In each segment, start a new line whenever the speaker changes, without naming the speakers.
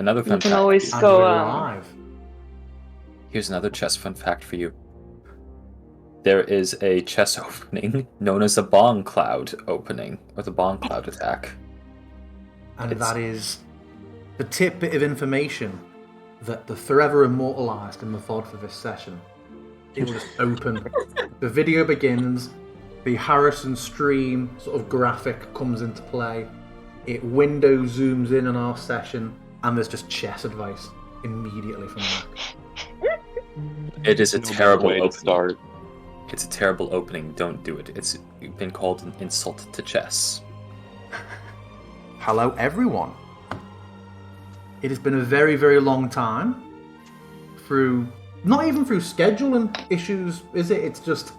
Another
You
fun
can
fact.
always
And
go.
we're live.
Here's another chess fun fact for you. There is a chess opening known as the Bong Cloud opening, or the Bong Cloud attack.
And that is the tidbit of information that the forever immortalized in the VOD for this session. It will just open. The video begins. The Harrison stream sort of graphic comes into play. It window zooms in on our session, and there's just chess advice immediately from that.
It is a terrible
way to
opening.
start.
It's a terrible opening. Don't do it. It's been called an insult to chess.
Hello, everyone. It has been a very, very long time. Not even through scheduling issues, is it? It's just...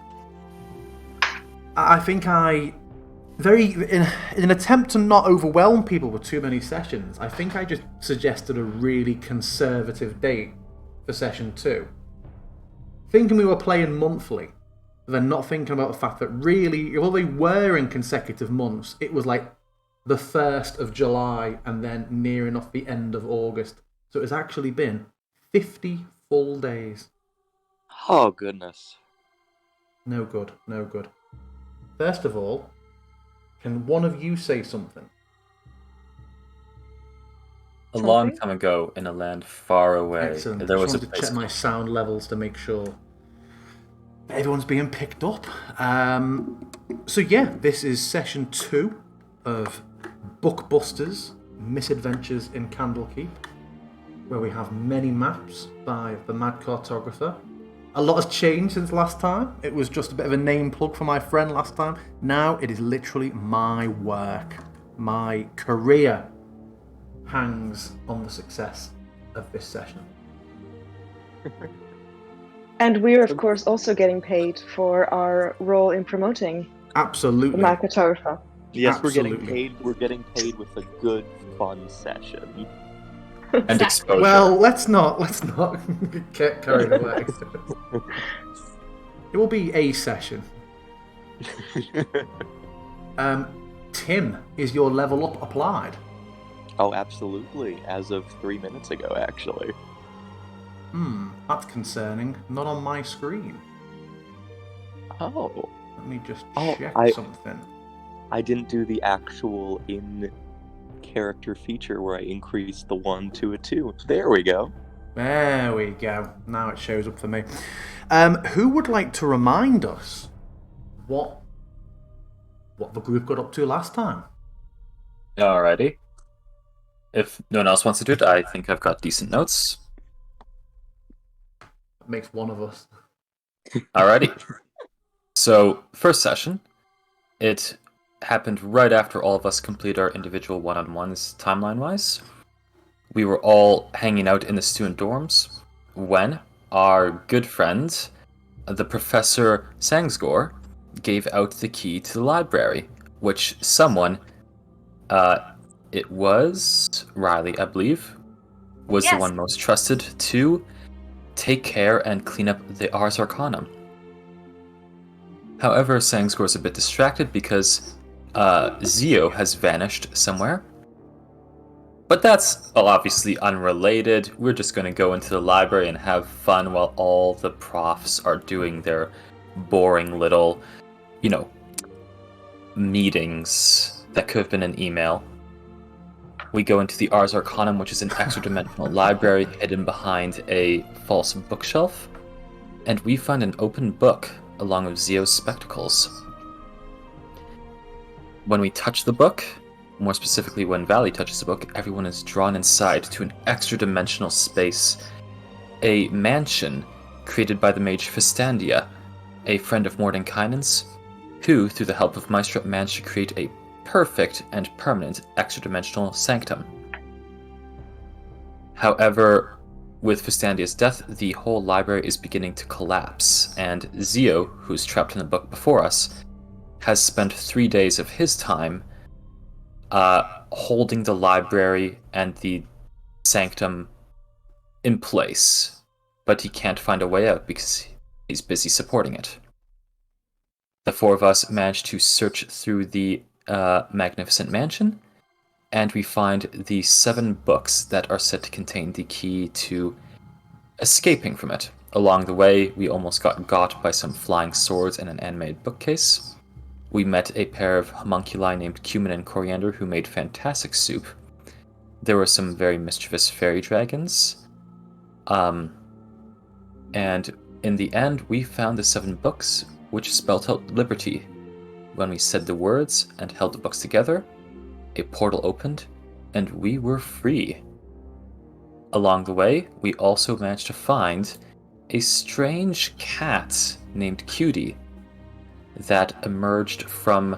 I think in an attempt to not overwhelm people with too many sessions, I think I just suggested a really conservative date for session 2. Thinking we were playing monthly, then not thinking about the fact that really, although they were in consecutive months, it was like the 1st of July and then near enough the end of August. So it's actually been 50 full days.
Oh, goodness.
No good, no good. First of all, can one of you say something?
A long time ago, in a land far away,
Excellent.
there was a
Just wanted to
place
check my sound levels to make sure that everyone's being picked up. So yeah, this is session 2 of Bookbusters, Misadventures in Candlekeep, where we have many maps by the Mad Cartographer. A lot has changed since last time. It was just a bit of a name plug for my friend last time. Now it is literally my work. My career hangs on the success of this session.
And we're, of course, also getting paid for our role in promoting the
Absolutely.
Mad Cartographer.
Yes,
Absolutely.
we're getting paid with a good, fun session.
and exposure.
Well, let's not get carried away. It will be a session. Tim, is your level up applied?
Oh, absolutely. As of 3 minutes ago, actually.
That's concerning. Not on my screen.
Oh.
Let me just
Oh,
check something.
I didn't do the actual in-character feature where I increased the 1 to a 2. There we go.
There we go. Now it shows up for me. Who would like to remind us what the group got up to last time?
Alrighty. If no one else wants to do it, I think I've got decent notes.
That makes one of us.
Alrighty. So, first session, it happened right after all of us complete our individual one-on-ones timeline-wise. We were all hanging out in the student dorms when our good friend, the Professor Sangsgore, gave out the key to the library, which someone, it was Riley, I believe, was the one most trusted to take care and clean up the Ars Arcanum. However, Sangsgore's a bit distracted because Zio has vanished somewhere. But that's obviously unrelated. We're just going to go into the library and have fun while all the profs are doing their boring little, meetings that could have been an email. We go into the Ars Arcanum, which is an extra-dimensional library hidden behind a false bookshelf, and we find an open book along with Zio's spectacles. When we touch the book, more specifically when Valley touches the book, everyone is drawn inside to an extra-dimensional space, a mansion created by the mage Fistandia, a friend of Mordenkainen's, who, through the help of Maestro, managed to create a perfect and permanent extra-dimensional sanctum. However, with Fistandia's death, the whole library is beginning to collapse, and Zio, who's trapped in the book before us, has spent 3 days of his time holding the library and the sanctum in place, but he can't find a way out because he's busy supporting it. The four of us managed to search through the magnificent mansion, and we find the 7 books that are said to contain the key to escaping from it. Along the way, we almost got by some flying swords and an animated bookcase. We met a pair of homunculi named Cumin and Coriander who made fantastic soup. There were some very mischievous fairy dragons. And in the end, we found the 7 books, which spelt out liberty. When we said the words and held the books together, a portal opened, and we were free. Along the way, we also managed to find a strange cat named Cutie that emerged from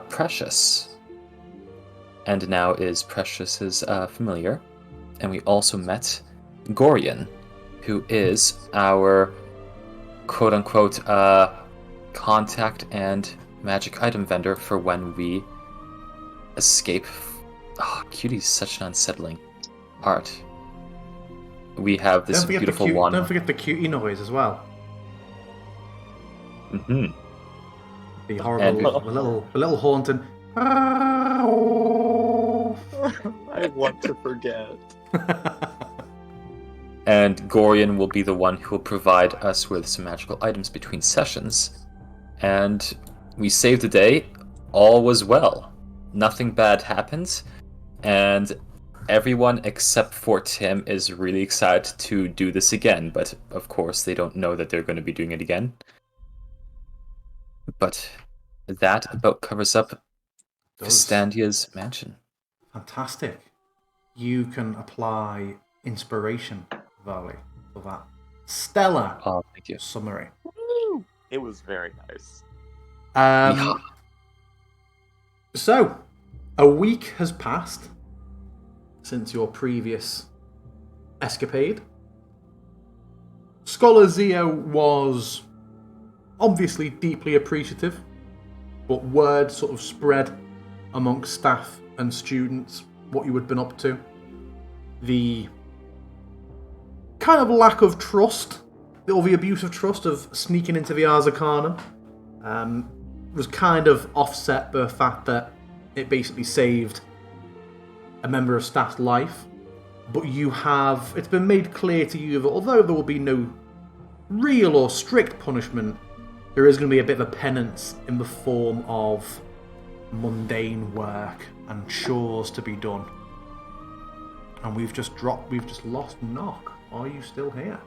Precious, and now is Precious's familiar. And we also met Gorian, who is our quote-unquote contact and magic item vendor for when we escape. Oh, Cutie's such an unsettling art. We have this beautiful one.
Don't forget the cutie noise as well.
Mm-hmm.
The horrible, the little haunting.
I want to forget.
And Gorian will be the one who will provide us with some magical items between sessions. And we saved the day. All was well. Nothing bad happened. And everyone except for Tim is really excited to do this again. But of course, they don't know that they're going to be doing it again. But that about covers up Vistandia's mansion.
Fantastic. You can apply inspiration, Varley, for that stellar
Thank you.
summary.
Woo! It was very nice.
So, a week has passed since your previous escapade. Scholar Zio was obviously deeply appreciative, but word sort of spread amongst staff and students what you had been up to. The kind of lack of trust, or the abuse of trust of sneaking into the Ars Arcanum, was kind of offset by the fact that it basically saved a member of staff's life. But it's been made clear to you that although there will be no real or strict punishment, there is going to be a bit of a penance in the form of mundane work and chores to be done. And we've just lost Knock. Are you still here?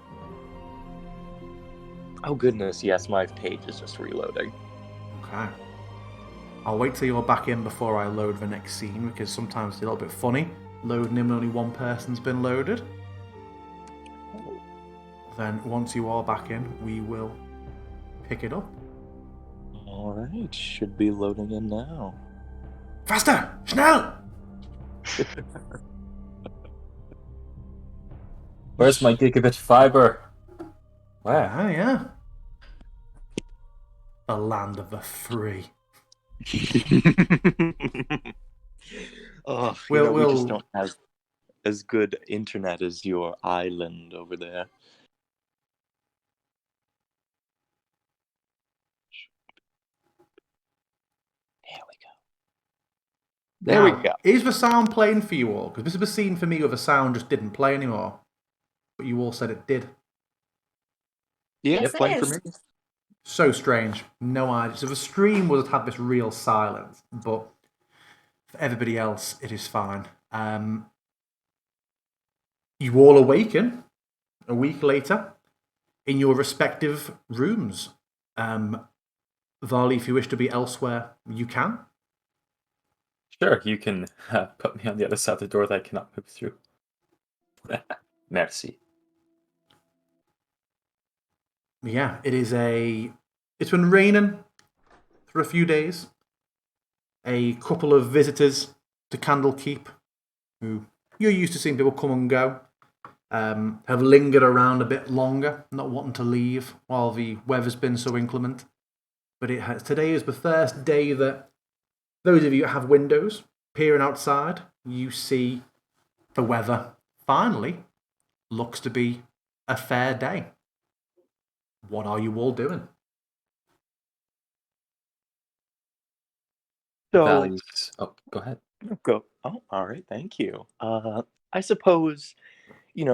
Oh goodness, yes, my page is just reloading.
Okay. I'll wait till you're back in before I load the next scene, because sometimes it's a little bit funny loading in when only one person's been loaded. Then once you are back in, we will pick it up.
Alright, should be loading in now.
Faster! Schnell!
Where's my gigabit fiber?
Where? Oh, yeah. The land of the free.
Oh, we just don't have as good internet as your island over there. There we go.
Is the sound playing for you all? Because this is the scene for me where the sound just didn't play anymore. But you all said it did.
Yeah,
Yes,
playing
it
for
is.
me.
So strange. No idea. So the stream would have had this real silence, but for everybody else, it is fine. You all awaken a week later in your respective rooms. Varley, if you wish to be elsewhere, you can.
Sure, you can put me on the other side of the door that I cannot move through. Merci.
Yeah, it's been raining for a few days. A couple of visitors to Candlekeep, who you're used to seeing people come and go, have lingered around a bit longer, not wanting to leave while the weather's been so inclement. But today is the first day that those of you that have windows peering outside, you see the weather finally looks to be a fair day. What are you all doing?
So,
Values. Oh, go ahead.
Go. Oh, all right. Thank you. I suppose,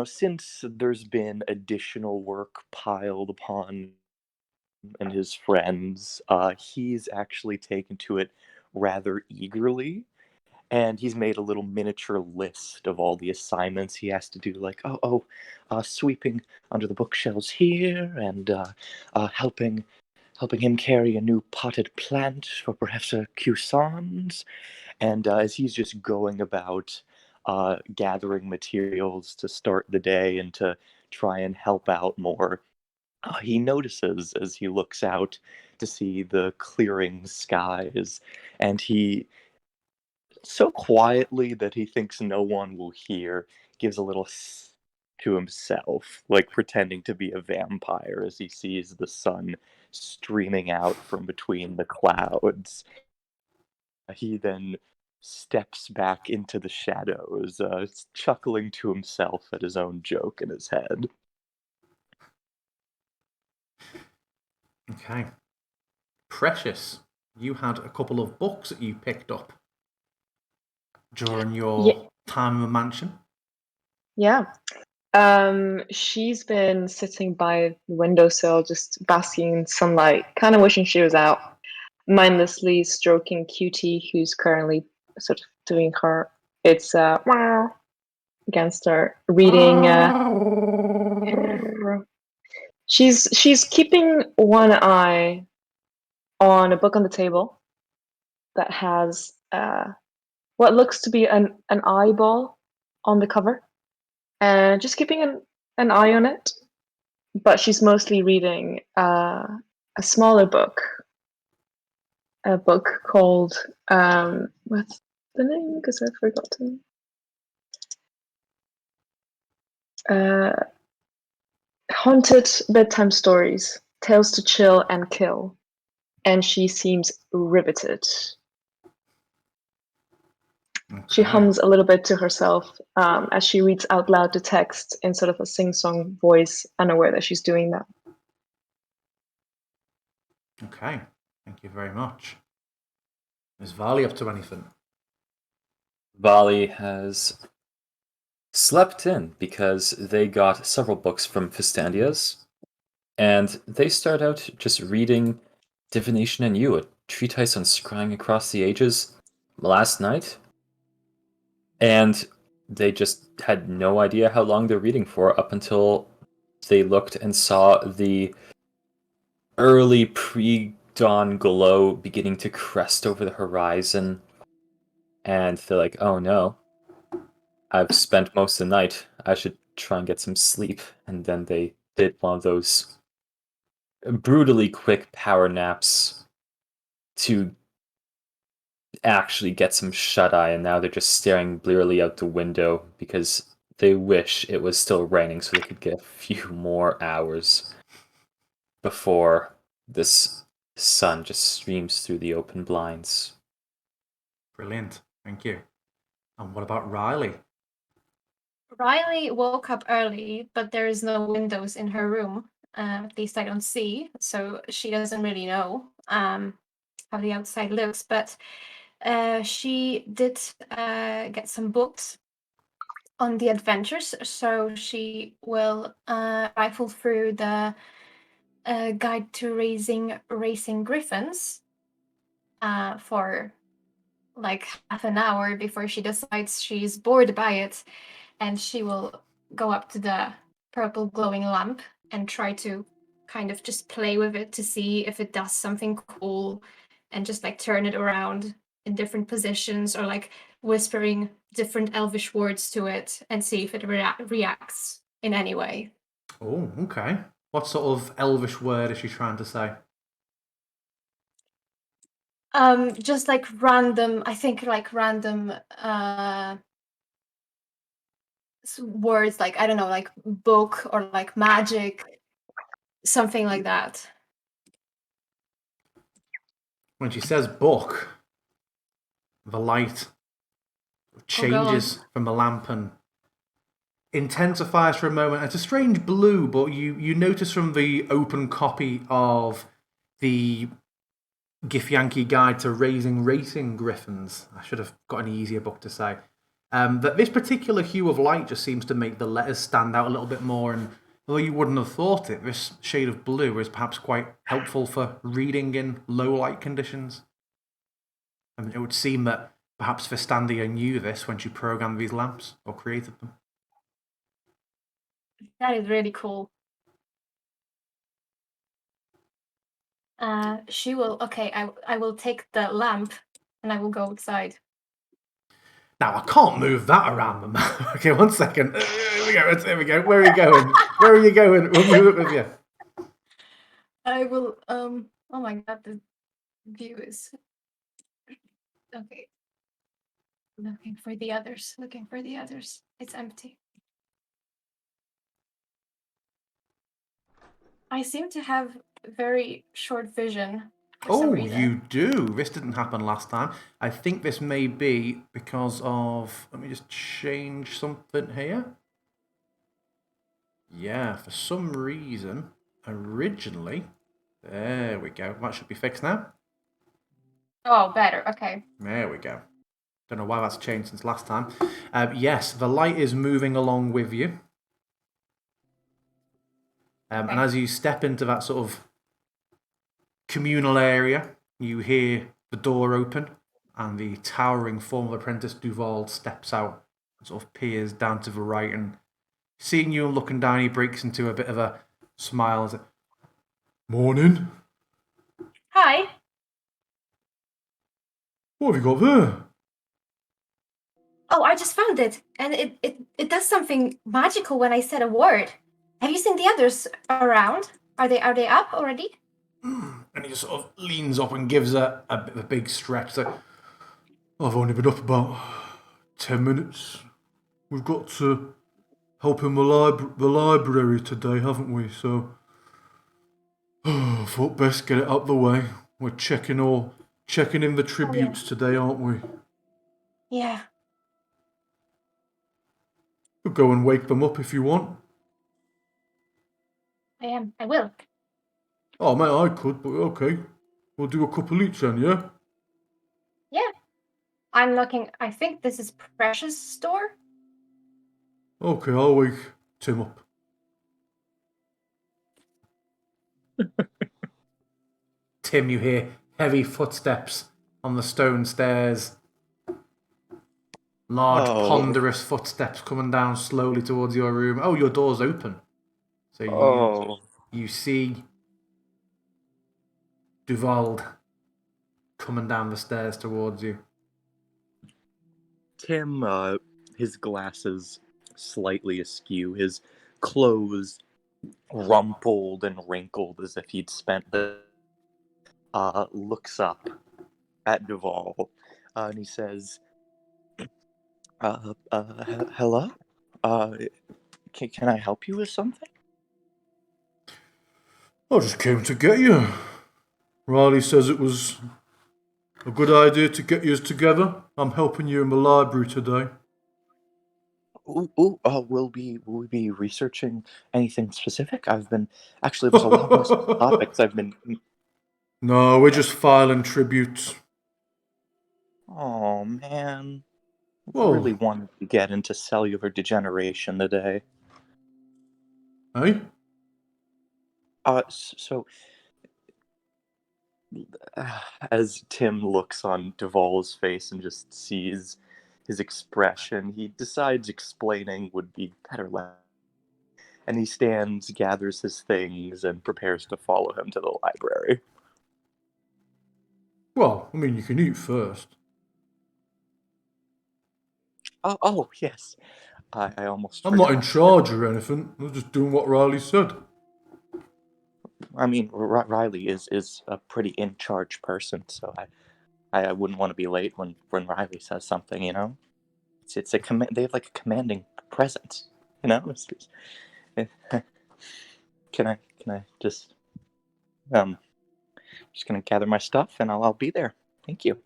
since there's been additional work piled upon and his friends, he's actually taken to it rather eagerly. And he's made a little miniature list of all the assignments he has to do, like sweeping under the bookshelves here, and helping him carry a new potted plant for Professor Cusans. And as he's just going about gathering materials to start the day and to try and help out more, he notices as he looks out to see the clearing skies, and he, so quietly that he thinks no one will hear, gives a little to himself, like pretending to be a vampire as he sees the sun streaming out from between the clouds. He then steps back into the shadows, chuckling to himself at his own joke in his head.
Okay. Precious, you had a couple of books that you picked up during your time in the mansion.
Yeah. She's been sitting by the windowsill, just basking in sunlight, kind of wishing she was out, mindlessly stroking Cutie, who's currently sort of doing her wow against her, reading. She's keeping one eye on a book on the table that has what looks to be an eyeball on the cover, and just keeping an eye on it. But she's mostly reading a smaller book, a book called what's the name? Because I've forgotten. Haunted bedtime stories, tales to chill and kill, and she seems riveted.
Okay.
She hums a little bit to herself as she reads out loud the text in sort of a sing-song voice, unaware that she's doing that.
Okay, thank you very much. Is Varley up to anything?
Vali has slept in because they got several books from Fistandia's, and they start out just reading Divination and You, a treatise on scrying across the ages, last night. And they just had no idea how long they're reading for up until they looked and saw the early pre-dawn glow beginning to crest over the horizon. And they're like, oh no, I've spent most of the night. I should try and get some sleep. And then they did one of those brutally quick power naps to actually get some shut-eye, and now they're just staring blearily out the window because they wish it was still raining so they could get a few more hours before this sun just streams through the open blinds.
Brilliant, thank you. And what about Riley?
Riley woke up early, but there is no windows in her room. At least I don't see, so she doesn't really know how the outside looks. But she did get some books on the adventures, so she will rifle through the guide to racing griffins for like half an hour before she decides she's bored by it, and she will go up to the purple glowing lamp and try to kind of just play with it to see if it does something cool, and just like turn it around in different positions, or like whispering different elvish words to it and see if it reacts in any way.
Oh, okay. What sort of elvish word is she trying to say?
Just like random, I think like random words, like I don't know, like book or like magic, something like that.
When she says book, the light changes from the lamp and intensifies for a moment. It's a strange blue, but you notice from the open copy of the Githyanki Guide to Raising Racing Griffins. I should have got an easier book to say. That this particular hue of light just seems to make the letters stand out a little bit more, and although you wouldn't have thought it, this shade of blue is perhaps quite helpful for reading in low light conditions. I mean, it would seem that perhaps Vestandia knew this when she programmed these lamps, or created them.
That is really cool. She will. Okay, I will take the lamp and I will go outside.
Now, I can't move that around the map. Okay, 1 second. Here we go. There we go. Where are you going? Where are you going? We'll move it with you.
I will. Oh my god, the view is. Okay. Looking for the others. Looking for the others. It's empty. I seem to have very short vision.
Oh, you do. This didn't happen last time. I think this may be because of... Let me just change something here. Yeah, for some reason, originally... There we go. That should be fixed now.
Oh, better. Okay.
There we go. Don't know why that's changed since last time. Yes, the light is moving along with you.
Okay.
And as you step into that sort of communal area, you hear the door open, and the towering form of Apprentice Duval steps out and sort of peers down to the right, and seeing you and looking down, he breaks into a bit of a smile and says, "Morning.
Hi.
What have you got there?"
Oh, I just found it, and it does something magical when I said a word. Have you seen the others around? Are they up already?
And he just sort of leans up and gives a big stretch. Like, "I've only been up about 10 minutes. We've got to help in the library today, haven't we? So I thought best get it out the way. We're checking in the tributes today, aren't we?
Yeah.
We'll go and wake them up if you want."
I am. I will.
"Oh, mate, I could, but okay. We'll do a couple each then, yeah?"
Yeah. I'm looking. I think this is Precious store.
"Okay, I'll wake Tim up." Tim, you hear heavy footsteps on the stone stairs. Large, ponderous footsteps coming down slowly towards your room. Oh, your door's open. So you see Duvald coming down the stairs towards you.
Tim, his glasses slightly askew, his clothes rumpled and wrinkled as if he'd spent the... looks up at Duval, and he says, hello? Can I help you with something?
"I just came to get you. Riley says it was a good idea to get you together. I'm helping you in the library today."
Will we be researching anything specific? Actually, there's a lot of topics I've been...
"No, we're just filing tributes."
Oh, man.
Whoa.
I really wanted to get into cellular degeneration today.
Eh?
So, as Tim looks on Duval's face and just sees his expression, he decides explaining would be better. And he stands, gathers his things, and prepares to follow him to the library.
"Well, I mean, you can eat first."
Oh yes. I almost
"I'm
forgot.
not in charge or anything. I'm just doing what Riley said."
I mean, Riley is a pretty in-charge person, so I wouldn't want to be late when Riley says something, you know? It's a command. They have like a commanding presence, you know? Can I just just gonna gather my stuff and I'll be there. Thank you.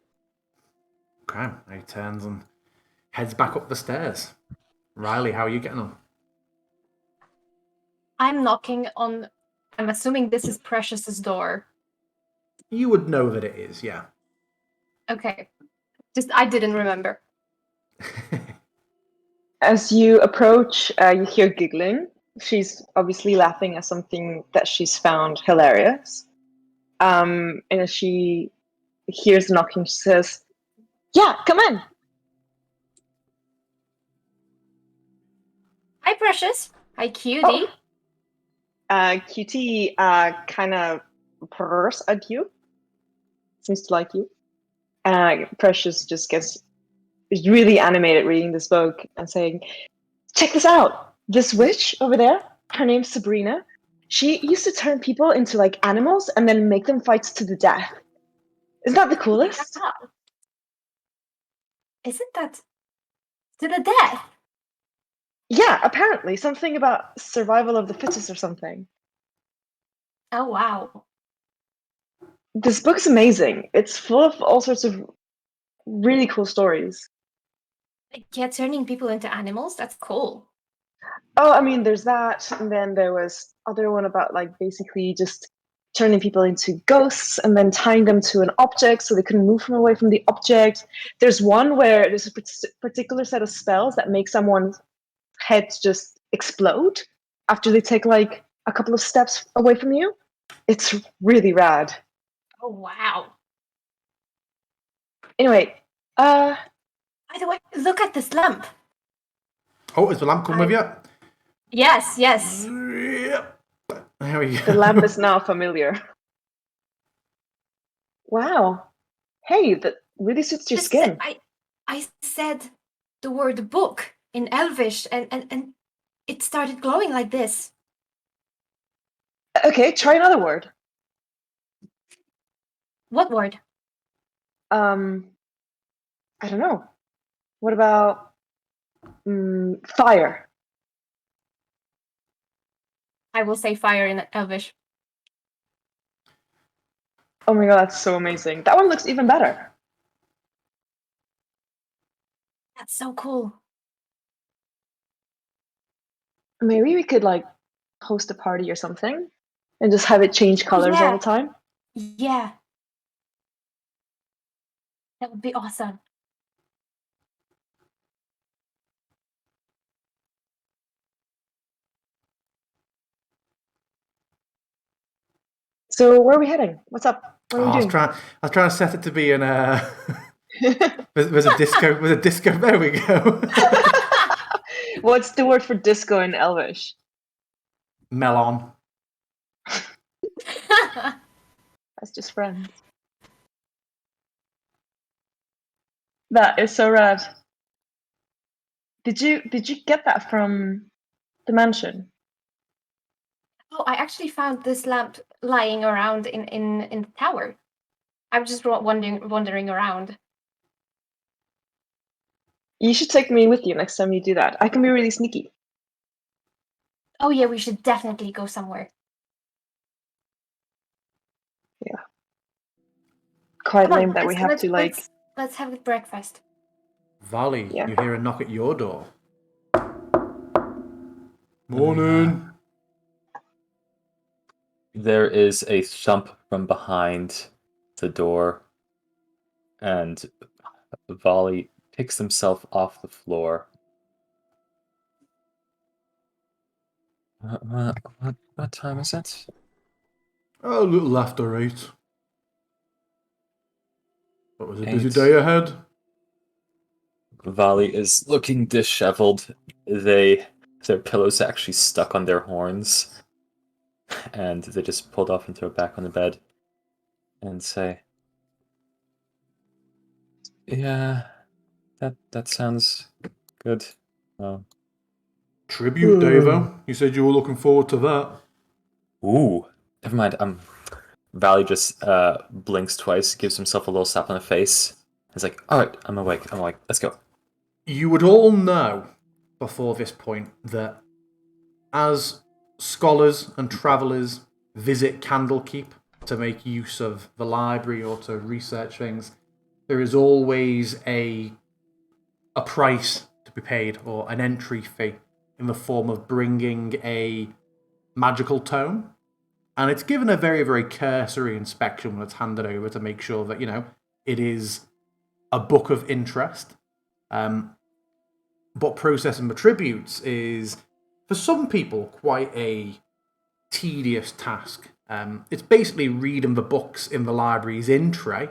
Okay, he turns and heads back up the stairs. Riley, how are you getting on?
I'm knocking on. I'm assuming this is Precious's door.
You would know that it is, yeah.
Okay. Just I didn't remember.
As you approach, you hear giggling. She's obviously laughing at something that she's found hilarious. And as she hears knocking, she says, "Yeah, come in."
Hi, Precious. Hi, Cutie.
Cutie kind of purrs at you. Seems to like you. Precious just gets really animated reading this book and saying, "Check this out. This witch over there, her name's Sabrina. She used to turn people into like animals and then make them fight to the death. Isn't that the coolest?"
Ah, isn't that to the death?
Yeah, apparently. Something about survival of the fittest or something.
Oh, wow.
This book's amazing. It's full of all sorts of really cool stories.
Yeah, turning people into animals? That's cool.
Oh, I mean, there's that, and then there was other one about like basically just turning people into ghosts and then tying them to an object so they couldn't move from away from the object. There's one where there's a particular set of spells that make someone's head just explode after they take like a couple of steps away from you. It's really rad.
Oh, wow.
Anyway,
By the way, look at this lamp.
Oh, is the lamp come with you?
Yes, yes.
Yep. There we go.
the lamp is now familiar. Wow. Hey, that really suits your
Just
skin.
I said the word book in Elvish and it started glowing like this.
Okay, try another word.
What word?
I don't know. What about fire?
I will say fire in Elvish.
Oh my god, that's so amazing. That one looks even better.
That's so cool.
Maybe we could like host a party or something and just have it change colors all
yeah.
the time.
Yeah. That would be awesome.
So where are we heading? What's up? What are we
I was
doing?
trying to set it to be in a. There's a disco. There's a disco. There we go.
What's the word for disco in Elvish?
Melon.
That's just friends. That is so rad. Did you get that from the mansion?
Oh, I actually found this lamp lying around in the tower. I'm just wandering around.
You should take me with you next time you do that. I can be really sneaky.
Oh yeah, we should definitely go somewhere.
Yeah. Quite
Come on,
lame that we have to like.
Let's have breakfast.
Valley,
Yeah.
you hear a knock at your door. Morning.
There is a thump from behind the door, and Volley picks himself off the floor. What time is it?
A little after 8. But was a busy
8.
day ahead.
Volley is looking disheveled. Their pillows are actually stuck on their horns, and they just pulled off and throw it back on the bed, and say, "Yeah, that sounds good."
Tribute day, though. You said you were looking forward to that.
Ooh, never mind. Valley just blinks twice, gives himself a little slap on the face. He's like, "All right, I'm awake. Let's go."
You would all know before this point that as scholars and travellers visit Candlekeep to make use of the library or to research things, there is always a price to be paid or an entry fee in the form of bringing a magical tome And it's given a very, very cursory inspection when it's handed over to make sure that, it is a book of interest. But processing attributes is, for some people, quite a tedious task. It's basically reading the books in the library's in tray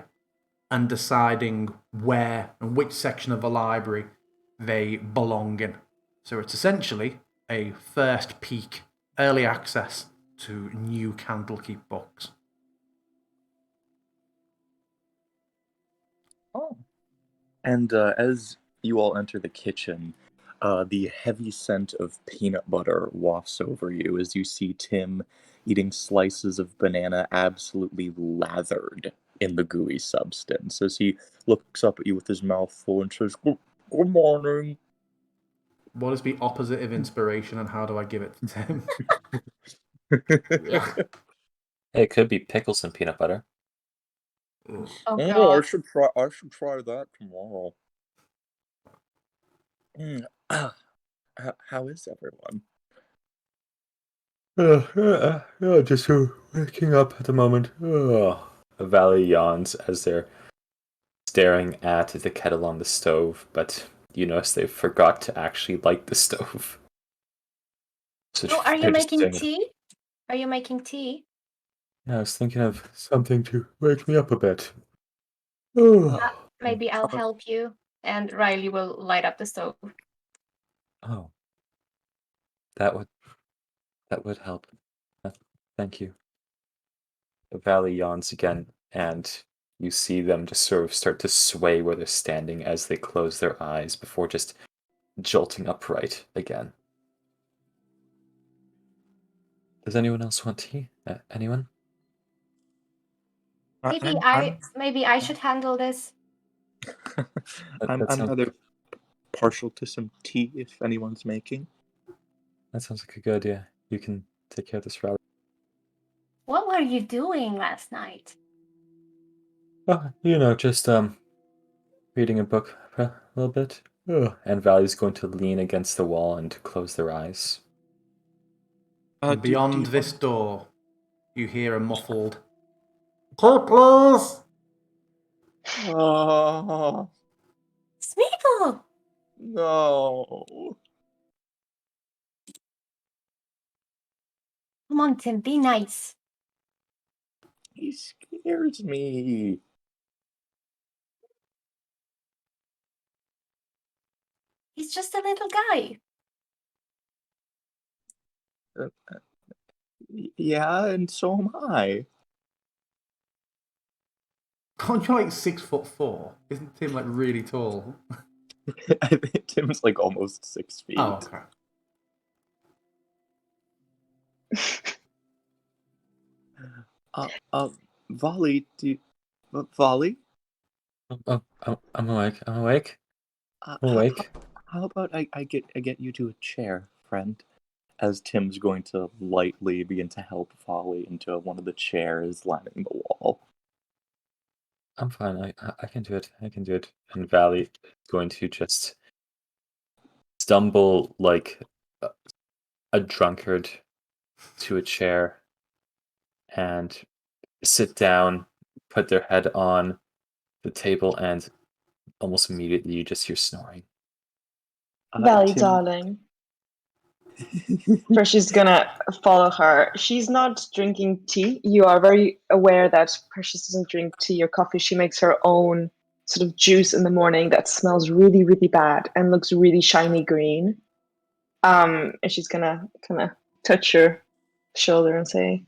and deciding where and which section of the library they belong in. So it's essentially a first peek, early access to new Candlekeep books.
Oh. And as you all enter the kitchen, the heavy scent of peanut butter wafts over you as you see Tim eating slices of banana absolutely lathered in the gooey substance as he looks up at you with his mouth full and says, Good morning.
What is the opposite of inspiration and how do I give it to Tim?
It could be pickles and peanut butter.
Oh
I
god.
should try that tomorrow. How is everyone?
Just waking up at the moment. Valley yawns as they're staring at the kettle on the stove, but you notice they forgot to actually light the stove. So
Oh, are you
they're just
making
staring at-
tea? Are you making tea?
Yeah, I was thinking of something to wake me up a bit. Oh,
Maybe I'll help you. And Riley will light up the stove.
oh, that would help. Thank you. The valley yawns again, and you see them just sort of start to sway where they're standing as they close their eyes before just jolting upright again. Does anyone else want tea? Anyone?
Maybe I should handle this.
I'm
That sounds
rather partial to some tea if anyone's making.
that sounds like a good idea. You can take care of this route.
What were you doing last night?
Oh, just reading a book for a little bit. And Valley's going to lean against the wall and close their eyes.
And beyond this door, you hear a muffled, "Tea, please!"
Oh,
Smeagol!
no.
Come on, Tim, be nice.
He scares me.
He's just a little guy.
Yeah, and so am I.
Aren't you like 6'4"? Isn't Tim like really tall?
I think Tim's like almost 6 feet.
Oh, okay.
Volley, Volley?
I'm awake. I'm awake.
Uh,
I'm
how,
awake.
how about I get you to a chair, friend? As Tim's going to lightly begin to help Volley into one of the chairs lining the wall.
I'm fine. I can do it. I can do it. And Valley is going to just stumble like a drunkard to a chair and sit down, put their head on the table, and almost immediately you just hear snoring.
Valley,
Tim,
darling. Precious gonna follow her. She's not drinking tea. You are very aware that Precious doesn't drink tea or coffee. She makes her own sort of juice in the morning that smells really, really bad and looks really shiny green. And she's gonna kind of touch your shoulder and say,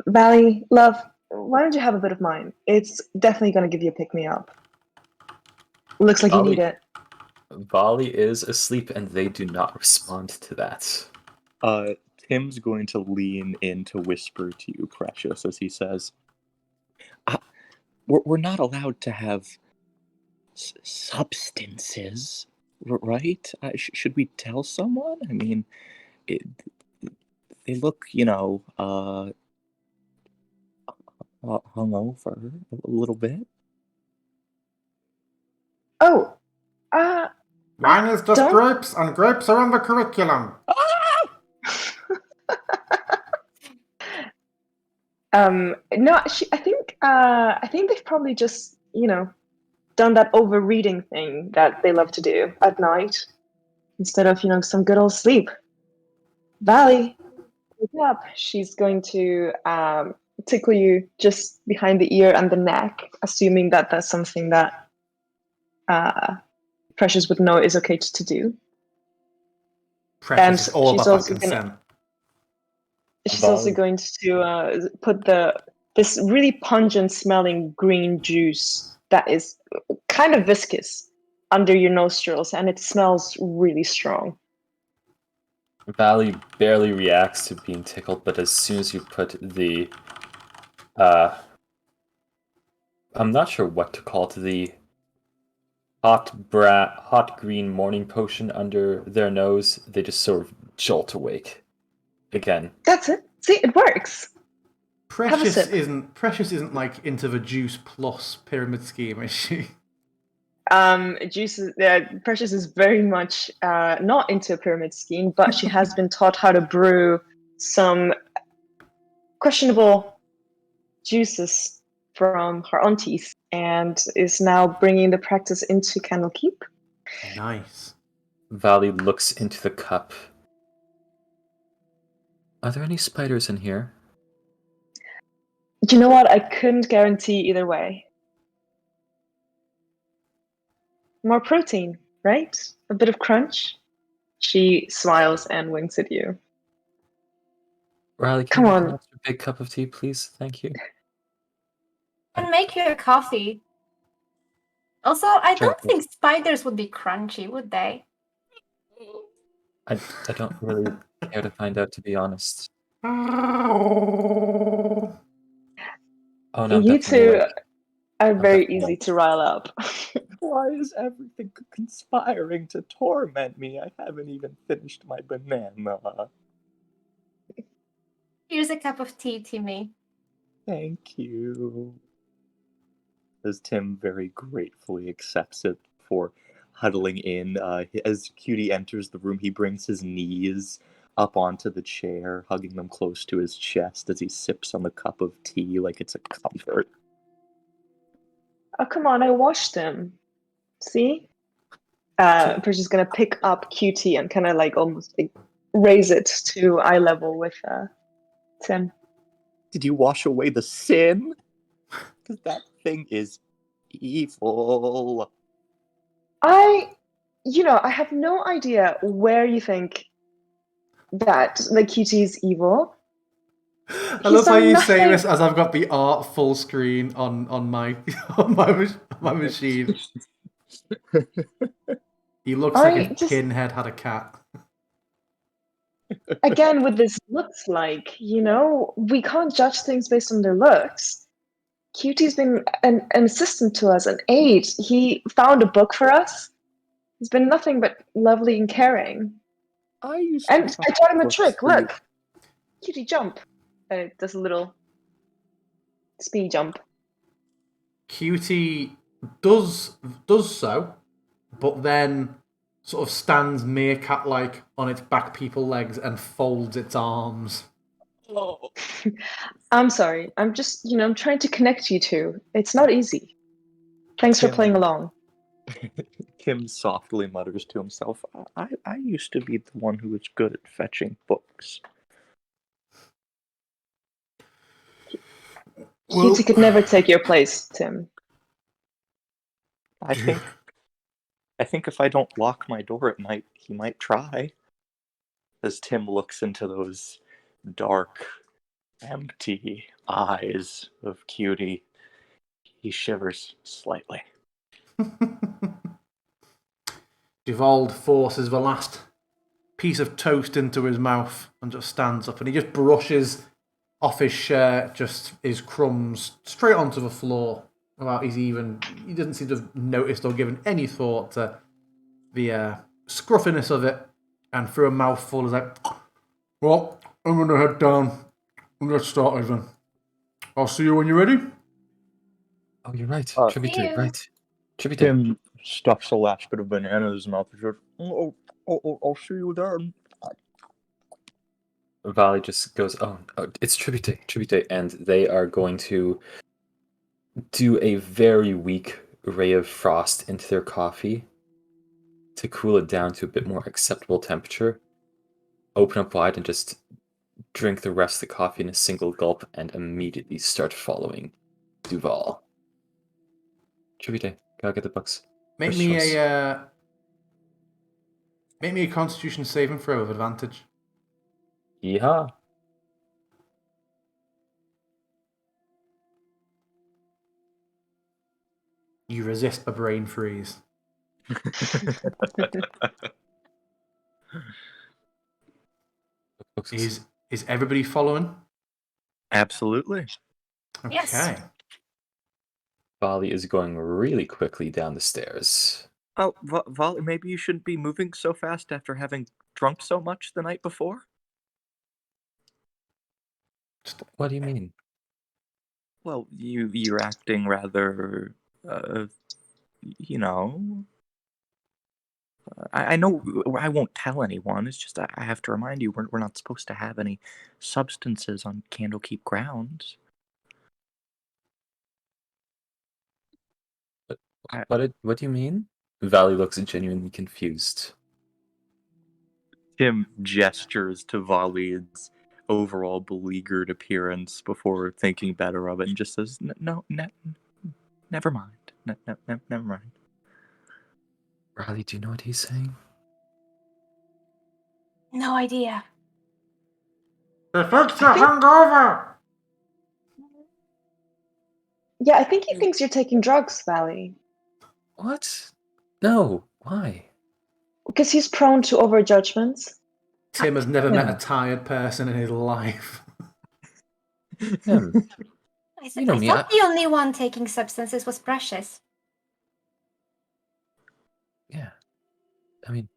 Valley, love, why don't you have a bit of mine? It's definitely gonna give you a pick me up. Looks like you need it.
Volley is asleep, and they do not respond to that.
Tim's going to lean in to whisper to you, Precious, as he says, we're not allowed to have substances, right? Should we tell someone? I mean, they look, hungover a little bit.
Oh,
Wine is just
don't-
grapes, and grapes are in the curriculum.
No, I think they've probably just, done that over-reading thing that they love to do at night instead of, some good old sleep. Valley, wake up. She's going to tickle you just behind the ear and the neck, assuming that that's something that Precious would know is okay to do.
Precious is all
she's
about that
also
consent.
she's also going to put this really pungent smelling green juice that is kind of viscous under your nostrils, and it smells really strong.
Valley barely reacts to being tickled, but as soon as you put the I'm not sure what to call it, the hot green morning potion under their nose, they just sort of jolt awake again.
That's it. See, it works.
Precious isn't like into the juice plus pyramid scheme, is she?
Precious is very much not into a pyramid scheme, but she has been taught how to brew some questionable juices from her aunties and is now bringing the practice into Candlekeep.
Nice.
Valley looks into the cup. Are there any spiders in here?
You know what? I couldn't guarantee either way. More protein, right? A bit of crunch. She smiles and winks at you.
Riley,
Come
can you make
on.
an extra big cup of tea, please? Thank you.
And make you a coffee. Also, I
Sure.
don't think spiders would be crunchy, would they?
I don't really care to find out, to be honest.
Oh,
Oh no, I'm
You
definitely
two
awake.
are very
definitely
easy to rile up.
Why is everything conspiring to torment me? I haven't even finished my banana.
Here's a cup of tea, Timmy.
Thank you. As Tim very gratefully accepts it for huddling in. As Cutie enters the room, he brings his knees up onto the chair, hugging them close to his chest as he sips on the cup of tea like it's a comfort.
Oh, come on, I washed them. See? Percy's gonna pick up QT and kind of like almost like raise it to eye level with Tim.
Did you wash away the sin? Because that thing is evil.
I have no idea where you think that the QT is evil.
I
He's
love how
done
you say
nothing.
this as I've got the art full screen on my on my machine. He looks like if Pinhead had a cat.
Again, with this looks like, we can't judge things based on their looks. QT's been an assistant to us, an aide. He found a book for us. He's been nothing but lovely and caring.
I
And I taught him a trick. Look, QT jump. And it does a little speed jump.
Cutie does so, but then sort of stands meerkat-like on its back people legs and folds its arms.
Oh.
I'm sorry. I'm just, I'm trying to connect you two. It's not easy. Thanks for playing along.
Kim softly mutters to himself, I used to be the one who was good at fetching books.
QT could never take your place, Tim.
I think if I don't lock my door at night, he might try. As Tim looks into those dark, empty eyes of Cutie, he shivers slightly.
Devolved forces the last piece of toast into his mouth and just stands up and he just brushes off his shirt, just his crumbs, straight onto the floor. He doesn't seem to have noticed or given any thought to the scruffiness of it, and through a mouthful is like, well, I'm gonna head down and get started then. I'll see you when you're ready.
Oh, you're right.
See you.
Right. Tribute.
Tim stuffs a last bit of banana in his mouth and says, I'll see you then.
Valley just goes, oh, it's tribute day, and they are going to do a very weak ray of frost into their coffee to cool it down to a bit more acceptable temperature. Open up wide and just drink the rest of the coffee in a single gulp, and immediately start following Duval. Tribute day, gotta get the books.
Make me a Constitution saving throw with advantage.
Yeehaw.
You resist a brain freeze. Is everybody following?
Absolutely.
Okay.
Yes.
Valley is going really quickly down the stairs.
Oh, Volley, maybe you shouldn't be moving so fast after having drunk so much the night before?
What do you mean?
Well, you're acting rather, you know. I know I won't tell anyone. It's just I have to remind you we're not supposed to have any substances on Candlekeep grounds.
What do you mean? Valley looks genuinely confused.
Tim gestures to Volley's overall beleaguered appearance before thinking better of it and just says, "No, never mind. Never mind."
Riley, do you know what he's saying?
No idea.
The folks are hungover!
Yeah, I think he thinks you're taking drugs, Valley.
What? No. Why?
Because he's prone to overjudgments.
Tim has never met a tired person in his life.
Him.
I
You know me,
thought the only one taking substances was Precious.
Yeah. I mean,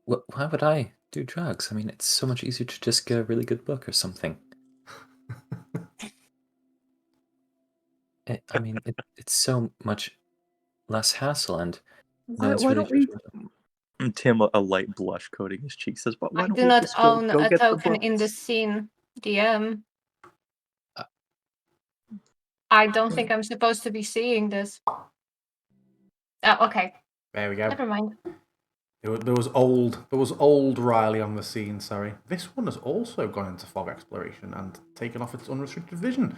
why would I do drugs? I mean, it's so much easier to just get a really good book or something. It's so much less hassle, and
Why
it's really
don't we? Tim, a light blush coating his cheek, says, "Why
I
don't
do
we
not
just
own
go
a
get the
token in the
books?"
scene, DM. I don't think I'm supposed to be seeing this. Oh, okay.
There we go.
Never mind.
There was old Riley on the scene, sorry. This one has also gone into fog exploration and taken off its unrestricted vision.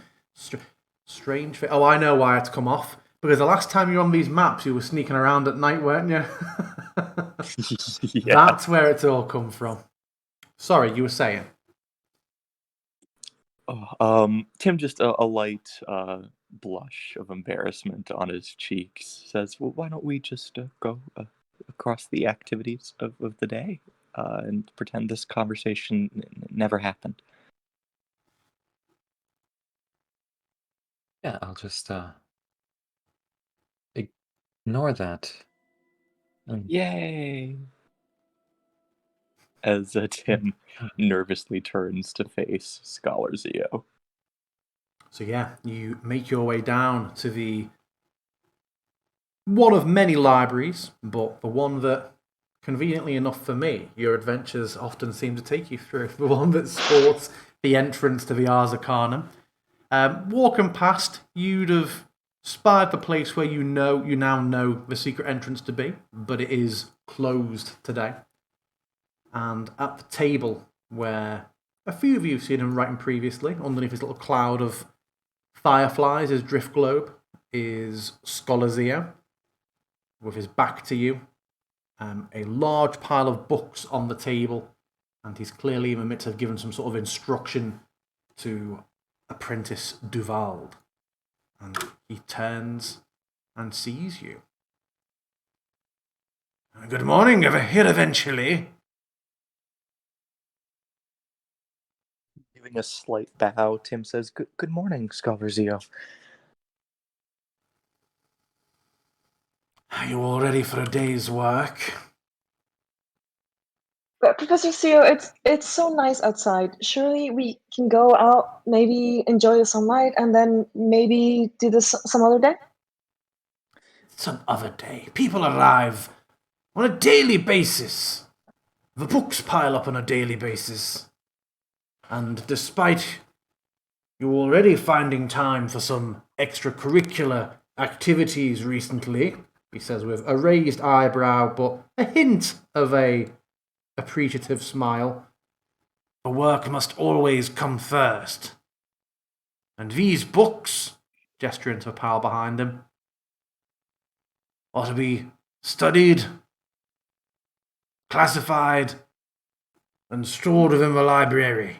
Strange. Oh, I know why it's come off. Because the last time you were on these maps, you were sneaking around at night, weren't you?
Yeah.
That's where it's all come from. Sorry, you were saying.
Tim, just a light blush of embarrassment on his cheeks, says, "Well, why don't we just go across the activities of the day and pretend this conversation never happened?"
Yeah, I'll just ignore that.
Yay! As Tim nervously turns to face Scholar Zio.
So yeah, you make your way down to the one of many libraries, but the one that, conveniently enough for me, your adventures often seem to take you through. The one that sports the entrance to the Ars Arcanum. Walking past, you'd have spied the place where you now know the secret entrance to be, but it is closed today. And at the table where a few of you have seen him writing previously, underneath his little cloud of fireflies, his drift globe, is Scholar Zio, with his back to you, a large pile of books on the table, and he's clearly in the midst of giving some sort of instruction to apprentice Duval. And he turns and sees you. Good morning, ever here eventually.
Giving a slight bow, Tim says, Good morning, Scholar Zio."
Are you all ready for a day's work?
But Professor Seo, it's so nice outside. Surely we can go out, maybe enjoy the sunlight, and then maybe do this some other day?
Some other day. People arrive on a daily basis. The books pile up on a daily basis. And despite you already finding time for some extracurricular activities recently, he says with a raised eyebrow but a hint of a appreciative smile, the work must always come first. And these books, gesturing to a pile behind him, are to be studied, classified, and stored within the library.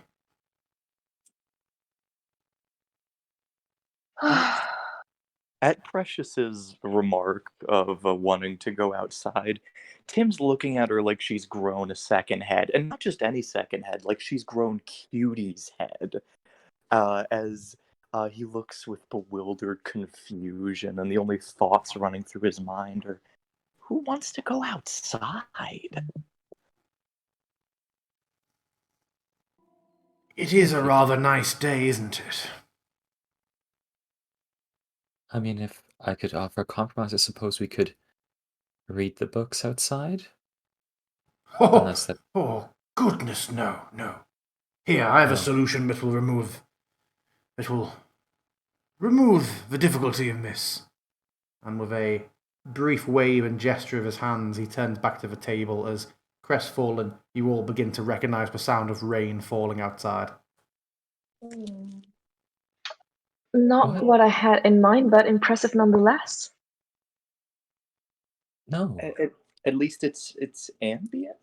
At Precious's remark of wanting to go outside, Tim's looking at her like she's grown a second head, and not just any second head, like she's grown Cutie's head. As he looks with bewildered confusion, and the only thoughts running through his mind are, who wants to go outside?
It is a rather nice day, isn't it?
I mean, if I could offer a compromise, I suppose we could read the books outside?
Oh,
Unless that...
oh, goodness, no, no. Here, I have a
Oh.
solution that will remove the difficulty in this. And with a brief wave and gesture of his hands, he turns back to the table as, crestfallen, you all begin to recognize the sound of rain falling outside.
Not
What?
what I had in mind, but impressive nonetheless.
No.
At least it's ambient.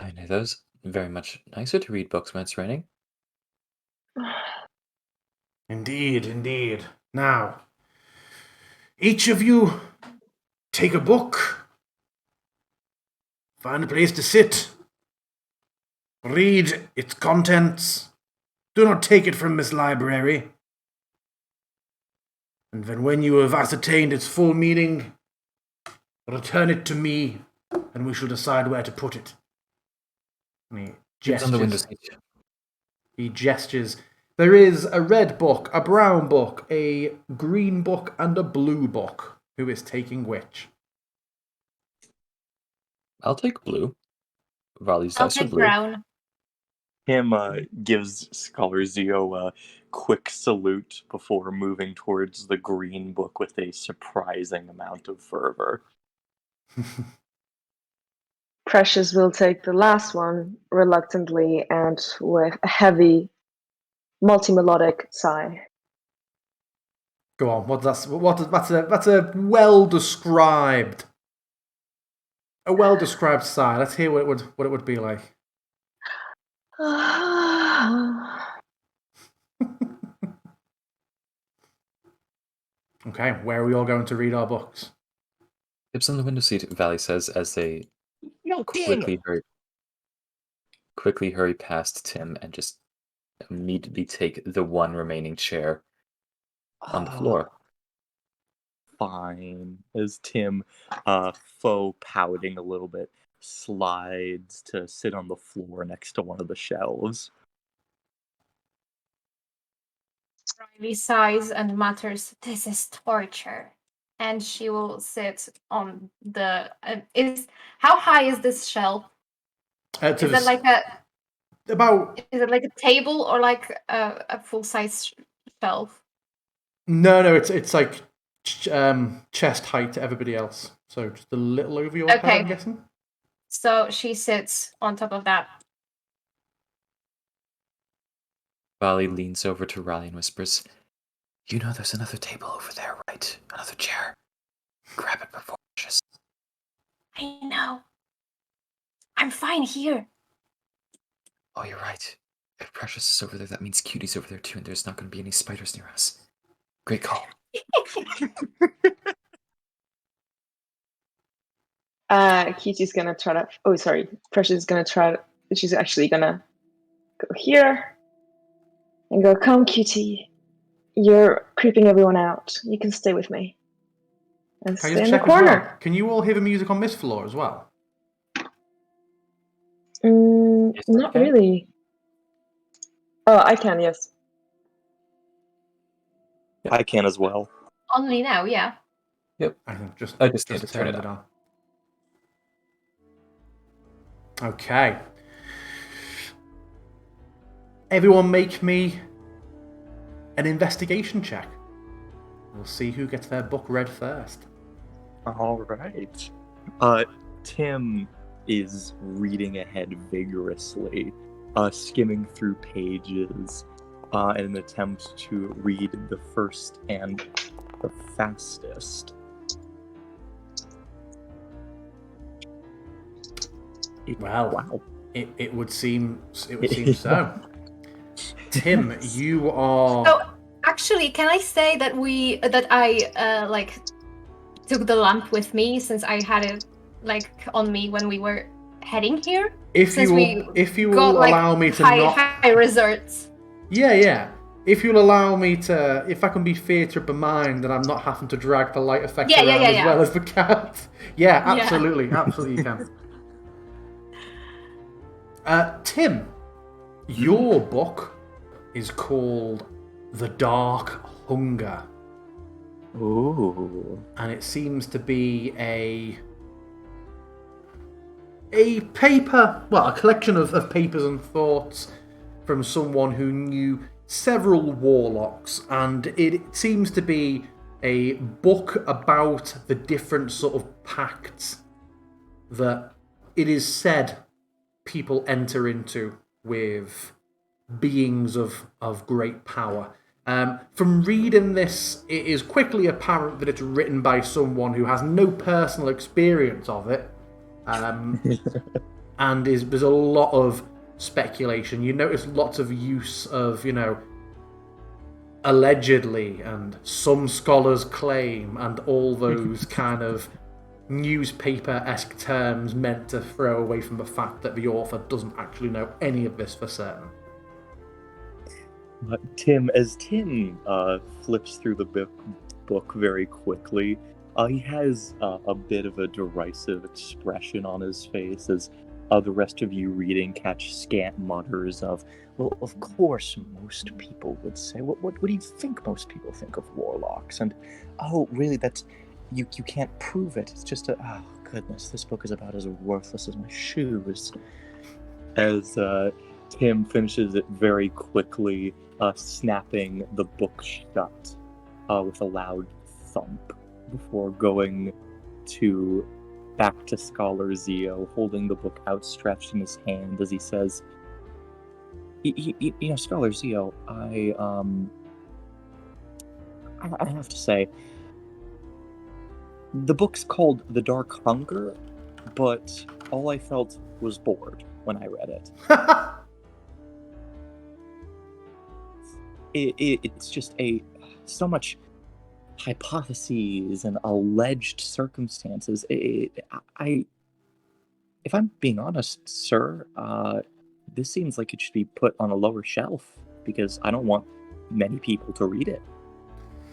I know those very much nicer to read books when it's raining.
Indeed, indeed. Now, each of you take a book, find a place to sit, read its contents. Do not take it from this library. And then when you have ascertained its full meaning, return it to me, and we shall decide where to put it. And he
It's on the window
gestures.
seat.
He gestures. There is a red book, a brown book, a green book, and a blue book. Who is taking which?
I'll take blue. Raleigh's
I'll
dice are
take
blue.
brown.
Him gives Scholar Zio a quick salute before moving towards the green book with a surprising amount of fervor.
Precious will take the last one reluctantly and with a heavy, multi-melodic sigh.
Go on. That's a well described. A well described sigh. Let's hear what it would be like. Okay, where are we all going to read our books?
It's on the window seat, Valley says as they
No,
quickly hurry past Tim and just immediately take the one remaining chair on the floor.
Fine. As Tim, faux pouting a little bit, slides to sit on the floor next to one of the shelves.
Riley sighs and mutters, "This is torture." And she will sit on the. How high is this shelf? Is it like a table or like a full size shelf?
No, it's like chest height to everybody else. So just a little over your head, I'm guessing.
So she sits on top of that.
Valley leans over to Riley and whispers, "You know there's another table over there, right? Another chair. Grab it before Precious."
I know. I'm fine here.
Oh, you're right. If Precious is over there, that means Cutie's over there too, and there's not going to be any spiders near us. Great call.
Kitty's gonna try to. Oh, sorry. Precious is gonna try. She's actually gonna go here and go. Come, Kitty. You're creeping everyone out. You can stay with me and
Can I
stay
just
in the
check as well?
corner.
Can you all hear the music on this floor as well?
Yes,
Not
okay.
really. Oh, I can. Yes.
I can as well.
Only now, yeah.
Yep.
I just
need to turn it
on. Okay. everyone make me an investigation check. We'll see who gets their book read first.
All right. Tim is reading ahead vigorously, skimming through pages in an attempt to read the first and the fastest.
Wow. It would seem so. Tim, you are.
So actually, can I say that I like took the lamp with me since I had it like on me when we were heading here?
If you will allow me to
high resorts.
Yeah. If you'll allow me to, if I can be theatre of the mind, and I'm not having to drag the light effects around as well as the cat. Yeah, absolutely, absolutely you can. Tim, your book is called The Dark Hunger.
Ooh.
And it seems to be a paper, well, a collection of papers and thoughts from someone who knew several warlocks, and it seems to be a book about the different sort of pacts that it is said people enter into with beings of great power. From reading this, it is quickly apparent that it's written by someone who has no personal experience of it, and there's a lot of speculation. You notice lots of use of, allegedly, and some scholars claim, and all those kind of newspaper-esque terms meant to throw away from the fact that the author doesn't actually know any of this for certain.
Tim flips through the book very quickly, he has a bit of a derisive expression on his face as the rest of you reading catch scant mutters of, well, of course most people would say, what do you think most people think of warlocks? And, oh, really, that's, you can't prove it. It's just oh, goodness, this book is about as worthless as my shoes. As Tim finishes it very quickly, snapping the book shut with a loud thump before going back to Scholar Zio, holding the book outstretched in his hand as he says, Scholar Zio, I have to say, the book's called The Dark Hunger, but all I felt was bored when I read it. It's just so much hypotheses and alleged circumstances. If I'm being honest, sir, this seems like it should be put on a lower shelf because I don't want many people to read it.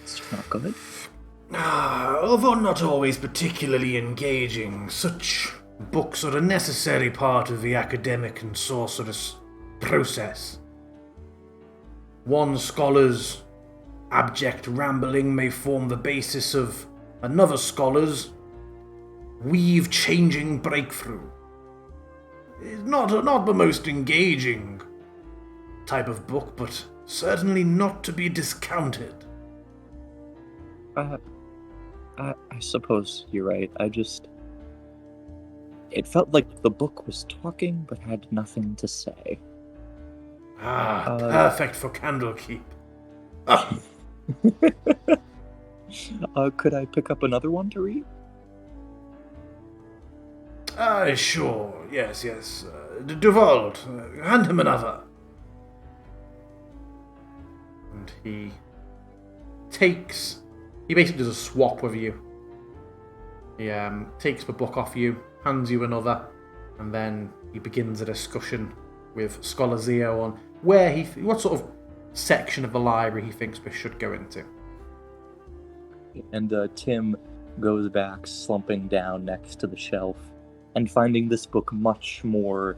It's just not good.
Although not always particularly engaging, such books are a necessary part of the academic and sorcerous process. One scholar's abject rambling may form the basis of another scholar's weave-changing breakthrough. It's not the most engaging type of book, but certainly not to be discounted.
I suppose you're right. It felt like the book was talking but had nothing to say.
Perfect for Candlekeep.
Could I pick up another one to read?
Sure. Yes. Duvald, hand him another. And he basically does a swap with you. He takes the book off you, hands you another, and then he begins a discussion with Scholar Zio on what sort of section of the library he thinks we should go into.
And Tim goes back, slumping down next to the shelf, and finding this book much more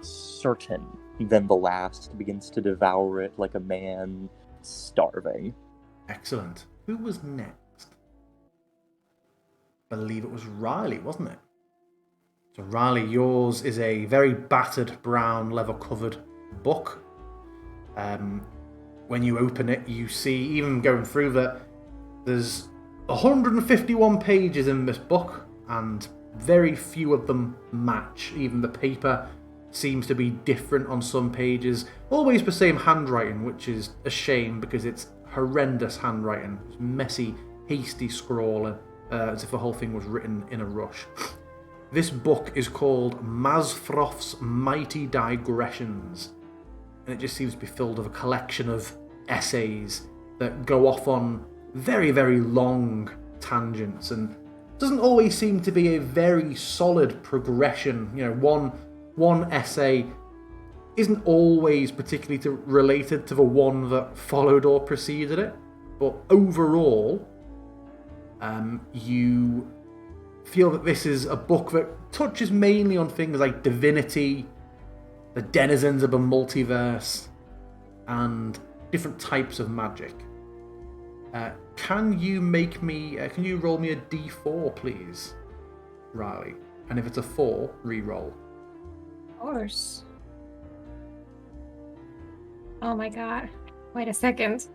certain than the last, begins to devour it like a man starving.
Excellent. Who was next? I believe it was Riley, wasn't it? So Riley, yours is a very battered brown leather-covered book. When you open it, you see, even going through that, there's 151 pages in this book, and very few of them match. Even the paper seems to be different on some pages. Always the same handwriting, which is a shame because it's horrendous handwriting. It's messy, hasty scrawl, as if the whole thing was written in a rush. This book is called Mazfrof's Mighty Digressions, and it just seems to be filled with a collection of essays that go off on very, very long tangents, and doesn't always seem to be a very solid progression. You know, one essay isn't always particularly related to the one that followed or preceded it, but overall, you feel that this is a book that touches mainly on things like divinity, the denizens of a multiverse, and different types of magic. Can you roll me a d4, please, Riley? And if it's a 4, re-roll.
Of course. Oh my god. Wait a second.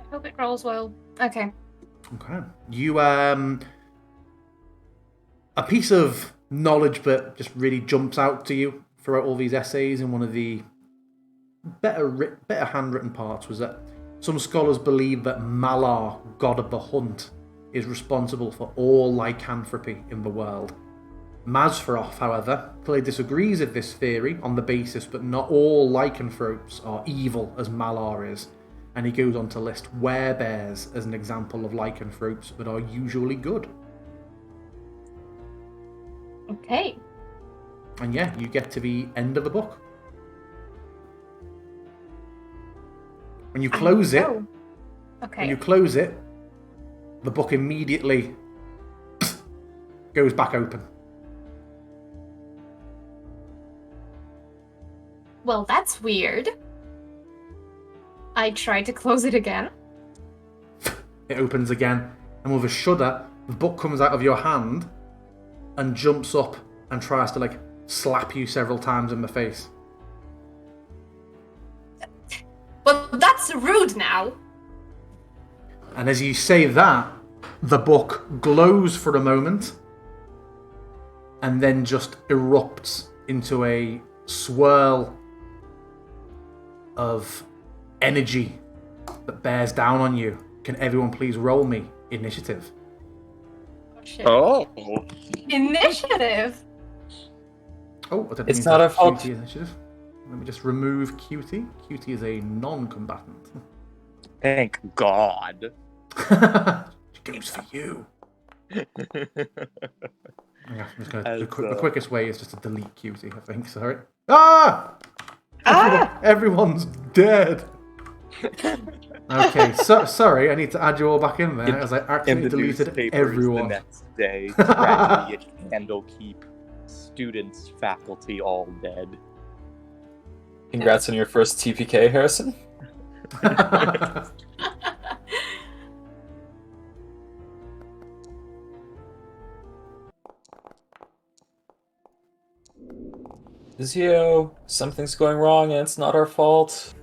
I hope it rolls well. Okay.
Okay. You, a piece of knowledge that just really jumps out to you throughout all these essays, and one of the better handwritten parts was that some scholars believe that Malar, god of the hunt, is responsible for all lycanthropy in the world. Mazfroth, however, clearly disagrees with this theory on the basis that not all lycanthropes are evil as Malar is, and he goes on to list werebears as an example of lycanthropes that are usually good.
Okay.
And yeah, you get to the end of the book. When you close it,
okay.
The book immediately goes back open.
Well, that's weird. I tried to close it again.
It opens again, and with a shudder, the book comes out of your hand and jumps up and tries to slap you several times in the face.
Well, that's rude now.
And as you say that, the book glows for a moment and then just erupts into a swirl of energy that bears down on you. Can everyone please roll me initiative?
Shit.
Oh.
Initiative.
Oh, I didn't
It's
mean
not
to
our fault.
QT initiative. Let me just remove QT. QT is a non-combatant.
Thank God.
It goes for you. Yeah, I'm just gonna, the quickest way is just to delete QT, I think. Sorry. Ah! Everyone's dead. Okay, sorry, I need to add you all back in there, as I actually deleted everyone.
The next day, tragedy at Candlekeep, students, faculty, all dead.
Congrats on your first TPK, Harrison. Zio, something's going wrong and it's not our fault.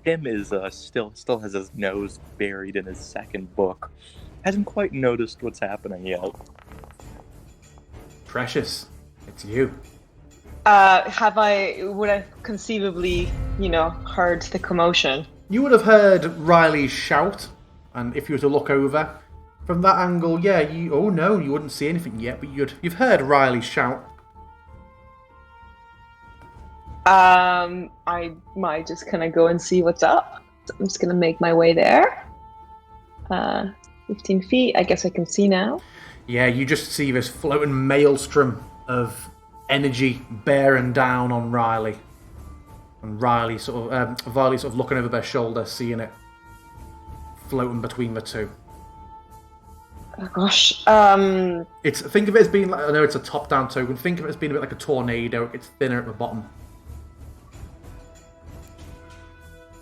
Tim is still has his nose buried in his second book. Hasn't quite noticed what's happening yet.
Precious, it's you.
Would I conceivably, heard the commotion?
You would have heard Riley shout, and if you were to look over from that angle, you wouldn't see anything yet, but you've heard Riley shout.
I might just kind of go and see what's up. So I'm just gonna make my way there. 15 feet. I guess I can see now.
Yeah, you just see this floating maelstrom of energy bearing down on Riley. And Riley Varley sort of looking over their shoulder, seeing it floating between the two.
Oh gosh.
Think of it as being I know it's a top-down token. Think of it as being a bit like a tornado. It's thinner at the bottom.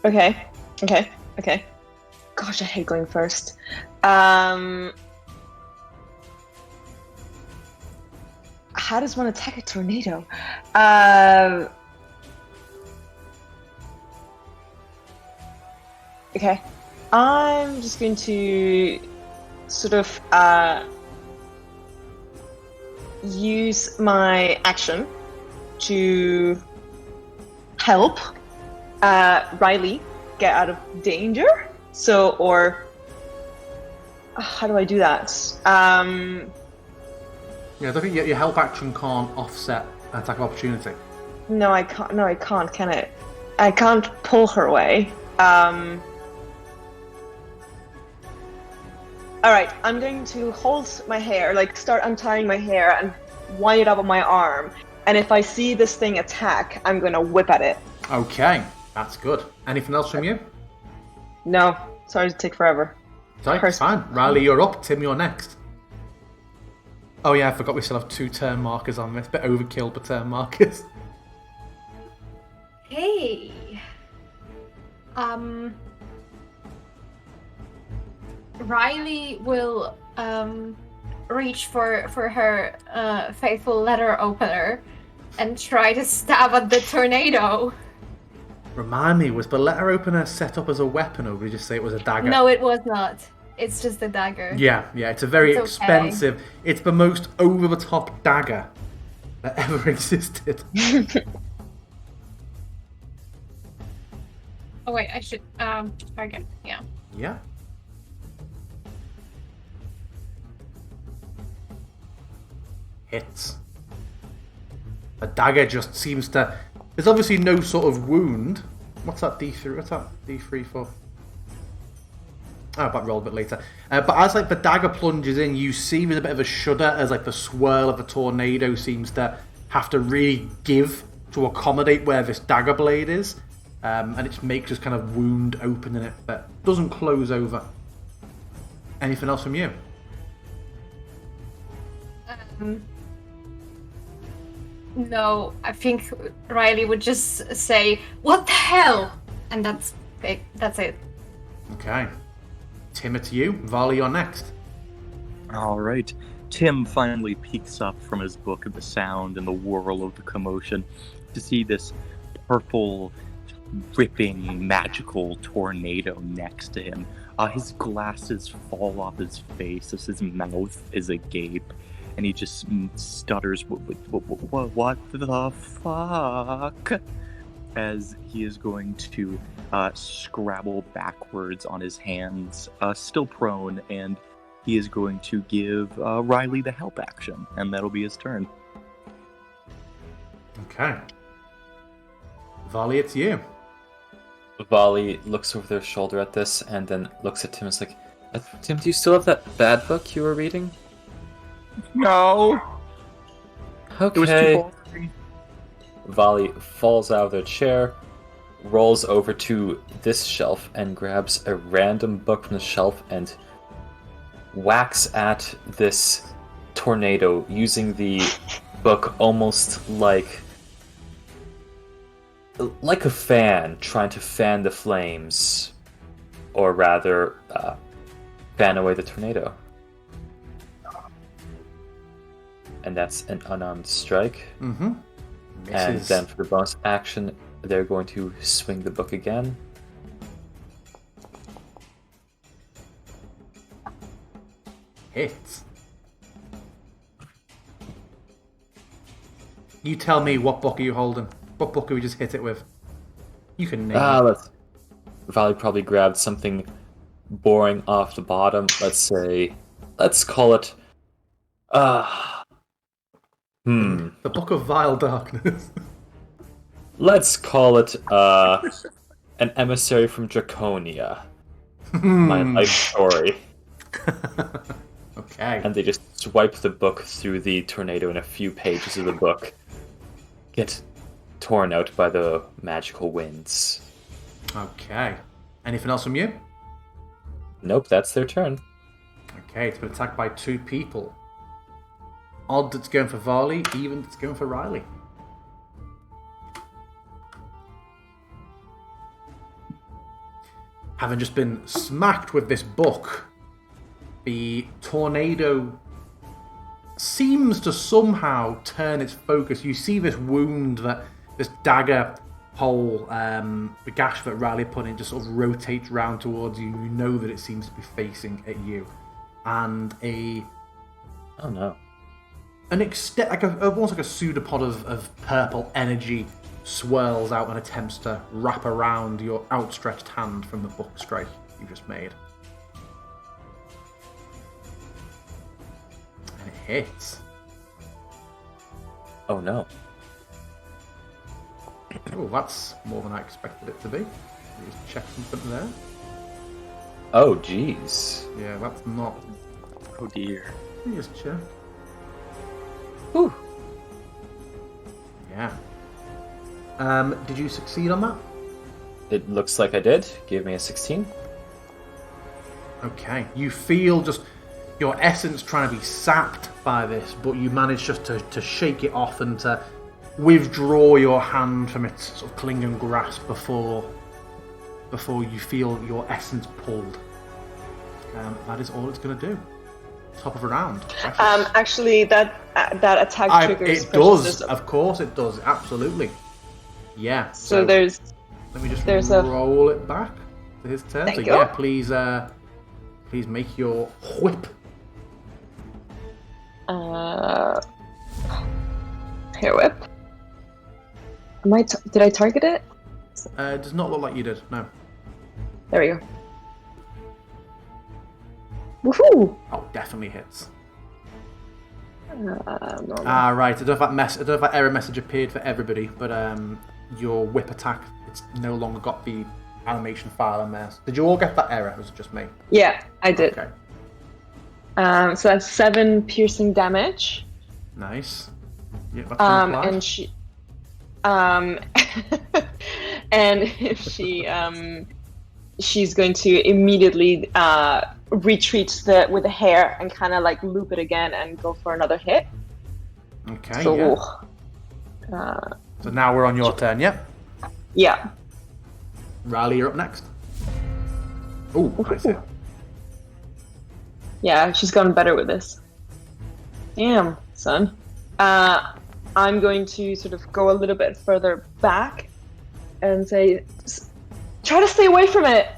Okay. Gosh, I hate going first. How does one attack a tornado? Okay. I'm just going to sort of use my action to help Riley get out of danger. So, or how do I do that?
Yeah, I don't think your help action can't offset an attack of opportunity.
No, I can't. No, I can't. Can it? I can't pull her away. All right, I'm going to hold my hair, like start untying my hair and wind it up on my arm. And if I see this thing attack, I'm going to whip at it.
Okay, that's good. Anything else from you?
No, sorry to take forever.
Sorry, it's fine. Riley, you're up. Tim, you're next. Oh yeah, I forgot we still have 2 turn markers on this. Bit overkill for turn markers.
Hey. Riley will reach for her faithful letter opener and try to stab at the tornado.
Remind me, was the letter opener set up as a weapon, or did you just say it was a dagger?
No, it was not. It's just a dagger.
Yeah, it's a very
It's okay.
expensive. It's the most over-the-top dagger that ever existed.
Oh wait, I should target. Yeah.
Yeah. Hits. The dagger just seems to... There's obviously no sort of wound. What's that D3? What's that D3 for? Oh, but roll a bit later. But as like the dagger plunges in, you see with a bit of a shudder as like the swirl of the tornado seems to have to really give to accommodate where this dagger blade is. And it makes this kind of wound open in it that doesn't close over. Anything else from you?
No, I think Riley would just say, "What the hell?" And that's it. That's it.
Okay. Tim, it's you. Varley, you're next.
All right. Tim finally peeks up from his book at the sound and the whirl of the commotion to see this purple, ripping, magical tornado next to him. His glasses fall off his face as his mouth is agape, and he just stutters, "What the fuck?" as he is going to scrabble backwards on his hands, still prone, and he is going to give Riley the help action, and that'll be his turn.
Okay. Varley, it's you.
Volley looks over their shoulder at this and then looks at Tim and is like, Tim, do you still have that bad book you were reading?
No!
Okay.
It was too boring.
Volley falls out of their chair, rolls over to this shelf and grabs a random book from the shelf and whacks at this tornado using the book almost like a fan trying to fan the flames, or rather fan away the tornado. And that's an unarmed strike.
Mm-hmm.
And then for the bonus action, they're going to swing the book again.
Hits. You tell me, what book are you holding? What book are we just hit it with? You can name it.
Valley probably grabbed something boring off the bottom. Let's call it
The Book of Vile Darkness.
Let's call it an emissary from Draconia. My life story.
Okay.
And they just swipe the book through the tornado, and a few pages of the book get torn out by the magical winds.
Okay. Anything else from you?
Nope, that's their turn.
Okay, it's been attacked by 2 people. Odd that's going for Varley, even that's going for Riley. having just been smacked with this book, the tornado seems to somehow turn its focus. You see this wound, that this dagger hole, the gash that Riley put in, just sort of rotates round towards you. You know that it seems to be facing at you, and
Oh no.
almost like a pseudopod of purple energy swirls out and attempts to wrap around your outstretched hand from the book strike you just made. And it hits.
Oh no.
Oh, that's more than I expected it to be. Let me just check something there.
Oh jeez.
Yeah, that's not...
Oh dear.
Let me just check.
Whew.
Yeah. Did you succeed on that?
It looks like I did. Give me a 16.
Okay. You feel just your essence trying to be sapped by this, but you manage just to shake it off and to withdraw your hand from its sort of clinging grasp before you feel your essence pulled. That is all it's going to do. Top of a round.
Actually, that attack triggers.
It does, of course it does. Absolutely. Yeah.
So there's.
Let me just
there's
roll it back to his turn.
Thank
So
you.
yeah, please make your whip.
Hair whip. Did I target it?
It does not look like you did. No.
There we go. Woohoo!
Oh, definitely hits.
No.
Right. I don't know if that error message appeared for everybody, but your whip attack, it's no longer got the animation file in there. Did you all get that error? Or was it just me?
Yeah, I did.
Okay.
So that's 7 piercing damage.
Nice. Yeah, that's gonna apply.
And she, and she's going to immediately retreat with the hair and kind of like loop it again and go for another hit.
Okay.
So,
yeah. So now we're on your turn. Yep.
Yeah.
Riley, you're up next. Oh, nice hit.
Yeah, she's gotten better with this. Damn, son. I'm going to sort of go a little bit further back and say, try to stay away from it.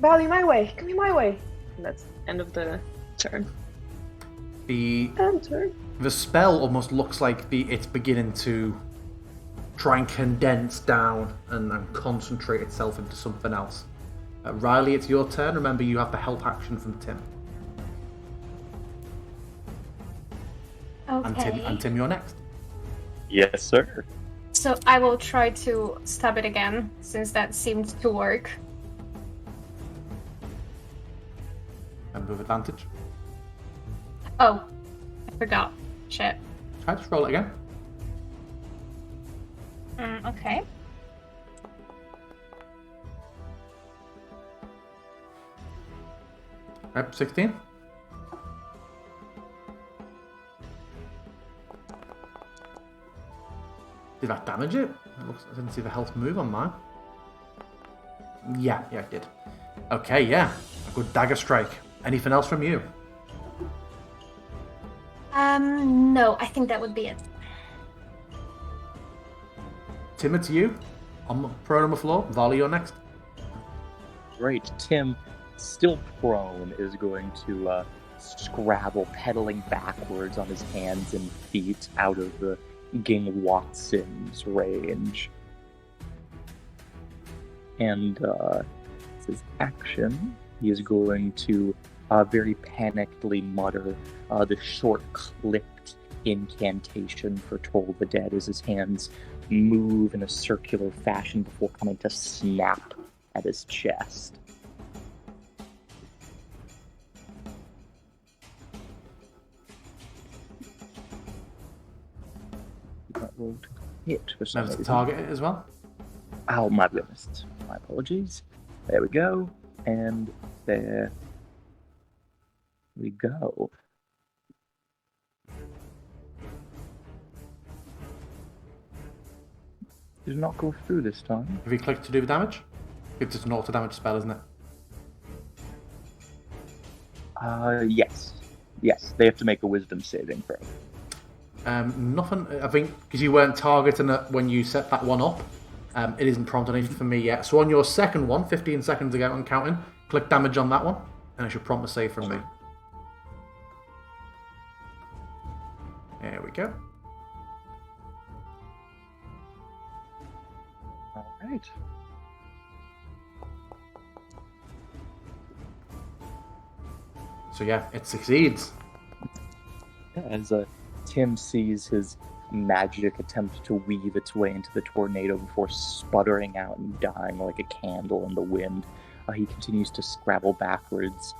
Valley, my way. Come here, my way. And that's the end of the turn.
The
Turn.
spell almost looks like it's beginning to try and condense down and concentrate itself into something else. Riley, it's your turn. Remember, you have the help action from Tim.
Okay.
And Tim, you're next.
Yes, sir.
So I will try to stab it again, since that seemed to work.
And with advantage.
Oh, I forgot. Shit.
Try to roll it again.
Okay.
Right, 16. Did that damage it? I didn't see the health move on mine. Yeah, it did. Okay, yeah. A good dagger strike. Anything else from you?
No, I think that would be it.
Tim, it's you. Prone on the floor. Volley, you're next.
Right, Tim, still prone, is going to scrabble, pedaling backwards on his hands and feet out of the Ging Watson's range. And as his action, he is going to very panickedly mutter the short clipped incantation for Toll the Dead as his hands move in a circular fashion before coming to snap at his chest. That will hit for some
Never to
reason.
target it as well.
Oh my goodness. My apologies. There we go. And there we go. Did not go through this time.
Have you clicked to do the damage? It's just an auto damage spell, isn't it?
Yes. Yes, they have to make a wisdom saving throw.
Nothing. I think because you weren't targeting it when you set that one up. It isn't prompting anything for me yet. So on your second one, 15 seconds ago and counting, click damage on that one, and it should prompt a save from me. There we go.
All right.
So yeah, it succeeds.
As Tim sees his magic attempt to weave its way into the tornado before sputtering out and dying like a candle in the wind, he continues to scrabble backwards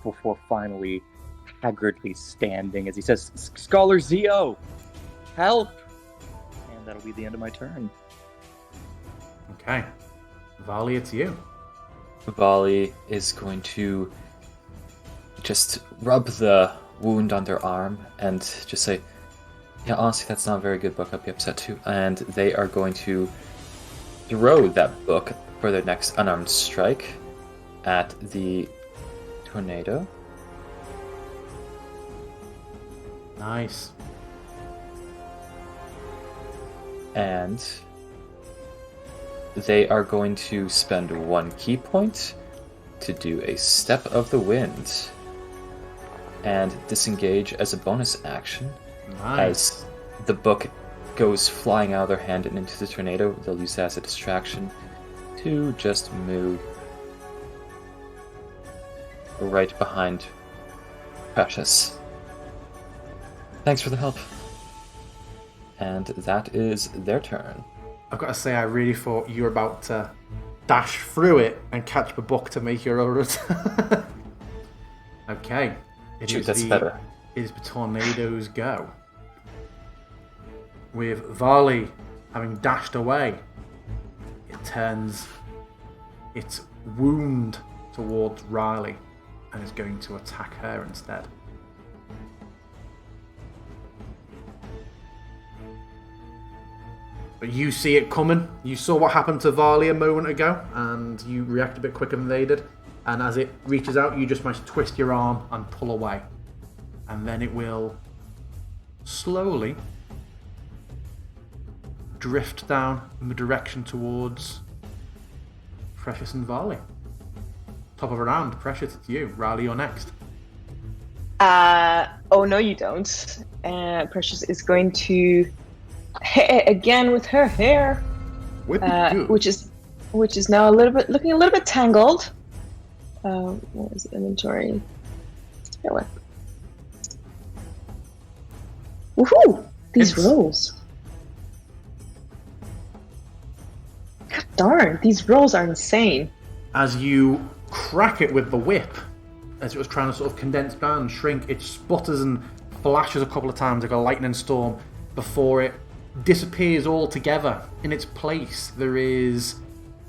before finally haggardly standing as he says, "Scholar Zio, help!" And that'll be the end of my turn.
Okay. Vali, it's you.
Vali is going to just rub the wound on their arm and just say, yeah, honestly, that's not a very good book. I'd be upset too. And they are going to throw that book for their next unarmed strike at the tornado.
Nice.
And they are going to spend 1 key point to do a Step of the Wind and disengage as a bonus action.
Nice.
As the book goes flying out of their hand and into the tornado, they'll use that as a distraction to just move right behind Precious. Thanks for the help. And that is their turn.
I've got to say, I really thought you were about to dash through it and catch the book to make your own. Okay.
Shoot, that's better.
It is the tornado's go. With Varley having dashed away, it turns its wound towards Riley and is going to attack her instead. But you see it coming. You saw what happened to Varley a moment ago, and you react a bit quicker than they did. And as it reaches out, you just manage to twist your arm and pull away. And then it will slowly drift down in the direction towards Precious and Varley. Top of the round, Precious, it's you. Riley, you're next.
Oh no, you don't. Precious is going to hit it again with her hair, which is now looking a little bit tangled. What is inventory? Go with. Woohoo! These rolls. God darn, these rolls are insane.
As you crack it with the whip, as it was trying to sort of condense down and shrink, it sputters and flashes a couple of times like a lightning storm before it disappears altogether. In its place, there is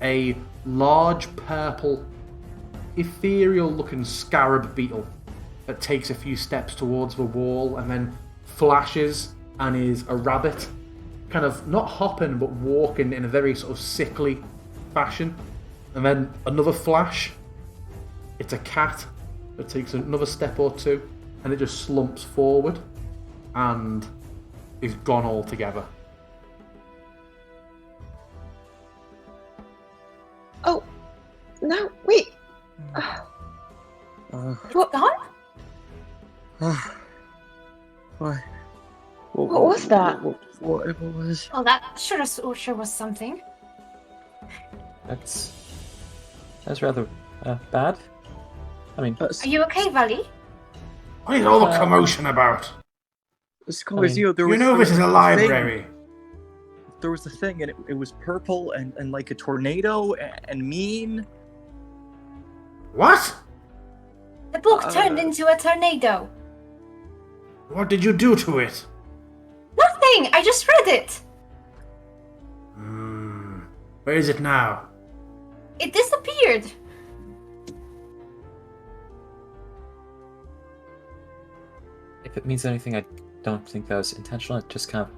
a large purple, ethereal-looking scarab beetle that takes a few steps towards the wall and then flashes and is a rabbit, kind of not hopping but walking in a very sort of sickly fashion. And then another flash, it's a cat that takes another step or two and it just slumps forward and is gone altogether.
Oh, no, wait.
What gone?
What
was that?
What was?
Well, that sure was something.
That's rather bad. I mean,
Are you okay, Vali?
What is all the commotion about?
Scholar Zio, there
You
was,
know this is a library.
There was a thing, and it was purple and like a tornado and mean.
What?
The book turned into a tornado.
What did you do to it?
Nothing! I just read it!
Where is it now?
It disappeared!
if it means anything, I don't think that was intentional. It just kind of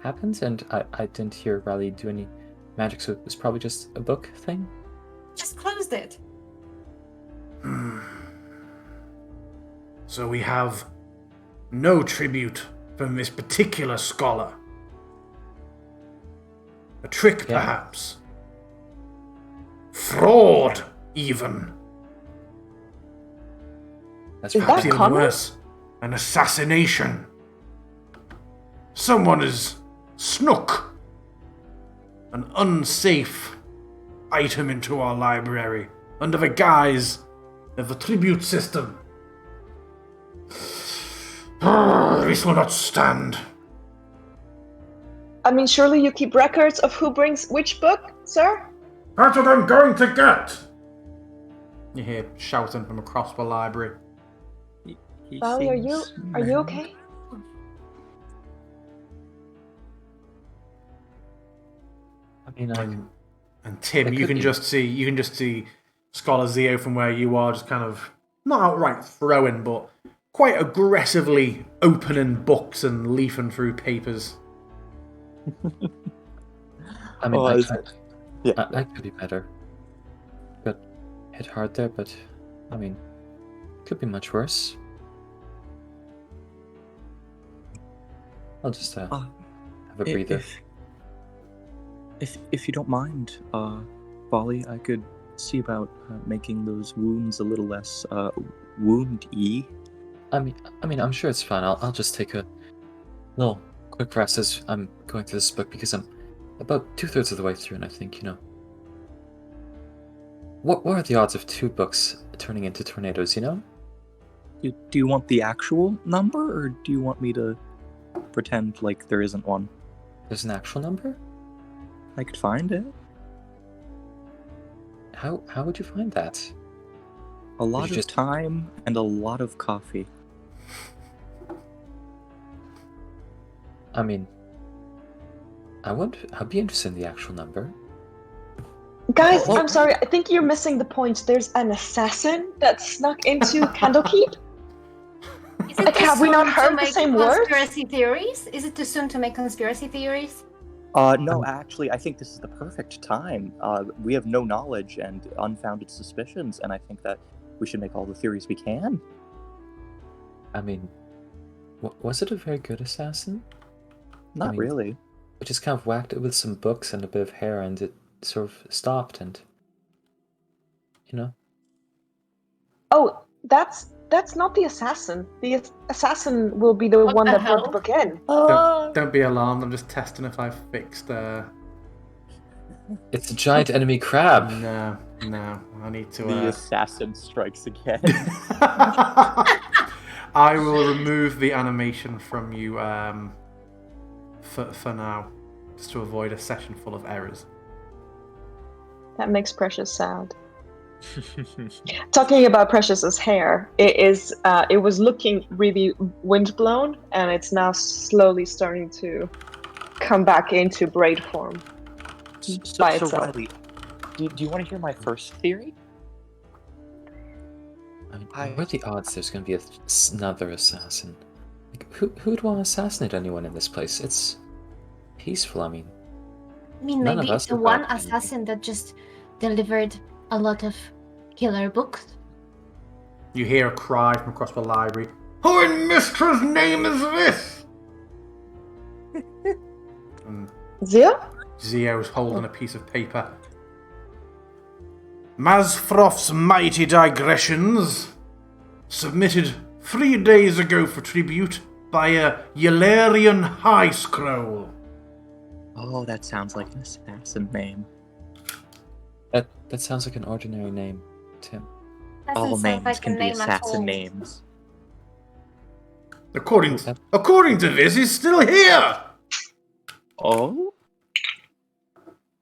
happened, and I didn't hear Riley do any magic, so it was probably just a book thing.
just closed it.
So we have no tribute from this particular scholar. A trick,
Yeah.
perhaps. Fraud, even.
That's
Is
Perhaps
that
even
common?
worse, an assassination. Someone has snuck an unsafe item into our library under the guise of a tribute system. This will not stand.
I mean, surely you keep records of who brings which book, sir?
That's what I'm going to get! You hear shouting from across the library.
He
Valley, are you
seems mad.
okay?
I mean,
And Tim,
It
you
could
can
be.
just see Scholar Zeo from where you are, just kind of not outright throwing, but quite aggressively opening books and leafing through papers.
I mean,
Oh, yeah.
I could be better. Got hit hard there, but I mean, could be much worse. I'll just have a breather.
If you don't mind, Volley, I could see about making those wounds a little less wound-y.
I mean, I'm sure it's fine. I'll just take a little quick rest as I'm going through this book because I'm about 2/3 of the way through, and I think, what are the odds of 2 books turning into tornadoes?
Do you want the actual number, or do you want me to pretend like there isn't one?
There's an actual number?
I could find it.
How would you find that?
A lot
you
of
just-
time and a lot of coffee.
I mean, I'd be interested in the actual number.
Guys,
Well-
I'm sorry. I think you're missing the point. There's an assassin that snuck into Candlekeep.
Is it
Like,
too
have we
soon
not
to
heard the
make
same words?
conspiracy theories? Is it too soon to make conspiracy theories?
No, actually, I think this is the perfect time. We have no knowledge and unfounded suspicions, and I think that we should make all the theories we can.
I mean, was it a very good assassin?
Not
mean-
really.
We just kind of whacked it with some books and a bit of hair, and it sort of stopped, and
Oh, that's not the assassin. The assassin will be the
What
one
the
that brought the
hell?
book in.
Don't be alarmed, I'm just testing if I've fixed...
it's a giant enemy crab.
No, I need to...
The assassin strikes again.
I will remove the animation from you for now, just to avoid a session full of errors.
That makes Precious sad. Talking about Precious's hair, it was looking really windblown, and it's now slowly starting to come back into braid form. By
So
itself.
Riley, do you want to hear my first theory?
I mean, what are the odds there's going to be another assassin? Like, who would want to assassinate anyone in this place? It's peaceful. I mean,
I mean,
None of
maybe
us
the
would
one
want anything.
assassin that just delivered a lot of killer books.
You hear a cry from across the library. Who in Mistra's name is this? And
Zia?
Zio's holding a piece of paper. Mazfrof's Mighty Digressions, submitted 3 days ago for tribute by a Yalarian High Scroll.
Oh, that sounds like an assassin name.
that sounds like an ordinary name, Tim.
Doesn't
All
sound
names
like a
can be
name at
assassin
all.
names.
According to this, he's still here!
Oh?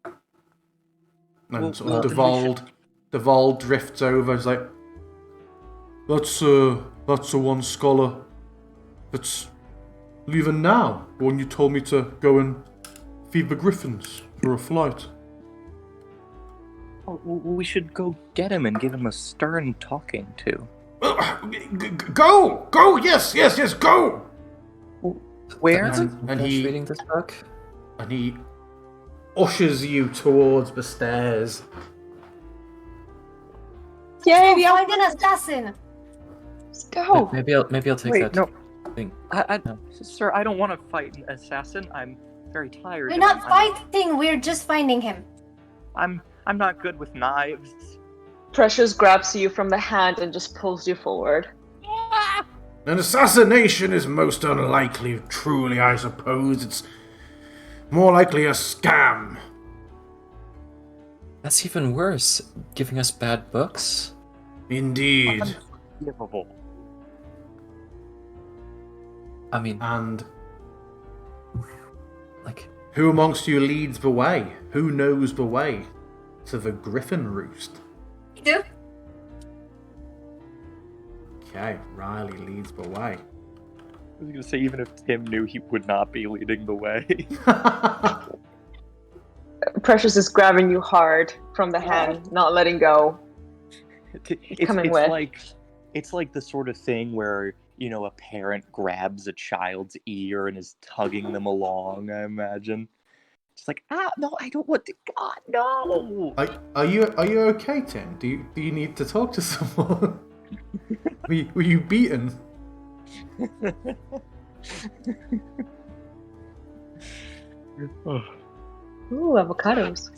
And
Well,
sort
well,
of
then we
Deval drifts over. He's like, that's the one scholar that's leaving now. The one you told me to go and feed the griffins for a flight.
Oh, we should go get him and give him a stern talking to.
Go! Yes, go!
Where?
And he-
reading this book.
And he ushers you towards the stairs.
Yay,
Go find an assassin.
let's go.
Maybe I'll take
Wait,
that
no.
thing. No.
Sir, I don't want to fight an assassin. I'm very tired.
We're
and
not
I'm-
fighting. We're just finding him.
I'm not good with knives.
Precious grabs you from the hand and just pulls you forward.
An assassination is most unlikely, truly, I suppose. It's more likely a scam.
That's even worse. Giving us bad books.
Indeed.
Unforgivable.
I mean,
And
like,
who amongst you leads the way? Who knows the way to the Griffin Roost?
You do?
Okay, Riley leads the way.
I was gonna say, even if Tim knew, he would not be leading the way.
Precious is grabbing you hard from the hand, not letting go. Coming with.
It's like the sort of thing where, you know, a parent grabs a child's ear and is tugging them along, I imagine. It's like, no, I don't want to. God, no.
Are you okay, Tim? Do you need to talk to someone? were you beaten?
Ooh, avocados.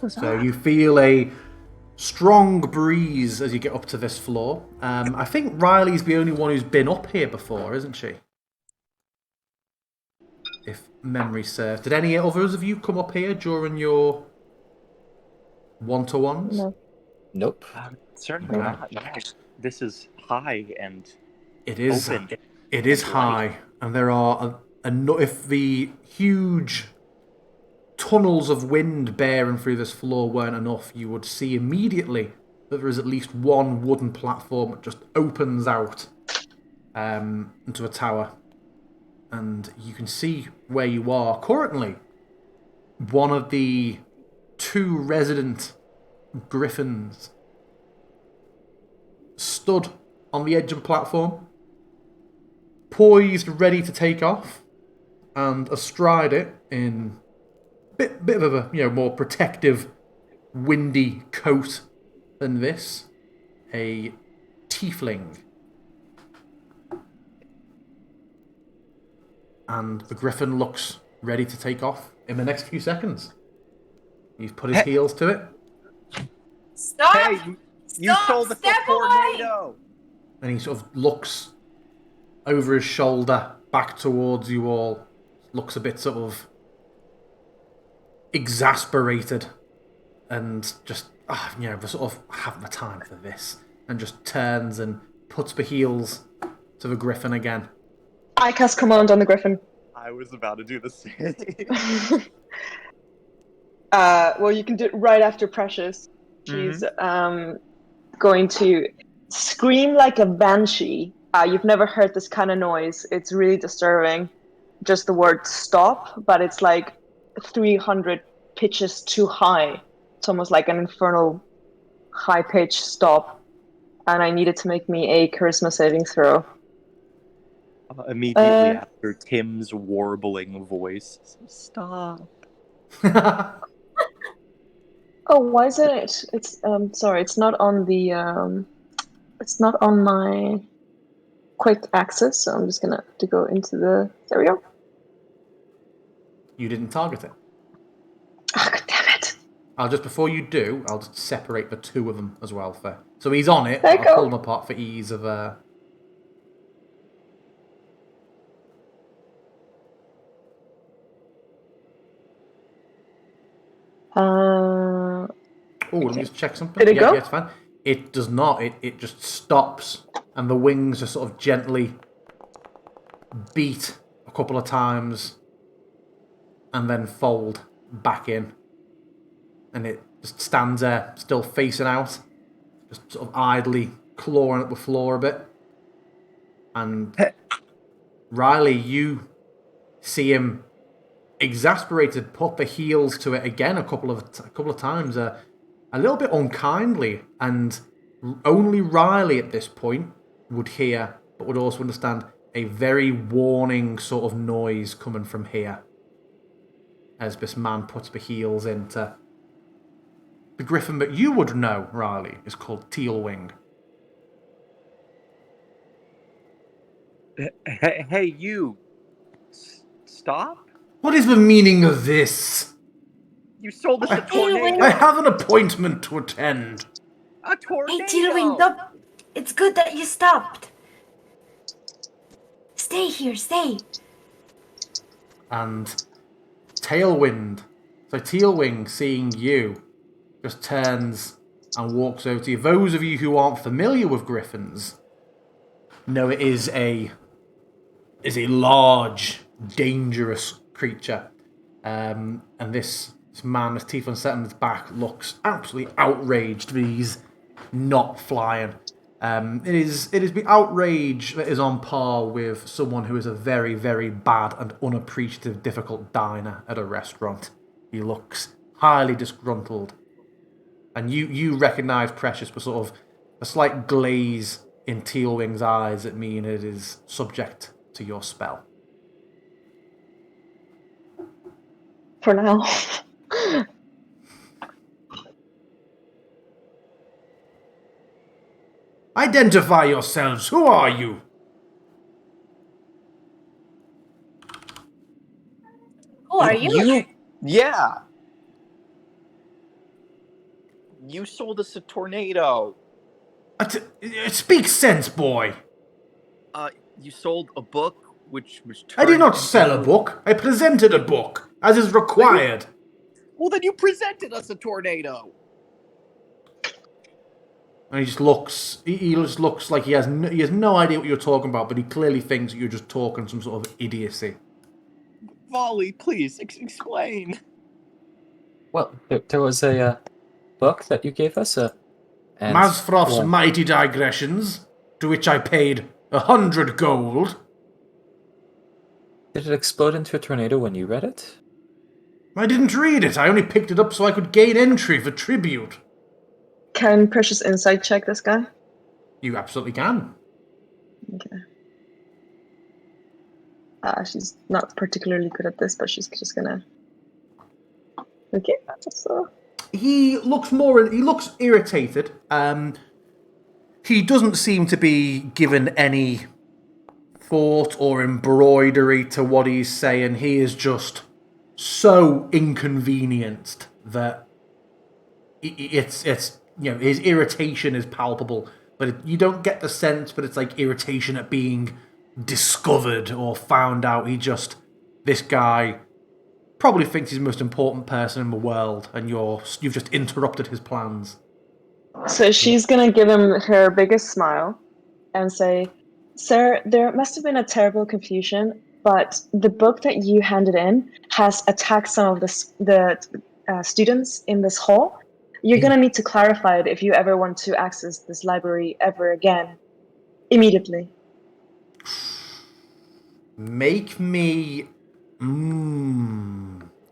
So you feel a strong breeze as you get up to this floor. I think Riley's the only one who's been up here before, isn't she? If memory serves. Did any others of you come up here during your one-to-ones?
No.
nope.
Certainly
Okay.
not. No. This is high and
It is.
open.
It is
and
high, and there are if the huge tunnels of wind bearing through this floor weren't enough, you would see immediately that there is at least one wooden platform that just opens out into a tower, and you can see where you are currently. One of the two resident griffins stood on the edge of the platform, poised, ready to take off, and astride it in bit of a more protective, windy coat than this, a tiefling. And the griffin looks ready to take off in the next few seconds. He's put his heels to it,
Stop!
Hey, you
Stop!
told us a
Step away!
tornado.
and he sort of looks over his shoulder back towards you all. Looks a bit sort of exasperated, and just the sort of have the time for this, and just turns and puts the heels to the griffin again.
I cast command on the griffin.
I was about to do the same.
Well, you can do it right after Precious. She's going to scream like a banshee. You've never heard this kind of noise. It's really disturbing. Just the word stop, but it's like 300 pitches too high. It's almost like an infernal high-pitched stop. And I needed to make me a charisma saving throw.
Immediately after Tim's warbling voice. Stop.
Oh, why is it? It's sorry, it's not on the it's not on my quick access, so I'm just gonna have to go into the. There we go.
You didn't target it.
Ah, God damn it!
I'll just before you do, I'll just separate the two of them as well. So he's on it.
There you
I'll
go.
pull them apart for ease of. Oh, let me just check something.
Did it go?
Yeah, it's fine. It does not. It just stops, and the wings just sort of gently beat a couple of times, and then fold back in, and it just stands there, still facing out, just sort of idly clawing at the floor a bit. And Riley, you see him exasperated, put the heels to it again a couple of times, a little bit unkindly, and only Riley at this point would hear, but would also understand a very warning sort of noise coming from here as this man puts the heels in to the griffin that you would know, Riley, is called Tealwing.
Hey, you! Stop!
What is the meaning of this?
You sold us a
Tailwind.
tornado!
I have an appointment to attend.
A tornado!
Hey, Tailwind, stop! It's good that you stopped. Stay here, stay.
And Tailwind, so Tealwing, seeing you, just turns and walks over to you. Those of you who aren't familiar with griffins know it is a large, dangerous creature. And this man with teeth set on his back looks absolutely outraged that he's not flying. It is the outrage that is on par with someone who is a very, very bad and unappreciative, difficult diner at a restaurant. He looks highly disgruntled. And you recognise Precious for sort of a slight glaze in Tealwing's eyes that mean it is subject to your spell.
For now.
Identify yourselves. Who are you?
Who are you?
Yeah! You sold us a tornado.
Speak sense, boy.
You sold a book which was
I did
turned
not sell a
into-
book. I presented a book, as is required.
Well, then you presented us a tornado.
And he just looks. He just looks like he has no idea what you're talking about, but he clearly thinks that you're just talking some sort of idiocy.
Volley, please explain.
Well, there was a book that you gave us. And
Mazfroth's
well,
Mighty Digressions, to which I paid 100 gold.
did it explode into a tornado when you read it?
I didn't read it. I only picked it up so I could gain entry for tribute.
Can Precious insight check this guy?
You absolutely can.
Okay. She's not particularly good at this, but she's just gonna. Okay. So.
He looks irritated. He doesn't seem to be given any thought or embroidery to what he's saying. He is just so inconvenienced that it's his irritation is palpable, but you don't get the sense, but it's like irritation at being discovered or found out. This guy probably thinks he's the most important person in the world, and you've just interrupted his plans.
So she's gonna give him her biggest smile and say, "Sir, there must have been a terrible confusion, but the book that you handed in has attacked some of the students in this hall. You're gonna need to clarify it if you ever want to access this library ever again, immediately."
Make me.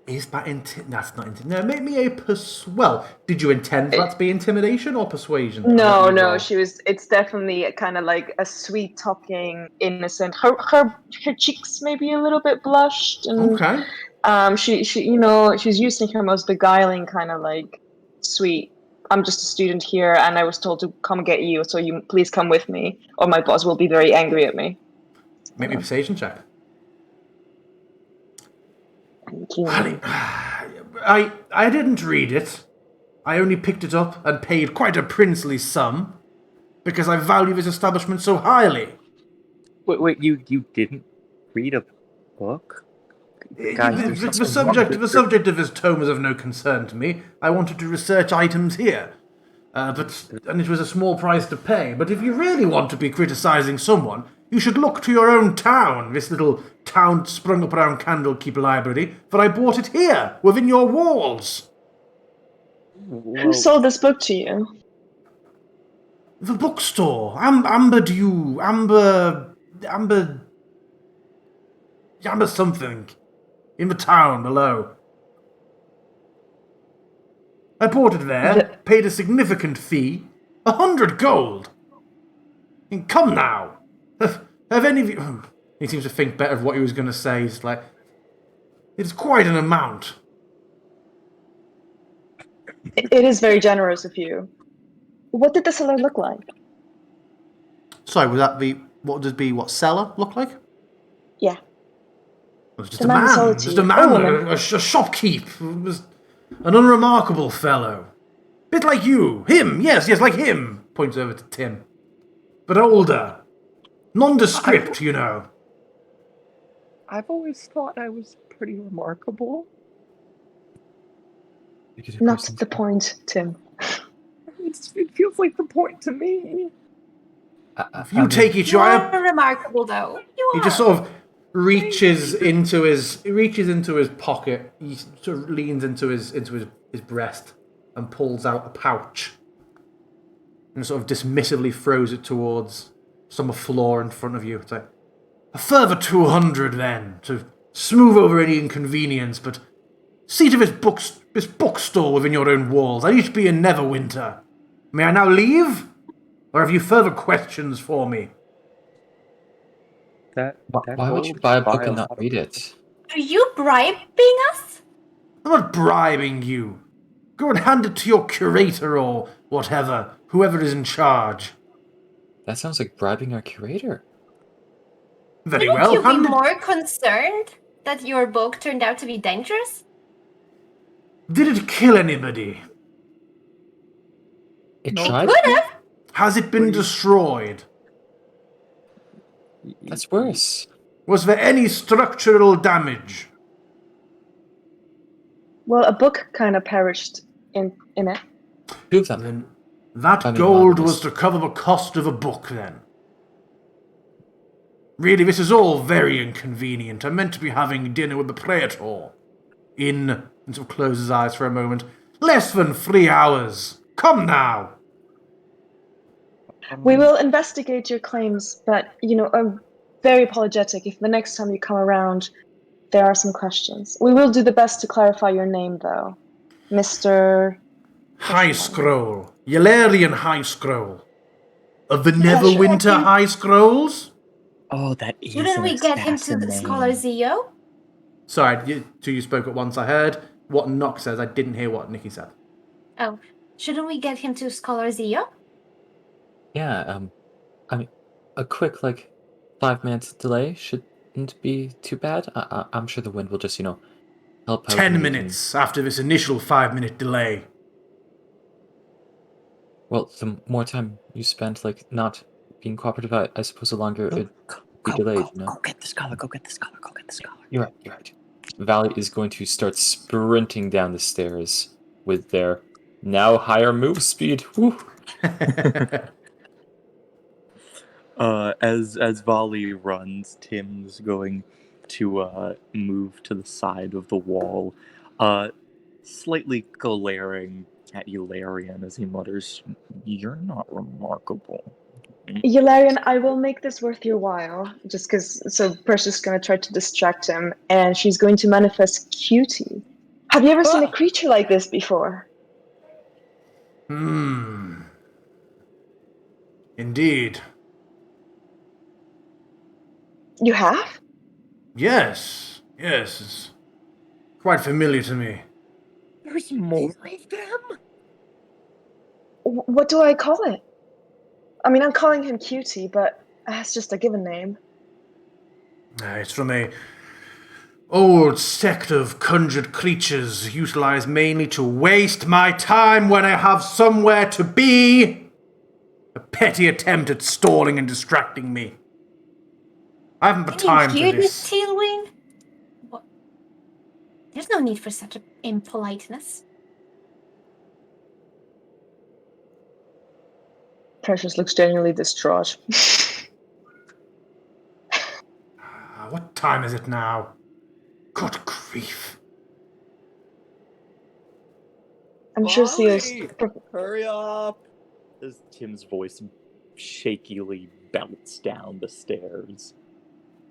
Is that that's not no? Make me a well. Did you intend for that to be intimidation or persuasion?
No. It's definitely kind of like a sweet talking, innocent. Her cheeks maybe a little bit blushed, and
Okay.
she's using her most beguiling kind of like sweet. I'm just a student here, and I was told to come get you, so you please come with me, or my boss will be very angry at me.
Make me a persuasion check.
Thank you.
I didn't read it. I only picked it up and paid quite a princely sum because I value this establishment so highly.
Wait, you didn't read a book? Guys,
The subject of this tome is of no concern to me. I wanted to research items here. And it was a small price to pay. But if you really want to be criticizing someone, you should look to your own town, this little town sprung up around Candlekeep Library, for I bought it here, within your walls.
Who sold this book to you?
The bookstore. Amber something. In the town below. I bought it there, paid a significant fee, 100 gold. Come now. Have any of you... He seems to think better of what he was going to say. He's like, it's quite an amount.
It is very generous of you. What did the cellar look like?
Sorry, would that be what cellar look like?
Yeah.
It was just
The
a
man sold it
man,
to
just
you.
a
Or
man,
woman.
a shopkeep. It was an unremarkable fellow. Bit like you. Him, yes, like him. Points over to Tim. But older. Nondescript, you know.
I've always thought I was pretty remarkable.
Not the point, Tim.
It feels like the point to me.
If you take it,
You
you
are remarkable, though. You
He
are.
just sort of reaches into his pocket. He sort of leans into his breast and pulls out a pouch and sort of dismissively throws it towards some floor in front of you. It's like a further 200 then to smooth over any inconvenience. But seat of this bookstore within your own walls. I used to be in Neverwinter. May I now leave, or have you further questions for me?
Why would you buy a book and not read it?
Are you bribing us?
I'm not bribing you. Go and hand it to your curator or whatever, whoever is in charge.
That sounds like bribing our curator.
Very
Shouldn't
well,
you be
hand it.
more concerned that your book turned out to be dangerous?
Did it kill anybody?
It
It
tried
could
to?
have.
Has it been destroyed?
That's worse.
Was there any structural damage?
Well, a book kind of perished in it.
Two of them.
Then that
I mean,
gold
one
was
was-
to cover the cost of a book, then. Really, this is all very inconvenient. I meant to be having dinner with the Praetor. And sort of closes his eyes for a moment. Less than 3 hours. Come now.
We will investigate your claims, but, I'm very apologetic if the next time you come around, there are some questions. We will do the best to clarify your name, though. Mr.
High Scroll. Yalarian High Scroll. Of the Neverwinter
him-
High Scrolls?
Oh, that is
Shouldn't
an
we get him to
assassin
the
name.
Scholar Zio?
Sorry, you spoke at once. I heard what Nock says. I didn't hear what Nikki said.
Oh, shouldn't we get him to Scholar Zio?
Yeah, I mean, a quick, 5 minutes delay shouldn't be too bad. I'm sure the wind will just, help out.
10
and we can-
minutes after this initial 5-minute delay.
Well, the more time you spend, not being cooperative, I suppose the longer it would be
Go
delayed,
Go get the scholar. Go get the scholar. Go get the scholar.
You're right. Valley is going to start sprinting down the stairs with their now higher move speed. Woo!
As Volley runs, Tim's going to move to the side of the wall, slightly glaring at Eularian as he mutters, "You're not remarkable."
Yularian, I will make this worth your while, just because. So Precious is going to try to distract him, and she's going to manifest Cutie. Have you ever seen a creature like this before?
Indeed.
You have?
Yes. It's quite familiar to me.
There's more of them?
What do I call it? I mean, I'm calling him Cutie, but that's just a given name.
It's from a old sect of conjured creatures utilized mainly to waste my time when I have somewhere to be. A petty attempt at stalling and distracting me. I haven't the time
Can you
for
hear
this.
this, Tealwing? What? There's no need for such impoliteness.
Precious looks genuinely distraught.
What time is it now? Good grief.
I'm sure Theo's...
Hurry up! As Tim's voice shakily belts down the stairs.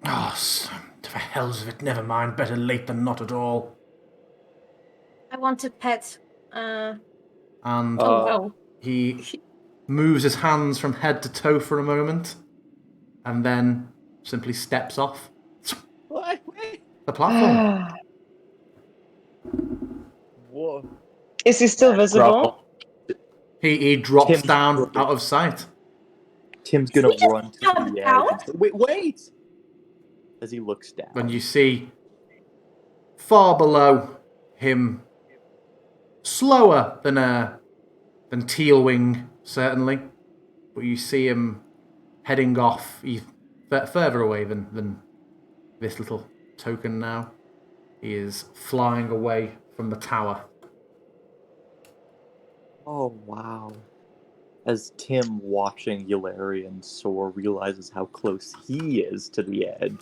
To the hells of it, never mind. Better late than not at all.
I want to pet.
And
Oh.
he moves his hands from head to toe for a moment, and then simply steps off
What?
the platform.
Whoa.
Is he still visible?
He drops
Tim's
down out of sight.
Tim's
Did
gonna
he just
run to
jump
the
down?
edge and say, wait! As he looks down.
When you see far below him, slower than Tealwing, certainly, but you see him heading off. He's further away than this little token now. He is flying away from the tower.
Oh, wow. As Tim, watching Yularian soar, realizes how close he is to the edge,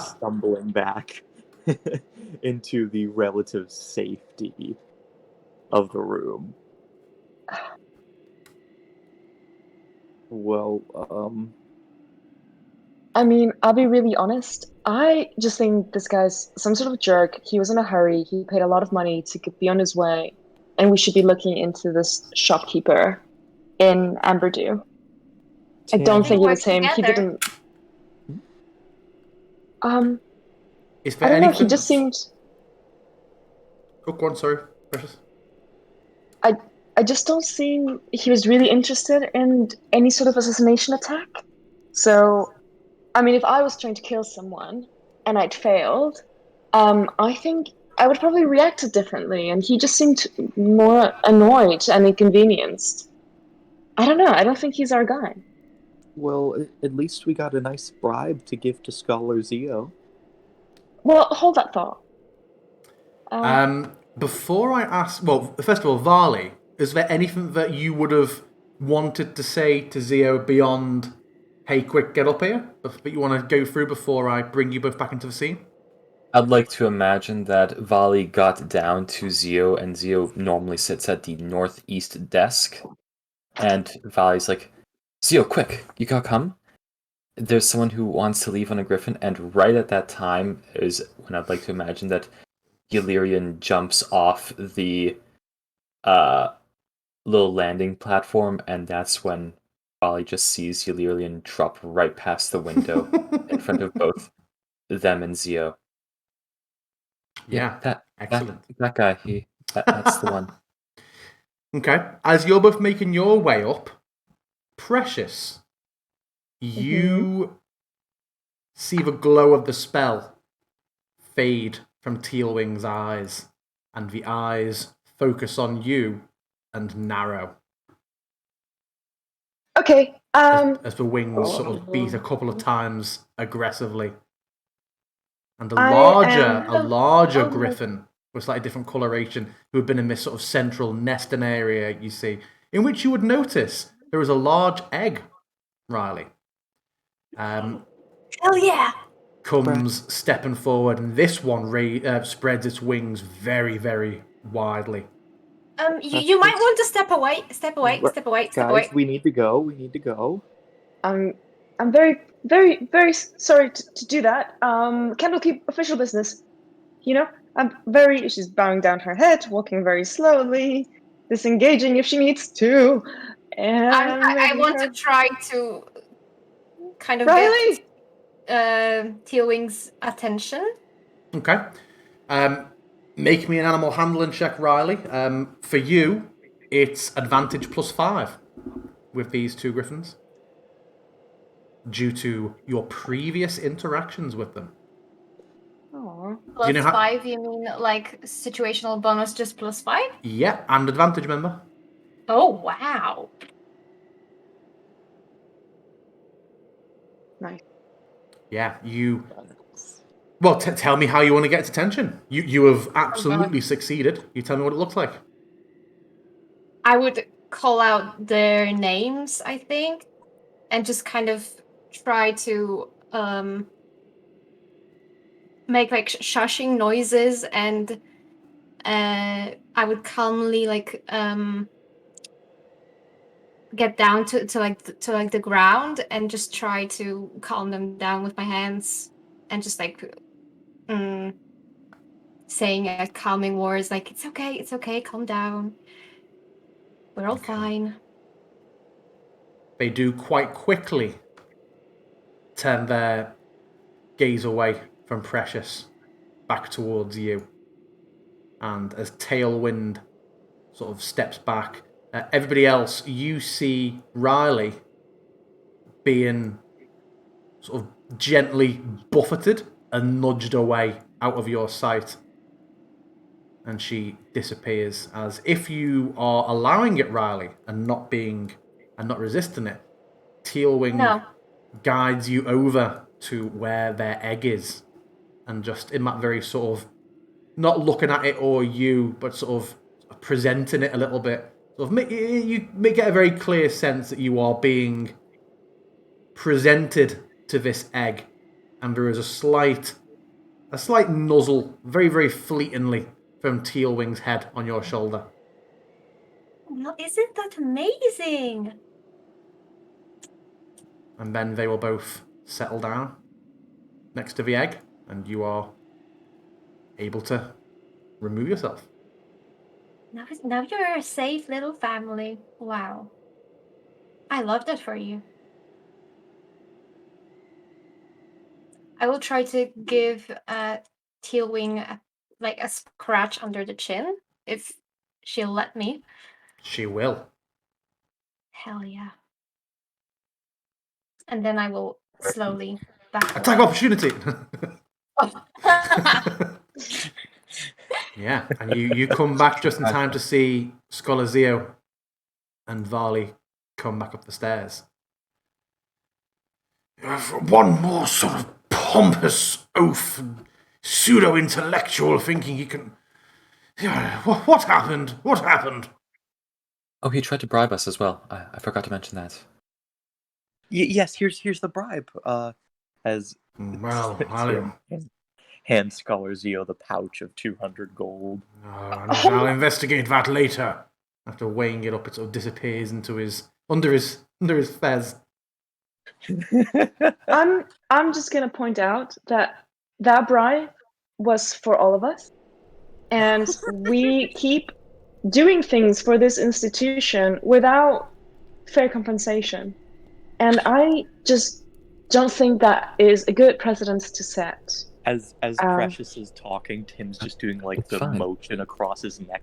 stumbling back into the relative safety of the room. Well,
I mean, I'll be really honest. I just think this guy's some sort of jerk. He was in a hurry. He paid a lot of money to be on his way, and we should be looking into this shopkeeper in Amberdew. I
Tim,
don't think it
work
was him. He
together.
didn't.
Is
I
there
don't know. He
anything?
just seemed.
Oh, go on, sorry, Precious.
I just don't seem he was really interested in any sort of assassination attack. So, I mean, if I was trying to kill someone and I'd failed, I think I would probably react differently. And he just seemed more annoyed and inconvenienced. I don't know. I don't think he's our guy.
well, at least we got a nice bribe to give to Scholar Zio.
Well, hold that thought.
Before I ask, well, first of all, Varley, is there anything that you would have wanted to say to Zio beyond, hey, quick, get up here, that you want to go through before I bring you both back into the scene?
I'd like to imagine that Vali got down to Zio, and Zio normally sits at the northeast desk. And Vali's like, Zio, quick, you gotta come. There's someone who wants to leave on a griffin, and right at that time is when I'd like to imagine that Illyrian jumps off the little landing platform, and that's when Vali just sees Illyrian drop right past the window in front of both them and Zio.
Yeah,
that
excellent.
that guy, that's the one.
Okay, as you're both making your way up, Precious, you see the glow of the spell fade from Tealwing's eyes, and the eyes focus on you and narrow.
Okay.
As the wings sort of beat a couple of times aggressively. And a larger griffin with slightly different coloration, who had been in this sort of central nesting area, you see, in which you would notice there is a large egg, Riley.
Hell yeah!
Comes stepping forward, and this one spreads its wings very, very widely.
You might want to step away.
Guys, we need to go.
I'm very, very, very sorry to do that. Candlekeep official business. You know, she's bowing down her head, walking very slowly, disengaging if she needs to. And
I want to try to kind of
Riley!
get Tealwing's attention.
Okay. Make me an animal handling check, Riley. For you, it's advantage +5 with these two griffins, due to your previous interactions with them.
Aww.
+5, you mean like situational bonus just +5?
Yeah, and advantage, member.
Oh, wow.
Nice.
Yeah, you... Well, tell me how you want to get its attention. You have absolutely succeeded. You tell me what it looks like.
I would call out their names, I think, and just kind of try to make like shushing noises, and I would calmly like get down to the ground and just try to calm them down with my hands, and just like saying calming words like it's okay, calm down, we're all fine.
They do quite quickly turn their gaze away from Precious back towards you. And as Tailwind sort of steps back. Everybody else, you see Riley being sort of gently buffeted and nudged away out of your sight. And she disappears, as if you are allowing it, Riley, and not resisting it. Tealwing
No.
guides you over to where their egg is, and just in that very sort of not looking at it or you, but sort of presenting it a little bit. Sort of you get a very clear sense that you are being presented to this egg, and there is a slight nuzzle, very, very fleetingly, from Tealwing's head on your shoulder.
No, isn't that amazing?
And then they will both settle down next to the egg, and you are able to remove yourself.
Now you're a safe little family. Wow. I love that for you. I will try to give Tealwing a scratch under the chin, if she'll let me.
She will.
Hell yeah. And then I will slowly back
Attack
away.
opportunity! Yeah, and you come back just in time to see Scholar Zio and Varley come back up the stairs. One more sort of pompous oaf and pseudo-intellectual thinking he can... What happened? What happened?
Oh, he tried to bribe us as well. I forgot to mention that.
Yes, here's the bribe. As
Well,
Tim hands Scholar Zio the pouch of 200 gold.
I'll investigate that later. After weighing it up, it sort of disappears into under his fez.
I'm just gonna point out that bribe was for all of us, and we keep doing things for this institution without fair compensation, and I just don't think that is a good precedent to set.
As Precious is talking, Tim's just doing
It's
the
fine.
motion across his neck,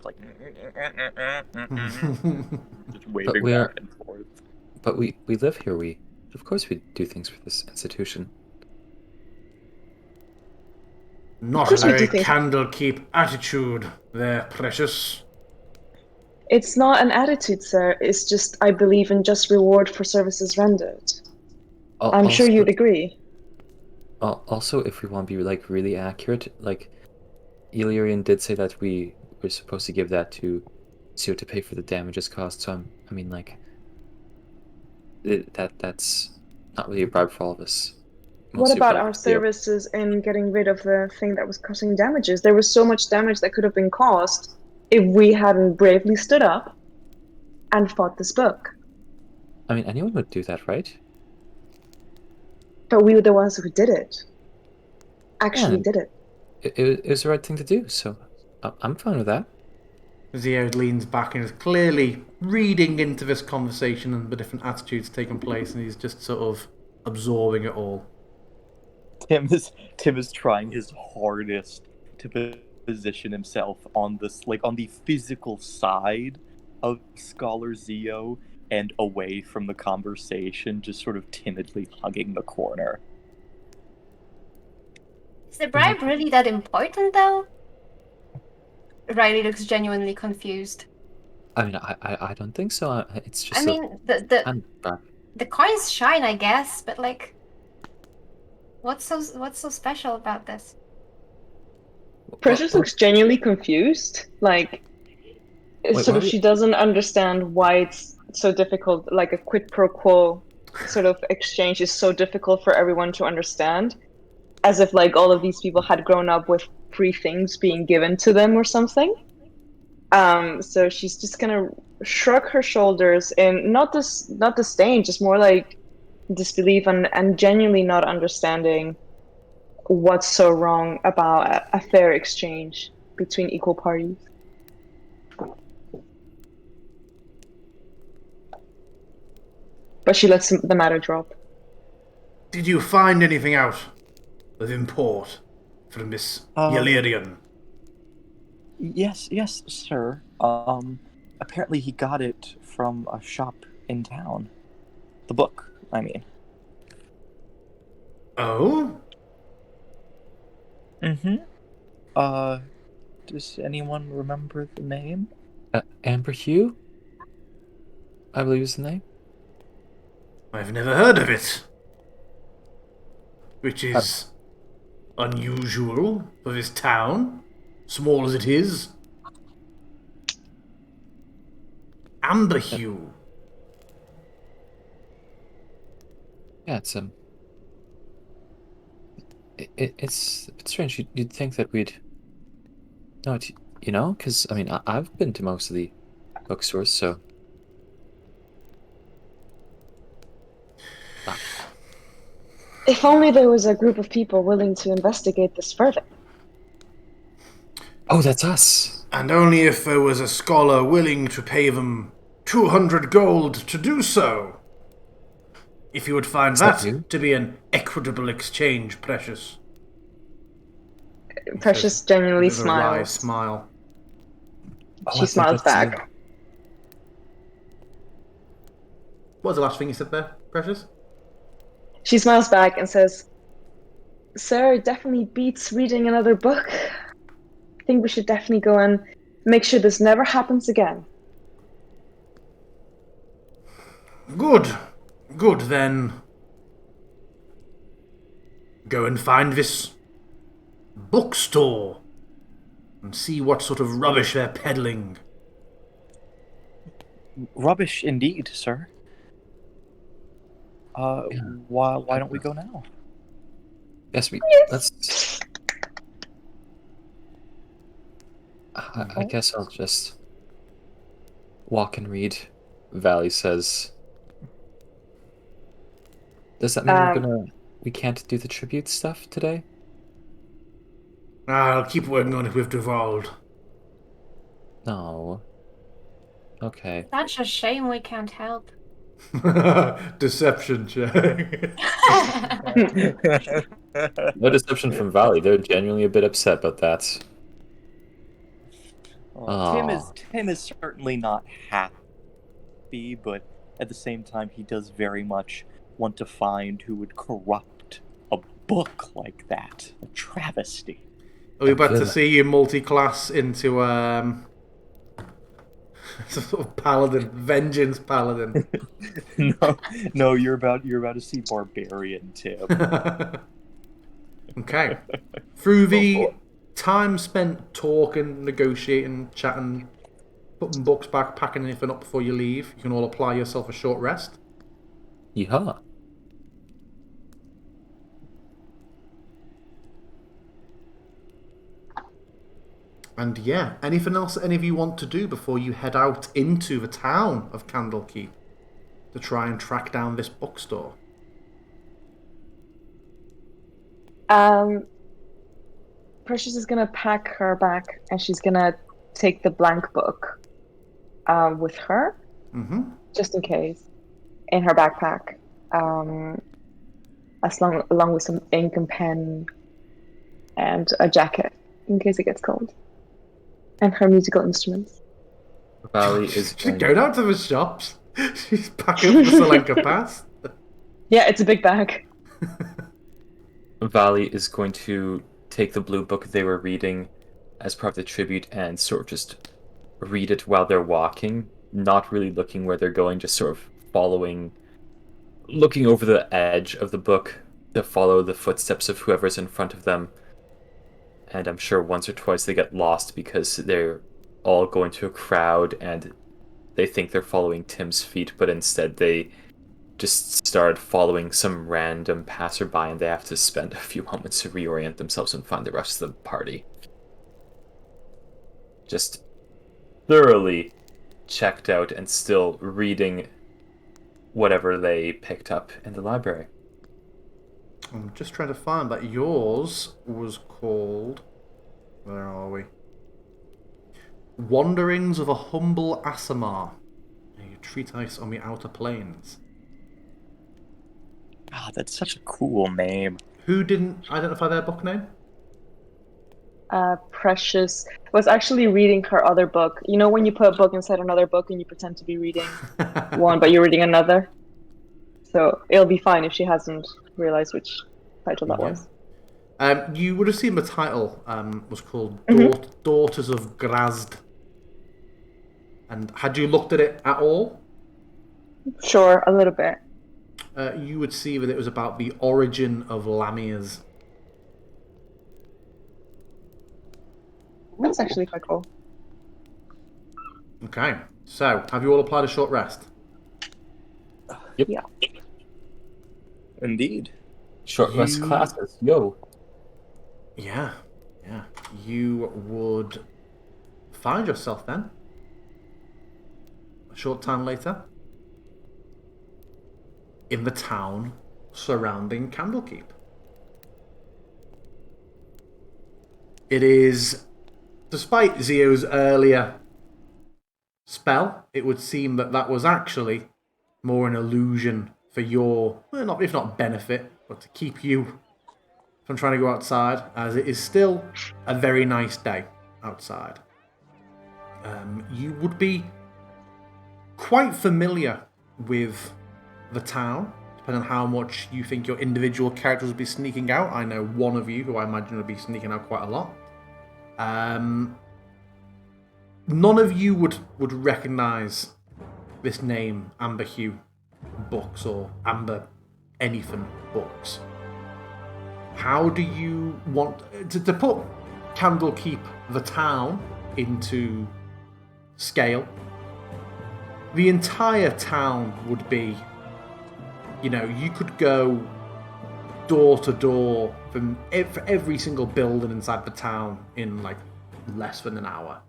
just waving
we are-
back and forth.
But we live here. Of course we do things for this institution.
Not a very Candlekeep attitude there, Precious.
It's not an attitude, sir. It's just I believe in just reward for services rendered. I'm sure you'd agree.
Also, if we want to be really accurate, Illyrian did say that we were supposed to give that to Sio to pay for the damages caused. So that's not really a bribe for all of us.
What about our services in getting rid of the thing that was causing damages? There was so much damage that could have been caused if we hadn't bravely stood up and fought this book.
I mean, anyone would do that, right?
But we were the ones who did it. Actually did it.
It was the right thing to do, so I'm fine with that.
Zio leans back and is clearly reading into this conversation and the different attitudes taking place, and he's just sort of absorbing it all.
Tim is trying his hardest to position himself on the physical side of Scholar Zio and away from the conversation, just sort of timidly hugging the corner.
Is the bribe really that important, though? Riley looks genuinely confused.
I mean, I don't think so. It's just.
I mean, the coins shine, I guess, but what's so special about this?
Precious looks genuinely confused. She doesn't understand why it's so difficult. Like a quid pro quo sort of exchange is so difficult for everyone to understand, as if all of these people had grown up with free things being given to them or something. So she's just gonna shrug her shoulders in not disdain, just more like disbelief and genuinely not understanding what's so wrong about a fair exchange between equal parties. But she lets the matter drop.
Did you find anything out of import from Miss Illyrian?
Yes, sir. apparently he got it from a shop in town. The book, I mean.
Oh?
Mm-hmm. Does anyone remember the name?
Amber Hugh, I believe is the name.
I've never heard of it. Which
Uh,
is unusual for this town, small as it is. Amber hue.
yeah, it's a bit strange. You'd think that we'd know it, because I mean I've been to most of the bookstores, so. Ah,
If only there was a group of people willing to investigate this further.
oh, that's us.
And only if there was a scholar willing to pay them 200 gold to do so. If you would find
Is that
that
you?
to be an equitable exchange, Precious. He
Precious
says
genuinely
with a wry
smiles.
smile.
Oh,
She
I thought
smiles
that's you.
back.
What was the last thing you said there, Precious?
She smiles back and says, "Sir, it definitely beats reading another book. I think we should definitely go and make sure this never happens again."
Good. Good, then. Go and find this bookstore and see what sort of rubbish they're peddling.
Rubbish indeed, sir.
Yeah.
Why don't we go now?
Yes, let's.
Yes.
I guess I'll just walk and read. Valley says. Does that mean we can't do the tribute stuff today?
I'll keep working on it with Duval.
No. Okay.
Such a shame we can't help.
Deception check.
No deception from Valley. They're genuinely a bit upset about that.
Tim is certainly not happy, but at the same time, he does very much want to find who would corrupt a book like that. A travesty.
Are we about to
villain.
see you multi-class into sort of paladin, vengeance paladin?
No, you're about to see barbarian Tim.
Okay. Through the time spent talking, negotiating, chatting, putting books back, packing anything up before you leave, you can all apply yourself a short rest.
Yeehaw.
And yeah, anything else that any of you want to do before you head out into the town of Candlekeep to try and track down this bookstore?
Precious is gonna pack her back, and she's gonna take the blank book with her, just in case, in her backpack, along with some ink and pen and a jacket in case it gets cold, and her musical instruments.
Valley is
She's
going.
going out to the shops. She's packing up the Selenka pass.
Yeah, it's a big bag.
Valley is going to take the blue book they were reading as part of the tribute and sort of just read it while they're walking, not really looking where they're going, just sort of looking over the edge of the book to follow the footsteps of whoever's in front of them. And I'm sure once or twice they get lost because they're all going to a crowd and they think they're following Tim's feet, but instead they just start following some random passerby and they have to spend a few moments to reorient themselves and find the rest of the party. Just thoroughly checked out and still reading whatever they picked up in the library.
I'm just trying to find that yours was called... Where are we? Wanderings of a Humble Asimar. A treatise on the outer planes.
Ah, that's such a cool name.
Who didn't identify their book name?
Precious was actually reading her other book. You know when you put a book inside another book and you pretend to be reading one, but you're reading another? So it'll be fine if she hasn't realized which title that
Yeah.
was.
You would have seen the title was called
Mhm.
Daughters of Grazd. And had you looked at it at all?
Sure, a little bit.
You would see that it was about the origin of Lamias.
That's actually quite cool.
Okay, so have you all applied a short rest?
Yep.
Yeah.
Indeed.
Short rest
You-
classes. Yo.
Yeah. You would find yourself then, a short time later, in the town surrounding Candlekeep. It is, despite Zio's earlier spell, it would seem that that was actually more an illusion for your, well, not if not benefit, but to keep you from trying to go outside, as it is still a very nice day outside. You would be quite familiar with the town, depending on how much you think your individual characters will be sneaking out. I know one of you who I imagine will be sneaking out quite a lot. None of you would recognise this name, Amber Hugh Books or Amber anything Books. How do you want to put Candlekeep, the town, into scale? The entire town would be, you could go door to door from every single building inside the town in like less than an hour.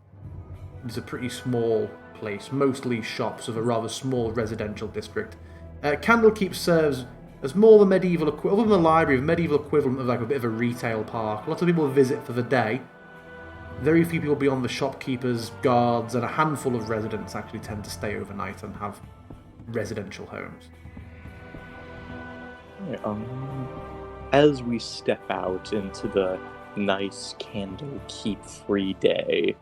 It's a pretty small place, mostly shops of a rather small residential district. Candlekeep serves as more of a medieval equivalent, other than the library, a medieval equivalent of like a bit of a retail park. Lots of people visit for the day. Very few people beyond the shopkeepers, guards, and a handful of residents actually tend to stay overnight and have residential homes.
As we step out into the nice Candlekeep free day,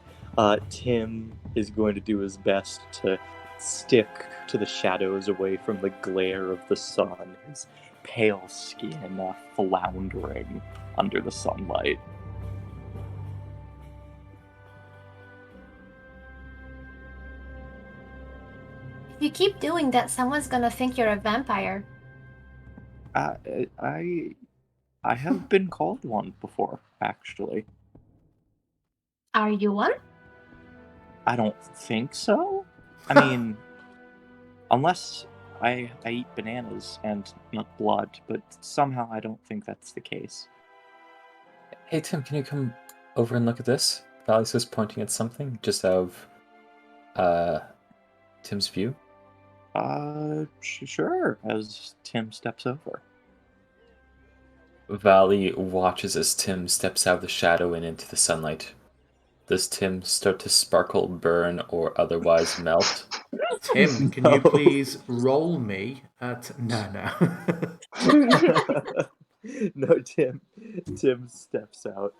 Tim is going to do his best to stick to the shadows away from the glare of the sun, his pale skin floundering under the sunlight.
If you keep doing that, someone's gonna think you're a vampire.
I have been called one before, actually.
Are you one?
I don't think so. I mean, unless I eat bananas and not blood, but somehow I don't think that's the case.
Hey Tim, can you come over and look at this? Valley's just pointing at something just out of Tim's view.
Sure, as Tim steps over.
Valley watches as Tim steps out of the shadow and into the sunlight. Does Tim start to sparkle, burn, or otherwise melt?
Tim, can you please roll me at... No.
No, Tim steps out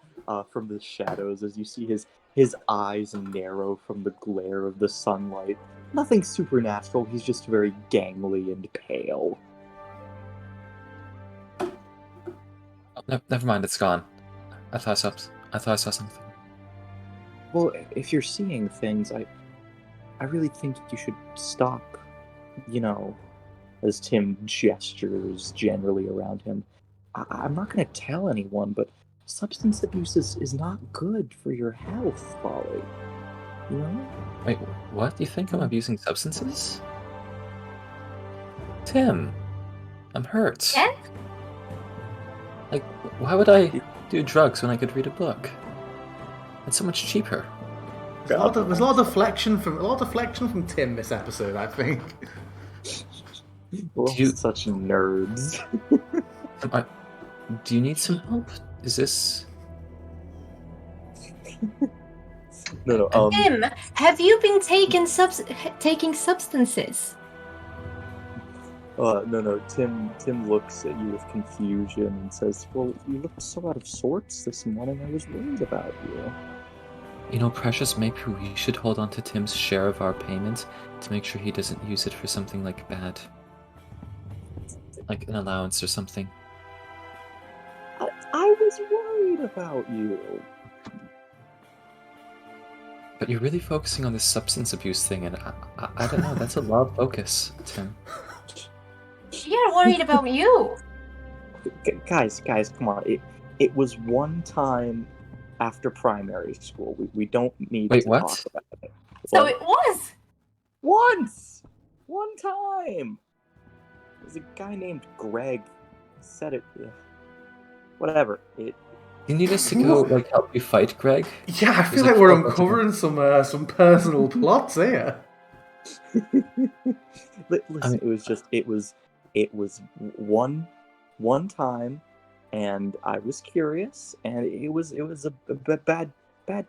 from the shadows as you see his eyes narrow from the glare of the sunlight. Nothing supernatural, he's just very gangly and pale.
Oh, never mind, it's gone. I thought I saw something.
Well, if you're seeing things, I really think you should stop, as Tim gestures generally around him. I'm not going to tell anyone, but substance abuse is not good for your health, Polly.
Wait, what? You think I'm abusing substances? Tim, I'm hurt.
Yeah?
Like, why would I do drugs when I could read a book? It's so much cheaper.
There's a lot of deflection from Tim this episode, I think.
We're all such nerds.
Do you need some help? Is this...
No.
Tim, have you been taking substances?
No. Tim looks at you with confusion and says, "Well, you looked so out of sorts this morning. I was worried about you."
You know, Precious, maybe we should hold on to Tim's share of our payment to make sure he doesn't use it for something like bad. Like an allowance or something.
I was worried about you.
But you're really focusing on this substance abuse thing, and I don't know, that's a lot of focus, Tim.
You're worried about you.
Guys, come on. It was one time after primary school. We don't need
Wait,
to
what?
talk about it.
So
Well,
it was.
once! One time! There's a guy named Greg. Said it. Whatever.
You need us to go, like, help you fight Greg?
Yeah, I feel
There's
like we're
a-
uncovering some personal plots here.
Listen, it was one time, and I was curious, and it was a bad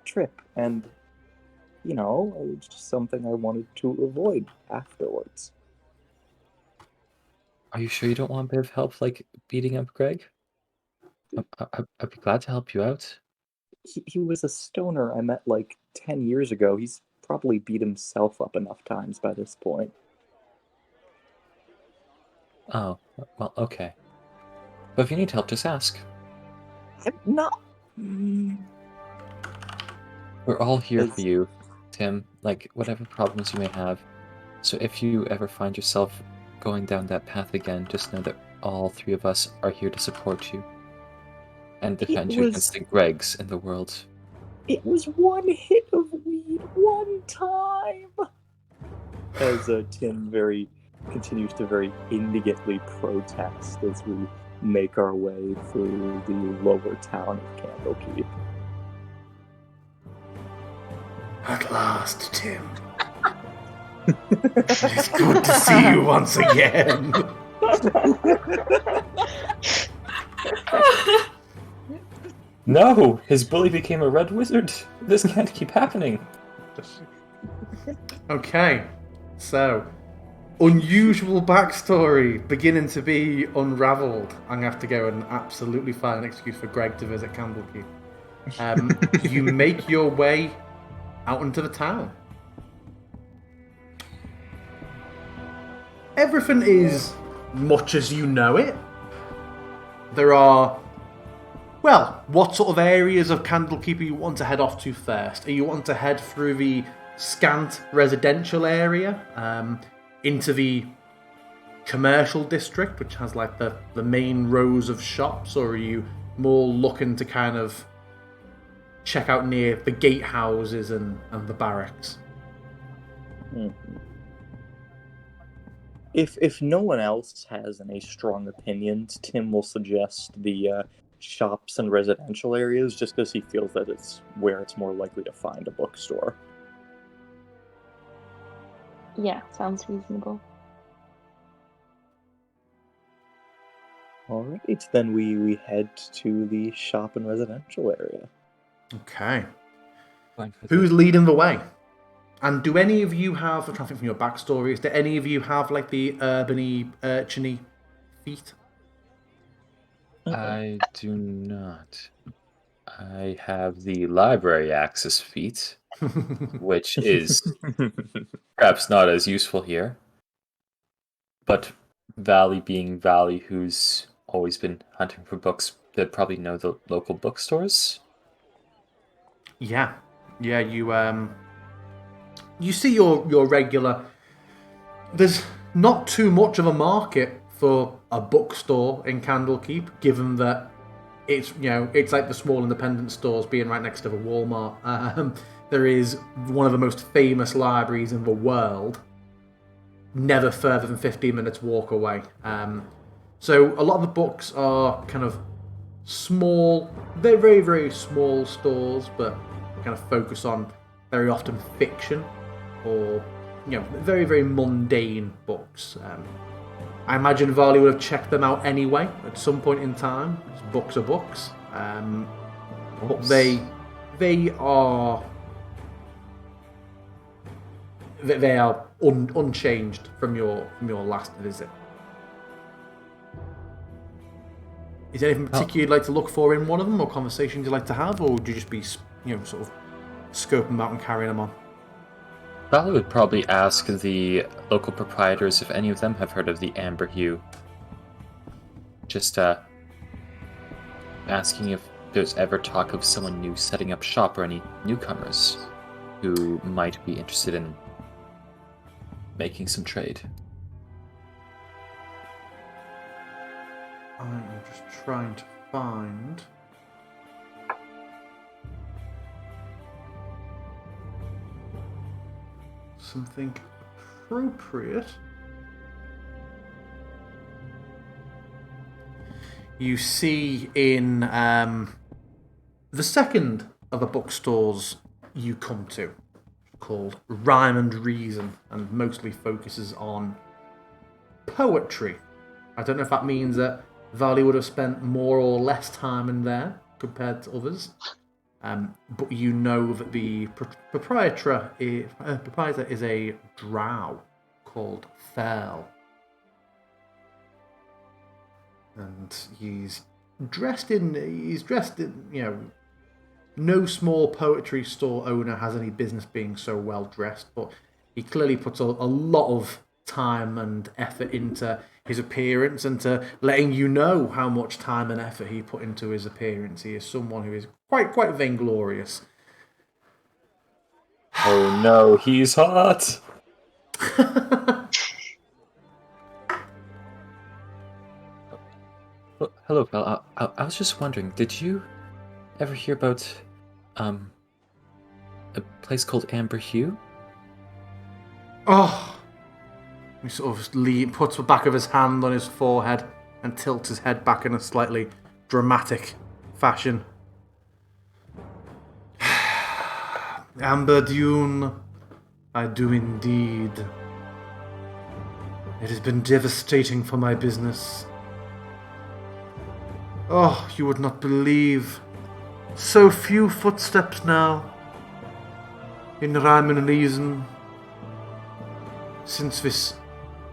trip, and it was just something I wanted to avoid afterwards.
Are you sure you don't want a bit of help, like, beating up Greg? I'd be glad to help you out.
He was a stoner I met like 10 years ago. He's probably beat himself up enough times by this point.
Oh, well, okay. But if you need help, just ask.
I'm not.
We're all here for
Is-
you, Tim, like, whatever problems you may have. So if you ever find yourself going down that path again, just know that all three of us are here to support you and defend you against the Gregs in the world.
It was one hit of weed, one time. As Tim continues to very indignantly protest as we make our way through the lower town of Candlekeep.
At last, Tim. It's good to see you once again.
No! His bully became a red wizard! This can't keep happening!
Okay, so unusual backstory beginning to be unravelled. I'm gonna have to go and absolutely find an excuse for Greg to visit Candlekeep. You make your way out into the town. Everything is much as you know it. There are, well, what sort of areas of Candlekeep you want to head off to first? Are you wanting to head through the scant residential area into the commercial district, which has like the main rows of shops, or are you more looking to kind of check out near the gatehouses and the barracks?
If no one else has any strong opinions, Tim will suggest the shops and residential areas just because he feels that it's where it's more likely to find a bookstore.
Yeah, sounds reasonable.
Alright, then we head to the shop and residential area.
Okay.
Fine for
Who's leading the way? And do any of you have, I'm trying to think from your backstories, do any of you have like the urban-y, urchin-y feet?
I do not. I have the library access feat, which is perhaps not as useful here. But Valley being Valley, who's always been hunting for books, they probably know the local bookstores.
Yeah, you see your regular. There's not too much of a market for a bookstore in Candlekeep, given that it's it's like the small independent stores being right next to the Walmart. There is one of the most famous libraries in the world, never further than 15 minutes walk away. So a lot of the books are kind of small, they're very, very small stores, but kind of focus on very often fiction or very, very mundane books. I imagine Varley would have checked them out anyway at some point in time. Books are books, but they are unchanged from your last visit. Is there anything particular you'd like to look for in one of them, or conversations you'd like to have, or would you just be, sort of scoping them out and carrying them on?
Val would probably ask the local proprietors if any of them have heard of the Amber Hue. Just asking if there's ever talk of someone new setting up shop or any newcomers who might be interested in making some trade.
I'm just trying to find something appropriate. You see in the second of the bookstores you come to, called Rhyme and Reason, and mostly focuses on poetry. I don't know if that means that Valley would have spent more or less time in there compared to others, but you know that the proprietor is a drow called Thel. And he's dressed in, no small poetry store owner has any business being so well dressed, but he clearly puts a lot of time and effort into his appearance and to letting you know how much time and effort he put into his appearance. He is someone who is quite vainglorious.
Oh no, he's hot! Hello, Val. I was just wondering, did you ever hear about a place called Amber Hue?
Oh! He sort of puts the back of his hand on his forehead and tilts his head back in a slightly dramatic fashion. Amber Dune, I do indeed. It has been devastating for my business. Oh, you would not believe. So few footsteps now in Rhyme and Reason since this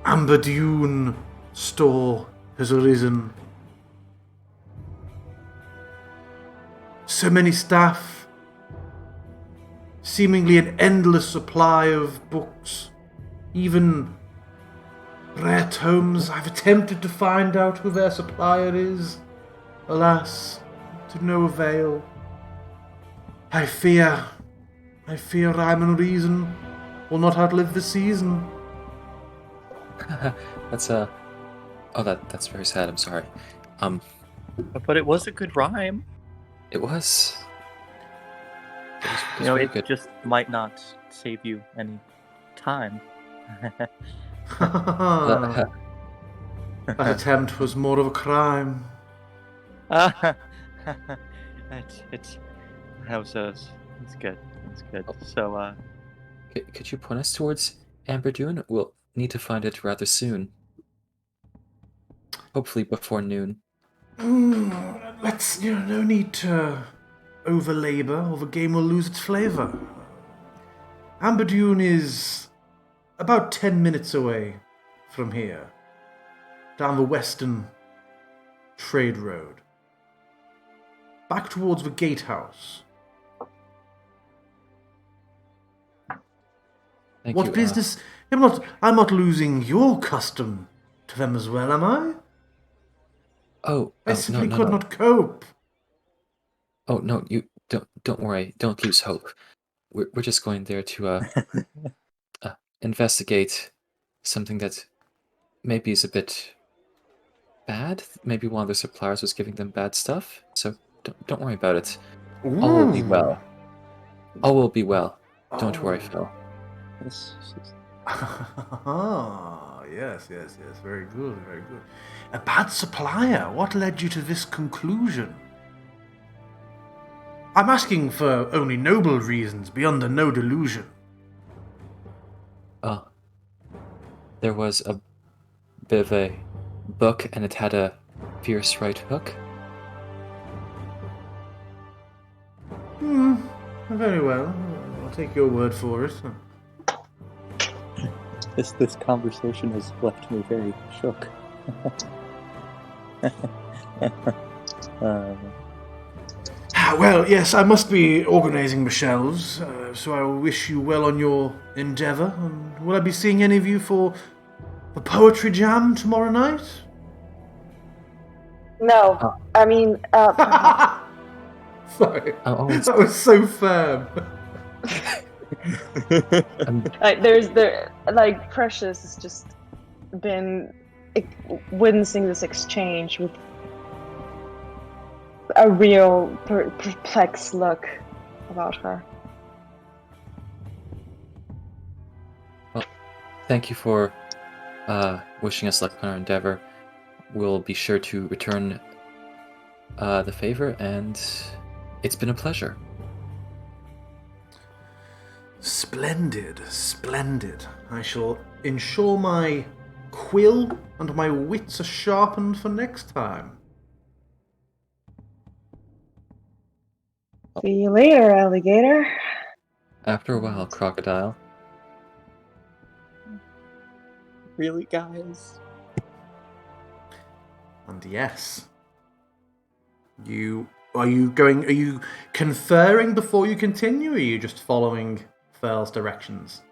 Amber Dune store has arisen. So many staff, seemingly an endless supply of books, even rare tomes. I've attempted to find out who their supplier is. Alas, to no avail. I fear Rhyme and Reason will not outlive the season.
That's that's very sad. I'm sorry.
But it was a good rhyme.
It was.
It good. Just might not save you any time.
That attempt was more of a crime.
It's good. It's good. So,
could you point us towards Amber Dune? We'll need to find it rather soon. Hopefully before noon.
Let's, no need to over-labor, or the game will lose its flavor. Amber Dune is about 10 minutes away from here, down the western trade road, back towards the gatehouse. What business? I'm not losing your custom to them as well, am I? I simply could not cope.
Oh no, you don't worry. Don't lose hope. We're just going there to investigate something that maybe is a bit bad. Maybe one of their suppliers was giving them bad stuff. So don't worry about it.
Ooh.
All will be well. All will be well. Don't worry, Phil.
Yes, very good. A bad supplier? What led you to this conclusion? I'm asking for only noble reasons, beyond a no delusion.
There was a bit of a book, and it had a fierce right hook.
Very well. I'll take your word for it.
This conversation has left me very shook.
Well, yes, I must be organising my shelves, so I wish you well on your endeavour. And will I be seeing any of you for the poetry jam tomorrow night?
No, I mean, perhaps.
Sorry,
Oh,
that was so firm.
Like Precious has just been witnessing this exchange with a real perplexed look about her.
well, thank you for wishing us luck on our endeavor. We'll be sure to return the favor, and it's been a pleasure.
Splendid, splendid. I shall ensure my quill and my wits are sharpened for next time.
See you later, alligator.
After a while, crocodile.
Really, guys?
And yes, are you conferring before you continue, or are you just following Furl's directions?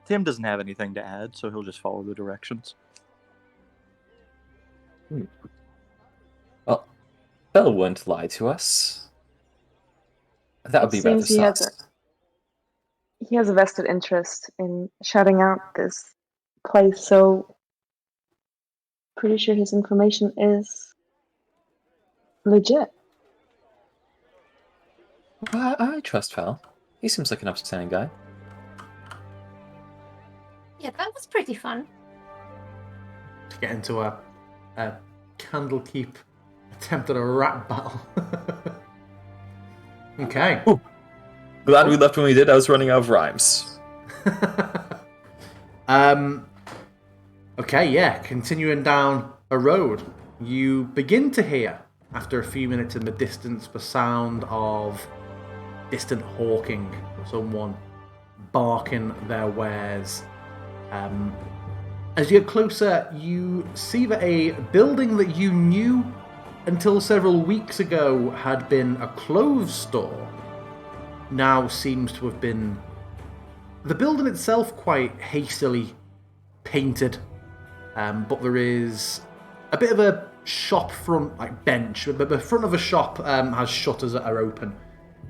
Tim doesn't have anything to add, so he'll just follow the directions.
Well, Bell wouldn't lie to us. That would be rather
Seems he has
sus.
he has a vested interest in shutting out this place, so pretty sure his information is legit.
Well, I trust Val. He seems like an upstanding guy.
Yeah, that was pretty fun.
To get into a Candlekeep attempt at a rap battle. Okay.
Ooh. Glad we left when we did. I was running out of rhymes.
Okay, yeah, continuing down a road, you begin to hear, after a few minutes in the distance, the sound of distant hawking, someone barking their wares. As you get closer, you see that a building that you knew until several weeks ago had been a clothes store now seems to have been, the building itself, quite hastily painted, but there is a bit of a shop front, like bench. The front of a shop has shutters that are open,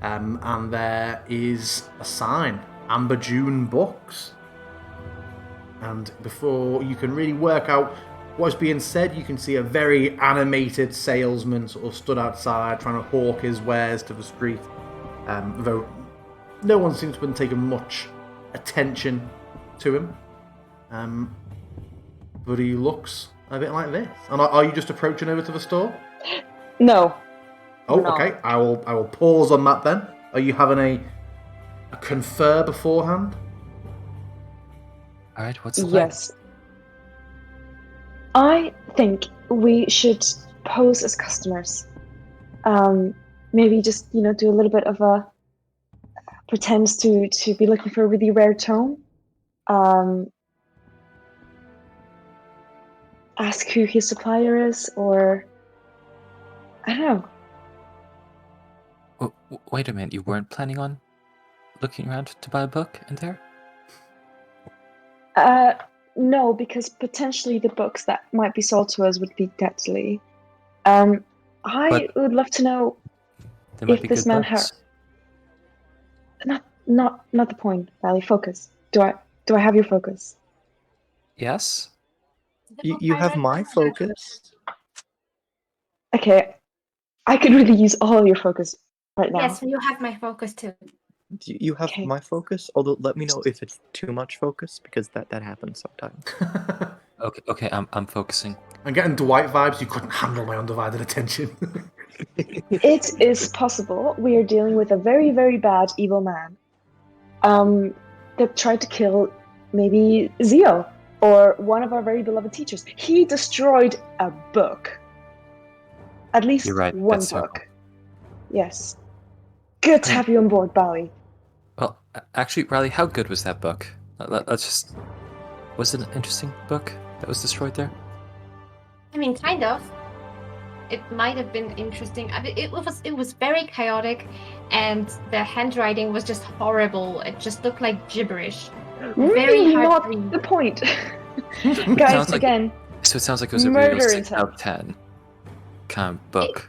and there is a sign, Amber June Books. And before you can really work out what's being said, you can see a very animated salesman sort of stood outside trying to hawk his wares to the street. Though no one seems to have been taking much attention to him. But he looks a bit like this. And are you just approaching over to the store?
No.
Oh,
No.
okay. I will pause on that then. Are you having a confer beforehand?
All right, what's the plan?
Yes. I think we should pose as customers. Maybe just, do a little bit of a pretend to be looking for a really rare tome. Ask who his supplier is, or I don't know.
Wait a minute, you weren't planning on looking around to buy a book in there?
No, because potentially the books that might be sold to us would be deadly. I
But
would love to know
there might
if
be
this
good
man
books.
Not the point, Valley. Focus. Do I have your focus?
Yes?
The book
You
I
have
read
my
before.
focus.
Okay, I could really use all your focus right now.
Yes, you have my focus too.
You have
Okay.
my focus, although let me know if it's too much focus, because that happens sometimes.
Okay, I'm focusing.
I'm getting Dwight vibes. You couldn't handle my undivided attention.
It is possible we are dealing with a very, very bad evil man. That tried to kill maybe Zio or one of our very beloved teachers. He destroyed a book. At least
You're right,
one
that's
book.
several.
Yes. Good to have you on board, Bally.
Well, actually, Riley, how good was that book? Let's just... Was it an interesting book that was destroyed there?
I mean, kind of. It might have been interesting. I mean, it was very chaotic, and the handwriting was just horrible. It just looked like gibberish. Very
Really
hard
not
to read.
the point. Guys,
Sounds like-
again,
So it sounds like it was a
Murder
real
intent.
6 out of 10 kind of book.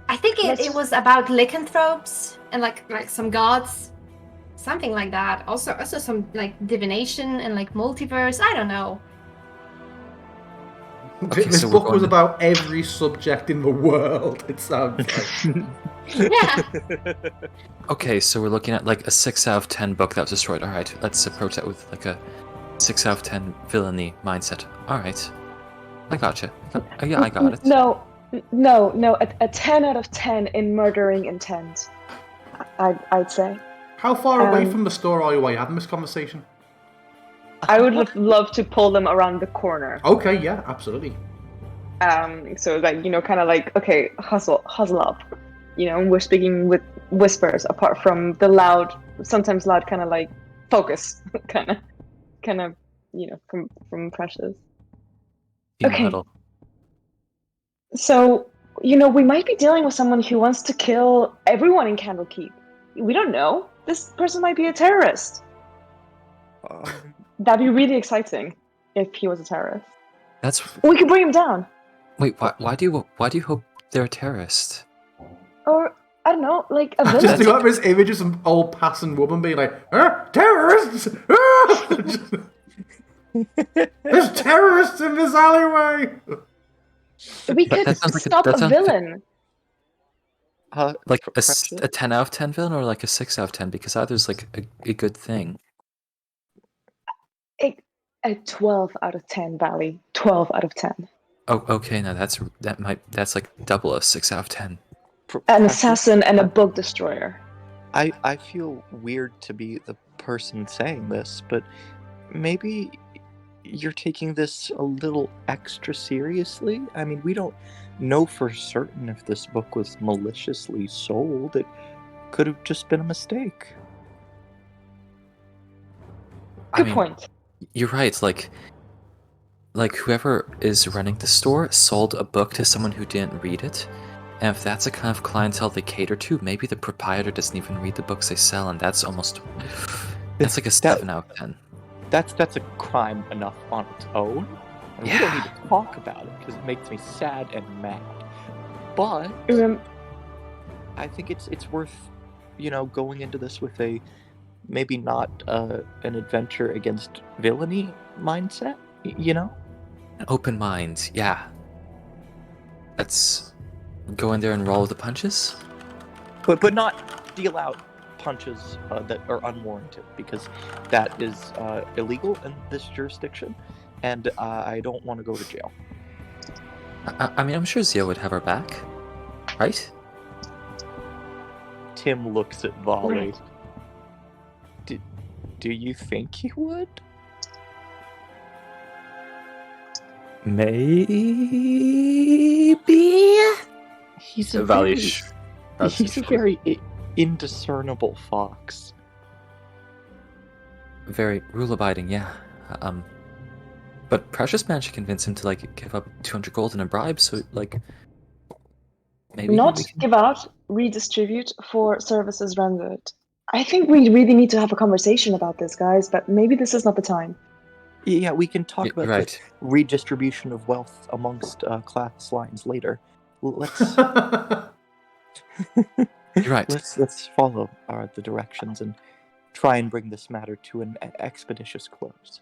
I think it was about lycanthropes and like some gods, something like that. Also some like divination and like multiverse. I don't know.
Okay,
This
so we're
book was
going-
about every subject in the world. It sounds like.
Yeah.
Okay, so we're looking at like a 6 out of 10 book that was destroyed. All right, let's approach that with like a 6 out of 10 villainy mindset. All right, I gotcha. Yeah, I got it.
No, a 10 out of 10 in murdering intent. I'd say.
How far away
Um,
from the store are you while you're having this conversation?
I would have loved to pull them around the corner.
Okay, yeah, absolutely.
So like, you know, kind of like, okay, hustle up. You know, we're speaking with whispers apart from the loud, sometimes loud kind of like focus, kind of, you know, from Precious.
Team
Okay.
huddle.
So, you know, we might be dealing with someone who wants to kill everyone in Candlekeep. We don't know. This person might be a terrorist. That'd be really exciting if he was a terrorist.
That's
We could bring him down.
wait. Why do you hope they're a terrorist?
Or, I don't know, like a
I
villain.
just got this image of some old passing woman being like, terrorists! There's terrorists in this alleyway!
We could
That sounds like
stop
that
a
sounds-
villain.
Like a
Precious?
10 out of 10 villain or like a 6 out of 10? Because either's like a good thing.
A 12 out of 10, Valley. 12 out of 10.
Oh, okay. Now that's like double a 6 out of 10.
An
Precious?
assassin and a book destroyer.
I feel weird to be the person saying this, but maybe you're taking this a little extra seriously. I mean, we don't know for certain if this book was maliciously sold. It could have just been a mistake.
Good point.
You're right. Like whoever is running the store sold a book to someone who didn't read it. And if that's the kind of clientele they cater to, maybe the proprietor doesn't even read the books they sell, and that's like a 7 out of 10.
That's a crime enough on its own. And we don't need to talk about it because it makes me sad and mad. But I think it's worth, you know, going into this with a maybe not an adventure against villainy mindset. You know,
An open mind, yeah. Let's go in there and roll the punches.
but not deal out punches that are unwarranted, because that is illegal in this jurisdiction, and I don't want to go to jail.
I mean, I'm sure Zio would have our back, right?
Tim looks at Volley.
Right.
Do you think he would?
Maybe.
He's a
Valley
very,
shrugs
he's a
his
very indiscernible fox.
very rule-abiding, yeah. But Precious managed to convince him to like give up 200 gold in a bribe, so like maybe
Not
we can-
give out, redistribute for services rendered. I think we really need to have a conversation about this, guys, but maybe this is not the time.
Yeah, we can talk
Yeah,
about
right.
the redistribution of wealth amongst class lines later. Let's
You're right.
let's follow the directions and try and bring this matter to an expeditious close.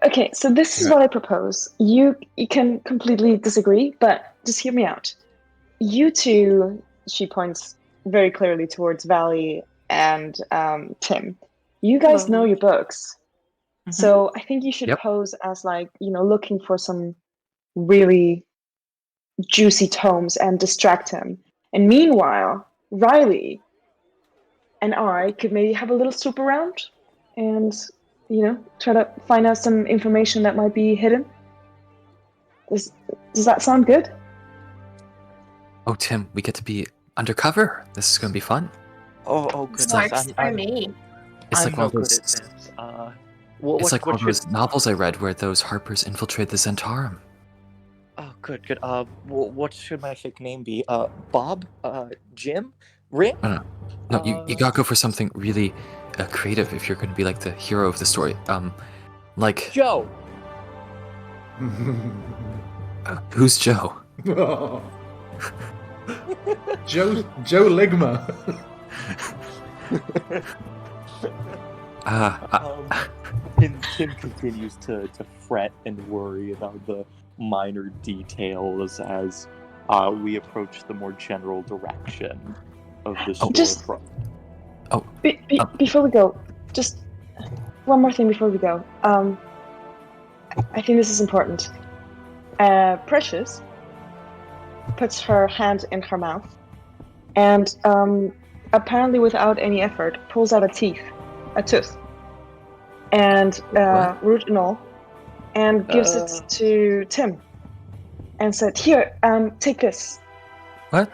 Okay, so this is
Right.
what I propose. You can completely disagree, but just hear me out. You two, she points very clearly towards Valley and Tim. You guys
Hello.
know your books.
Mhm.
So I think you should
Yep.
pose as like, you know, looking for some really juicy tomes and distract him. And meanwhile, Riley and I could maybe have a little swoop around and, you know, try to find out some information that might be hidden. Does that sound good?
Oh, Tim, we get to be undercover. This is gonna be fun.
Oh goodness!
Works for me.
It's
I'm
like one
no
of
good
those.
at this.
It's like one of
should-
those novels I read where those Harpers infiltrate the Zentarum.
Good. What should my fake name be? Bob? Jim? Rick?
No, you gotta go for something really creative if you're gonna be like the hero of the story. Like
Joe.
Who's Joe?
Joe Ligma.
Tim continues to fret and worry about the minor details as we approach the more general direction of the storefront.
Before we go, just one more thing before we go. I think this is important. Precious puts her hand in her mouth and apparently without any effort pulls out a tooth and root and all, and gives it to Tim and said, "Here, take this."
What?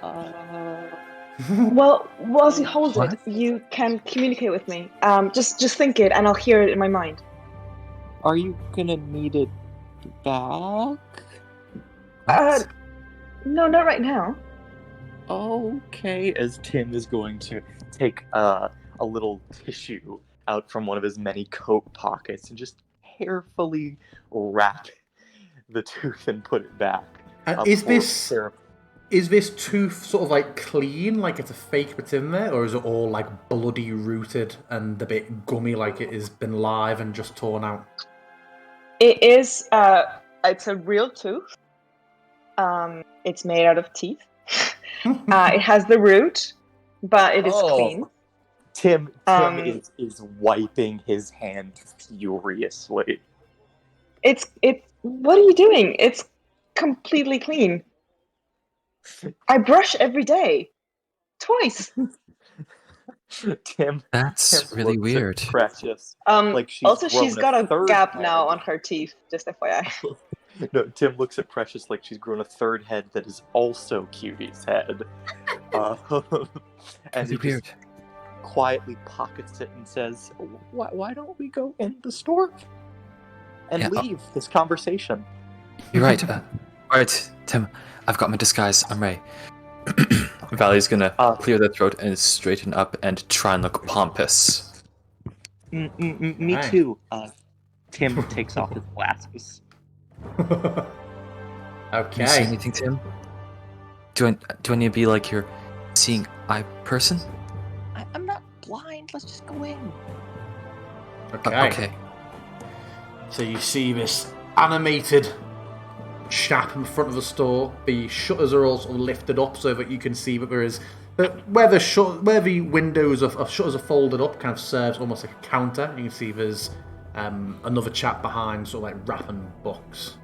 Well, whilst you hold it, you can communicate with me. Just think it, and I'll hear it in my mind.
Are you gonna need it back?
No, not right now.
Okay, as Tim is going to take a little tissue out from one of his many coat pockets and just carefully wrap the tooth and put it back.
Is this tooth sort of like clean, like it's a fake bit in there, or is it all like bloody rooted and a bit gummy, like it has been live and just torn out?
It is. It's a real tooth. It's made out of teeth. It has the root, but it is clean.
Tim is wiping his hand furiously.
It's. What are you doing? It's completely clean. I brush every day, twice.
Tim.
That's really weird.
Precious.
She's got a gap now on her teeth. Just FYI.
No, Tim looks at Precious like she's grown a third head that is also Cutie's head. And he just quietly pockets it and says, why don't we go in the store and leave this conversation?
You're right. Alright, Tim, I've got my disguise. I'm ready. Valley's gonna clear their throat and straighten up and try and look pompous.
Me too. Tim takes off his glasses.
Okay.
Do you see anything, Tim? Do I need to be like your seeing eye person?
I'm not blind. Let's just go in.
Okay. So you see this animated chap in front of the store. The shutters are all sort of lifted up so that you can see that there is where the windows of shutters are folded up, kind of serves almost like a counter. You can see there's another chap behind, sort of like wrapping books.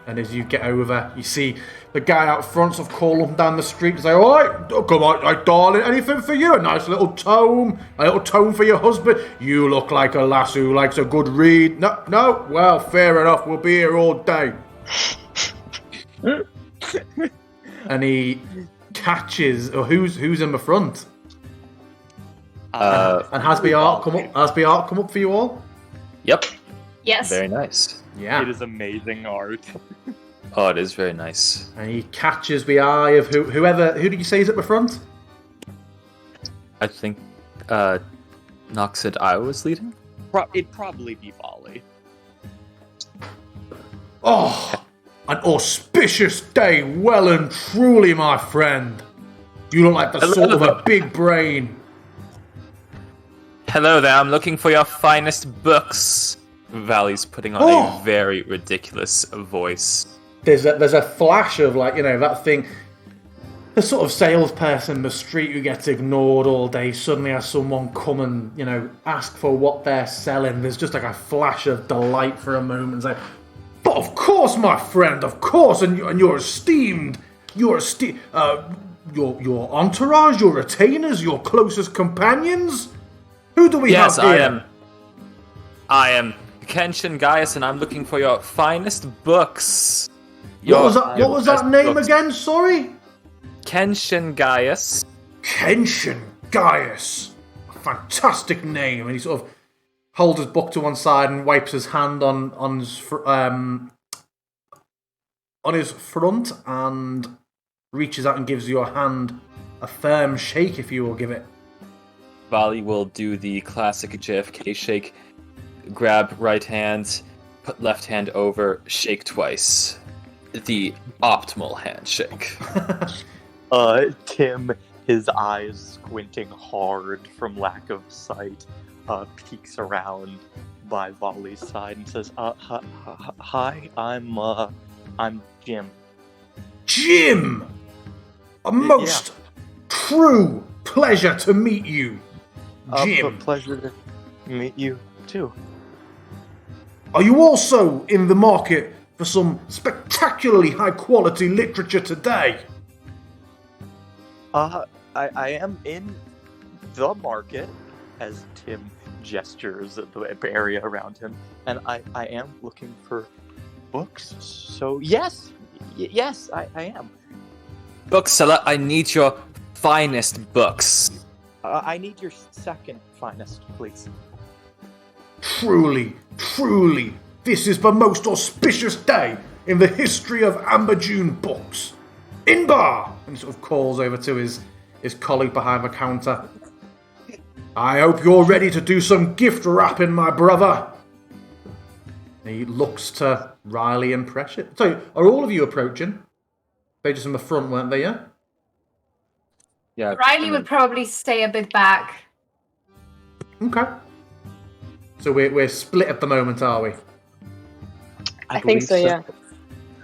And as you get over, you see the guy out front sort of call up down the street and say, "All right, come on, darling, anything for you? A nice little tome for your husband. You look like a lass who likes a good read. No, well, fair enough. We'll be here all day." And he catches, or who's in the front? And has the art come up? Has the art come up for you all?
Yep.
Yes.
Very nice.
Yeah.
It is amazing art.
Oh, it is very nice.
And he catches the eye of who did you say is at the front?
I think Nox said I was leading?
It'd probably be Volley.
Oh, an auspicious day, well and truly, my friend. You look like the sort of a big brain.
Hello there, I'm looking for your finest books. Valley's putting on a very ridiculous voice.
There's a flash of, like, you know, that thing. The sort of salesperson in the street who gets ignored all day suddenly has someone come and, you know, ask for what they're selling. There's just like a flash of delight for a moment. It's like, but of course, my friend, of course, and you're esteemed. Your entourage, your retainers, your closest companions. Who do we have here?
Yes, I am Kenshin Gaius, and I'm looking for your finest books.
What was that name again? Sorry?
Kenshin Gaius.
Kenshin Gaius. A fantastic name. And he sort of holds his book to one side and wipes his hand on his front and reaches out and gives your hand a firm shake if you will give it.
Vali will do the classic JFK shake. Grab right hand, put left hand over, shake twice. The optimal handshake.
Tim, his eyes squinting hard from lack of sight, peeks around by Volley's side and says, "Hi, I'm Jim."
Jim! A most true pleasure to meet you, Jim.
A pleasure to meet you too.
Are you also in the market for some spectacularly high-quality literature today?
I am in the market, as Tim gestures at the area around him, and I am looking for books. So yes, I am.
Bookseller, I need your finest books.
I need your second finest, please.
Truly, this is the most auspicious day in the history of Amber June books. Inbar! And he sort of calls over to his colleague behind the counter. I hope you're ready to do some gift wrapping, my brother. And he looks to Riley and Precious. So, are all of you approaching? They just in the front, weren't they, yeah?
Yeah.
Riley would probably stay a bit back.
Okay. So we're split at the moment, are we?
I think so, yeah.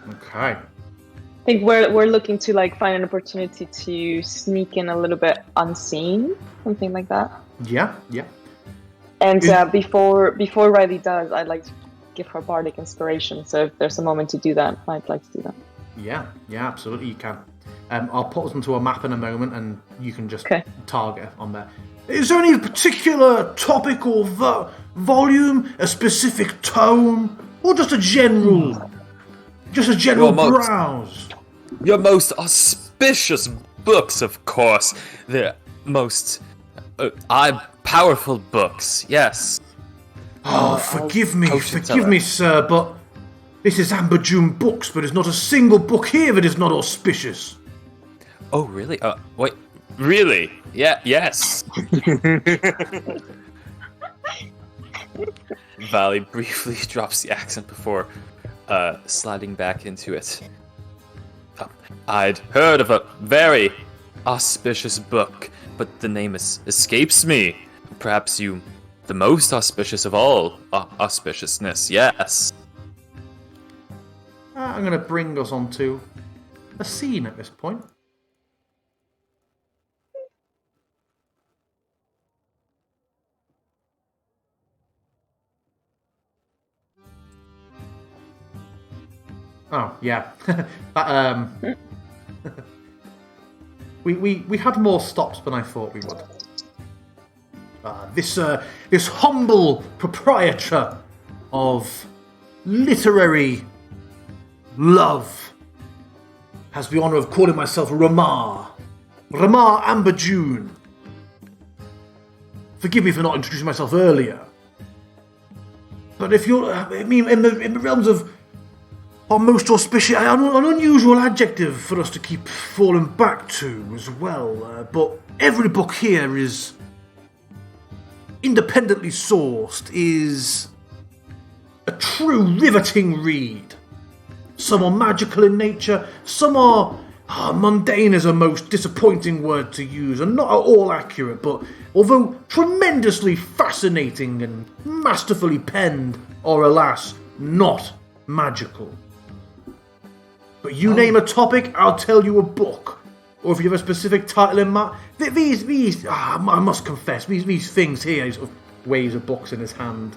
Okay.
I think we're looking to like find an opportunity to sneak in a little bit unseen, something like that.
Yeah.
And before Riley does, I'd like to give her bardic inspiration. So if there's a moment to do that, I'd like to do that.
Yeah, absolutely you can. I'll put us into a map in a moment and you can just target on there. Is there any particular topic or volume, a specific tome, or just a general browse?
Your most auspicious books, of course. The most powerful books, yes.
Oh, forgive me, sir, but this is Amber June Books, but there's not a single book here that is not auspicious.
Oh, really? Wait, really? Yeah, yes. Valley briefly drops the accent before sliding back into it. I'd heard of a very auspicious book, but the name escapes me. Perhaps the most auspicious of all auspiciousness, yes.
I'm going to bring us onto a scene at this point. Oh, yeah. We had more stops than I thought we would. This humble proprietor of literary love has the honour of calling myself Ramar Amber June. Forgive me for not introducing myself earlier. But if you're, in the realms of our most auspicious, an unusual adjective for us to keep falling back to as well. But every book here is independently sourced, is a true riveting read. Some are magical in nature, some are mundane is a most disappointing word to use, and not at all accurate, but although tremendously fascinating and masterfully penned, are alas, not magical. But you name a topic, I'll tell you a book. Or if you have a specific title in mind, I must confess, these things here, he sort of waves a box in his hand.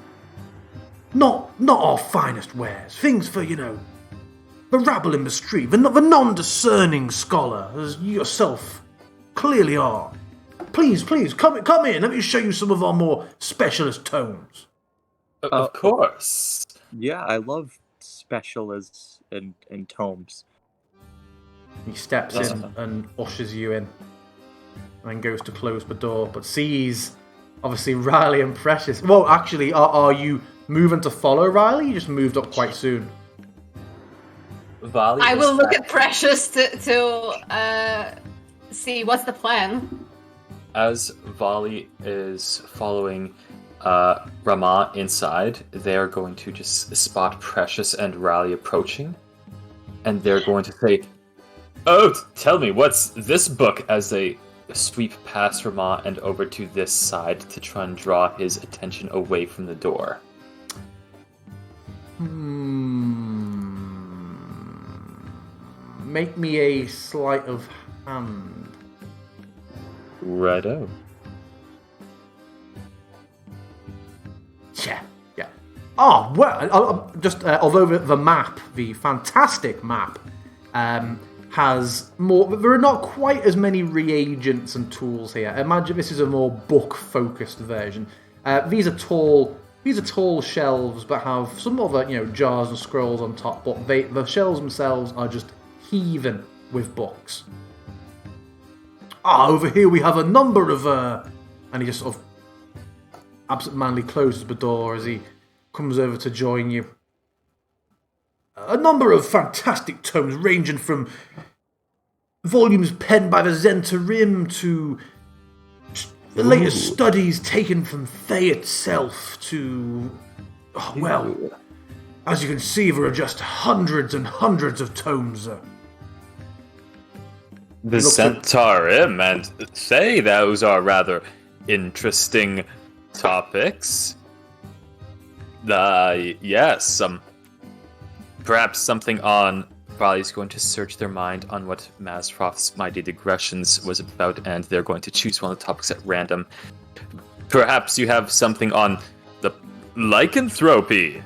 Not our finest wares, things for, the rabble in the street, the non-discerning scholar, as you yourself clearly are. Please, come in, let me show you some of our more specialist tomes.
Of course.
Yeah, I love specialists and tomes.
He steps in and ushers you in, and then goes to close the door, but sees Obviously, Riley and Precious. Well, actually, are you moving to follow Riley? You just moved up quite soon.
Vali
I
is
will look
back.
at Precious to see what's the plan.
As Vali is following Rama inside, they are going to just spot Precious and Raleigh approaching, and they're going to say, "Oh, tell me, what's this book?" as they sweep past Rama and over to this side to try and draw his attention away from the door.
Make me a sleight of hand.
Righto.
Yeah. Oh, well, just although the map, the fantastic map, has more. There are not quite as many reagents and tools here. Imagine this is a more book-focused version. These are tall shelves, but have some other, jars and scrolls on top. But the shelves themselves are just heaving with books. Over here we have a number of, and he just sort of absentmindedly closes the door as he comes over to join you. A number of fantastic tomes ranging from volumes penned by the Zentarim to the latest studies taken from Thay itself to... as you can see, there are just hundreds and hundreds of tomes.
The Zentarim and Thay, those are rather interesting topics. Yes, perhaps something on... Raleigh's going to search their mind on what Mazfroth's Mighty Digressions was about, and they're going to choose one of the topics at random. Perhaps you have something on the lycanthropy.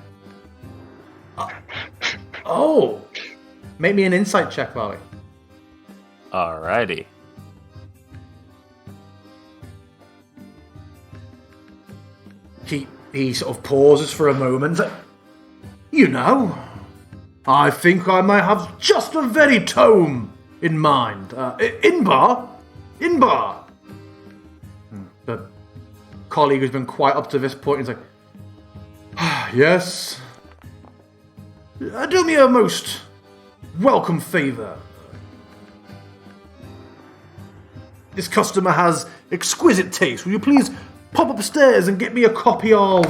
Make me an insight check, Raleigh.
Alrighty.
He sort of pauses for a moment. I think I might have just the very tome in mind. Inbar? The colleague who's been quite up to this point is like, yes. Do me a most welcome favour. This customer has exquisite taste. Will you please pop upstairs and get me a copy of...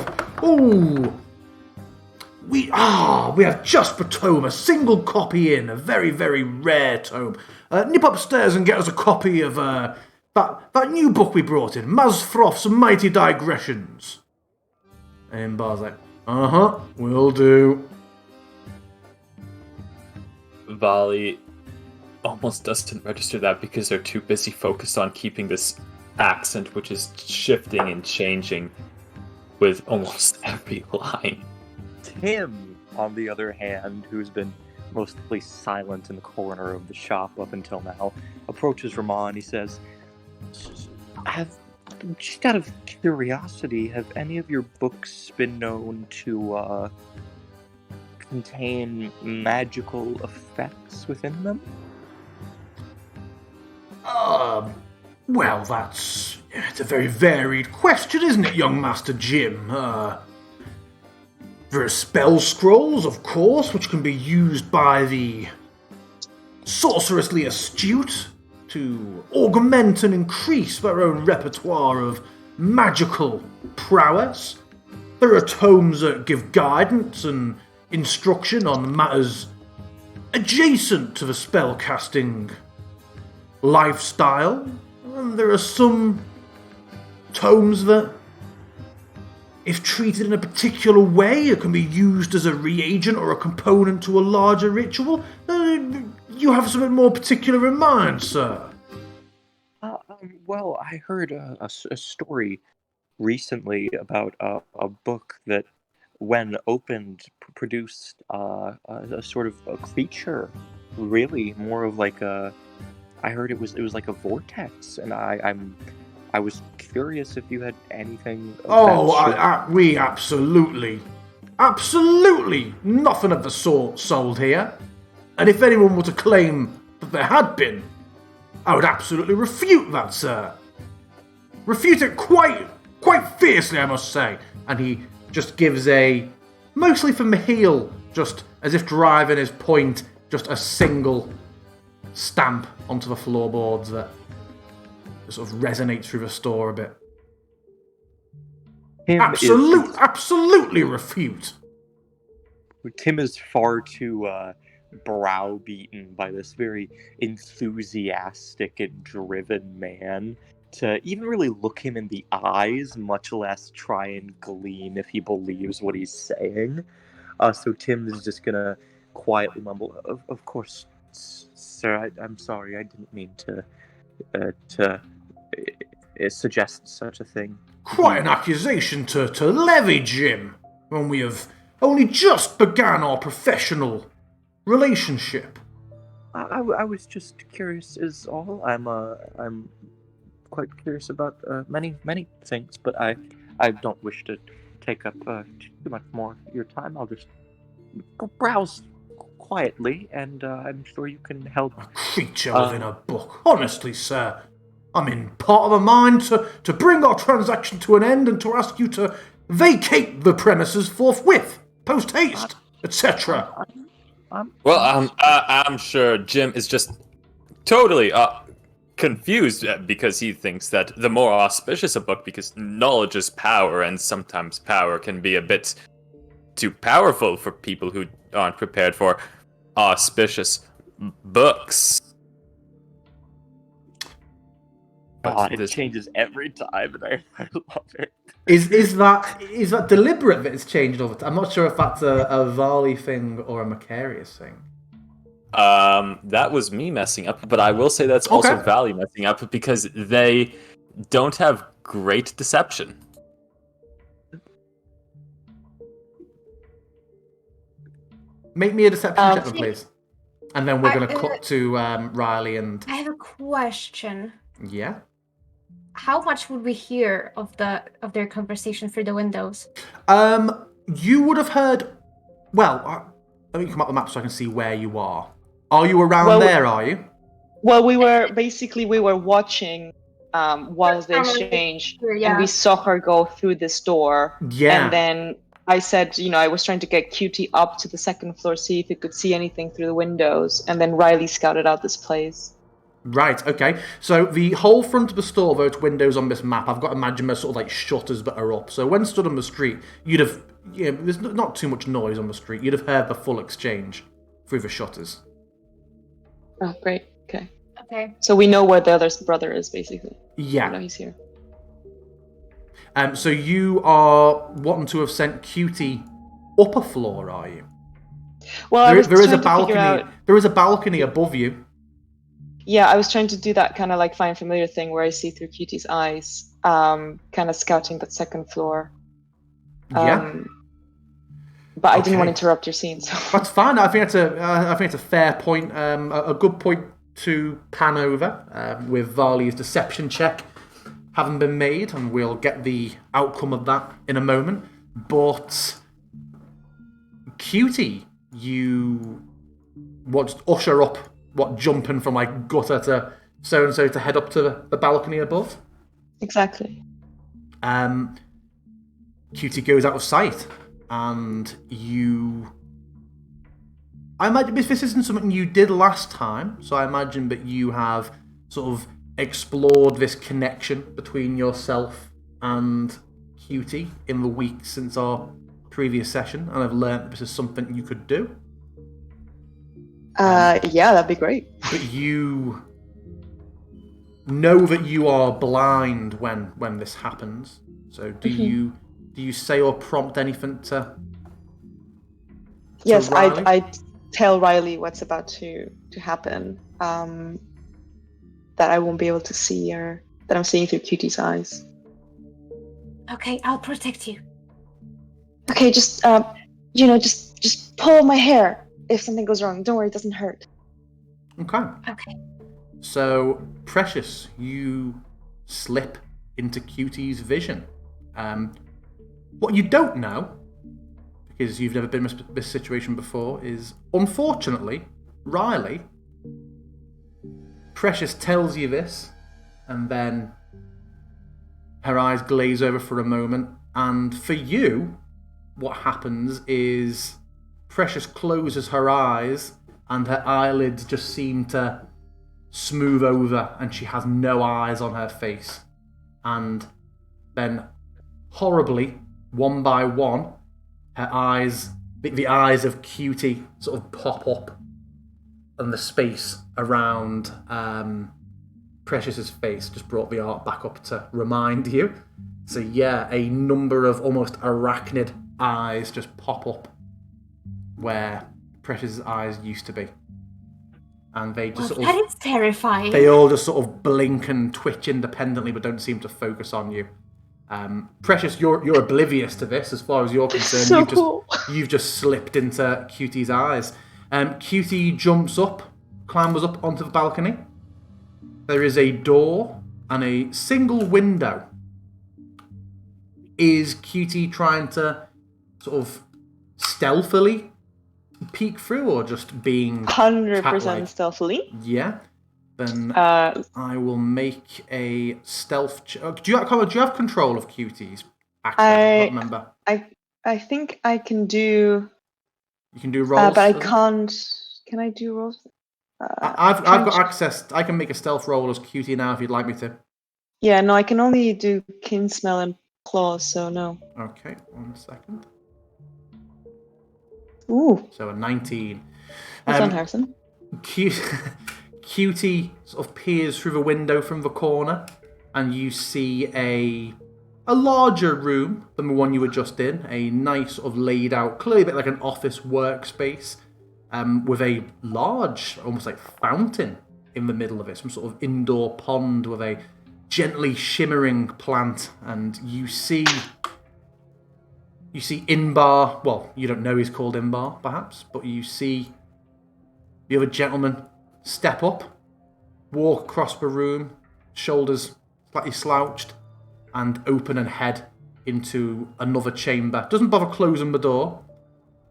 We have just the tome, a single copy in, a very, very rare tome. Nip upstairs and get us a copy of that new book we brought in, Mazfroth's Mighty Digressions. And Bar's like, will do.
Vali almost doesn't register that because they're too busy focused on keeping this accent, which is shifting and changing with almost every line.
Tim, on the other hand, who's been mostly silent in the corner of the shop up until now, approaches Ramon. He says, just out of curiosity, have any of your books been known to contain magical effects within them?
Well, it's a very varied question, isn't it, young Master Jim? There are spell scrolls, of course, which can be used by the sorcerously astute to augment and increase their own repertoire of magical prowess. There are tomes that give guidance and instruction on matters adjacent to the spellcasting lifestyle. And there are some tomes that, if treated in a particular way, it can be used as a reagent or a component to a larger ritual. You have something more particular in mind, sir?
Well, I heard a story recently about a book that, when opened, produced a sort of a creature. Really, more of like a... I heard it was like a vortex, and I was curious if you had anything of
we absolutely nothing of the sort sold here. And if anyone were to claim that there had been, I would absolutely refute that, sir. Refute it quite quite fiercely, I must say. And he just gives mostly from the heel, just as if driving his point, just a single stamp onto the floorboards that sort of resonates through the store a bit. Absolutely refute.
Tim is far too browbeaten by this very enthusiastic and driven man to even really look him in the eyes, much less try and glean if he believes what he's saying. So Tim is just gonna quietly mumble, "Of course, sir. I'm sorry. I didn't mean to suggest such a thing."
Quite an accusation to levy, Jim, when we have only just begun our professional relationship.
I was just curious, is all. I'm quite curious about many things, but I don't wish to take up too much more of your time. I'll just go browse quietly, and I'm sure you can help.
A creature within a book. Honestly, sir, I'm in part of a mind to bring our transaction to an end and to ask you to vacate the premises forthwith, post-haste, etc.
I'm sure Jim is just totally confused because he thinks that the more auspicious a book, because knowledge is power, and sometimes power can be a bit too powerful for people who aren't prepared for auspicious books.
It changes every time, and I love it.
Is that deliberate that it's changed over time? I'm not sure if that's a Varley thing or a Macarius thing.
That was me messing up, but I will say that's also Valley messing up because they don't have great deception.
Make me a deception check, please. And then we're going to cut to Riley and...
I have a question.
Yeah?
How much would we hear of their conversation through the windows?
You would have heard... Well, let me come up the map so I can see where you are. Are you around there, are you?
Well, we were watching while they exchanged, and we saw her go through this door.
Yeah.
And then I said, I was trying to get Cutie up to the second floor, see if he could see anything through the windows. And then Riley scouted out this place.
Right, okay. So the whole front of the store, though it's windows on this map, I've got to imagine there's sort of like shutters that are up. So when stood on the street, you'd have, there's not too much noise on the street. You'd have heard the full exchange through the shutters.
Oh, great. Okay.
Okay.
So we know where the other brother is, basically.
Yeah.
We know he's here.
So you are wanting to have sent Cutie up a floor, are you?
Well,
there is a balcony. There is a balcony above you.
Yeah, I was trying to do that kind of like Find Familiar thing where I see through Cutie's eyes, kind of scouting that second floor.
Yeah.
But I didn't want to interrupt your scene, so
that's fine. I think it's a fair point, a good point to pan over with Varley's deception check having been made, and we'll get the outcome of that in a moment. But Cutie, you just usher up. Jumping from like gutter to so and so to head up to the balcony above?
Exactly.
Cutie goes out of sight, and I imagine this isn't something you did last time, so I imagine that you have sort of explored this connection between yourself and Cutie in the week since our previous session, and I've learned this is something you could do.
Yeah, that'd be great.
But you know that you are blind when this happens. So do you say or prompt anything to
Yes,
Riley?
I tell Riley what's about to happen. That I won't be able to see her. That I'm seeing through Cutie's eyes.
Okay, I'll protect you.
Okay, just pull my hair. If something goes wrong, don't worry, it doesn't hurt.
Okay.
Okay.
So, Precious, you slip into Cutie's vision. What you don't know, because you've never been in this situation before, is, unfortunately, Riley, Precious tells you this, and then Her eyes glaze over for a moment, and for you, what happens is Precious closes her eyes, and her eyelids just seem to smooth over, and she has no eyes on her face. And then, horribly, one by one, her eyes, the eyes of Cutie, sort of pop up, and the space around Precious's face just brought the art back up to remind you. So yeah, a number of almost arachnid eyes just pop up where Precious's eyes used to be. And they just
that is terrifying.
They all just sort of blink and twitch independently, but don't seem to focus on you. Precious, you're oblivious to this as far as you're concerned.
So cool.
You've just slipped into Cutie's eyes. Cutie jumps up, clambers up onto the balcony. There is a door and a single window. Is Cutie trying to sort of stealthily peek through, or just being
100%
cat-like?
stealthily?
Yeah. Then I will make a stealth check. Do you have control of Cutie's action? I don't remember.
I think I can do.
You can do rolls,
but I can't. Can I do rolls?
I've got access. I can make a stealth roll as Cutie now if you'd like me to.
Yeah, no, I can only do kin smell and claws, so no.
Okay, 1 second.
Ooh.
So a 19.
What's on Harrison?
Cutie sort of peers through the window from the corner, and you see a larger room than the one you were just in. A nice sort of laid out, clearly a bit like an office workspace, with a large, almost like fountain in the middle of it. Some sort of indoor pond with a gently shimmering plant, and you see Inbar. Well, you don't know he's called Inbar, perhaps, but you see the other gentleman step up, walk across the room, shoulders slightly slouched, and open and head into another chamber. Doesn't bother closing the door.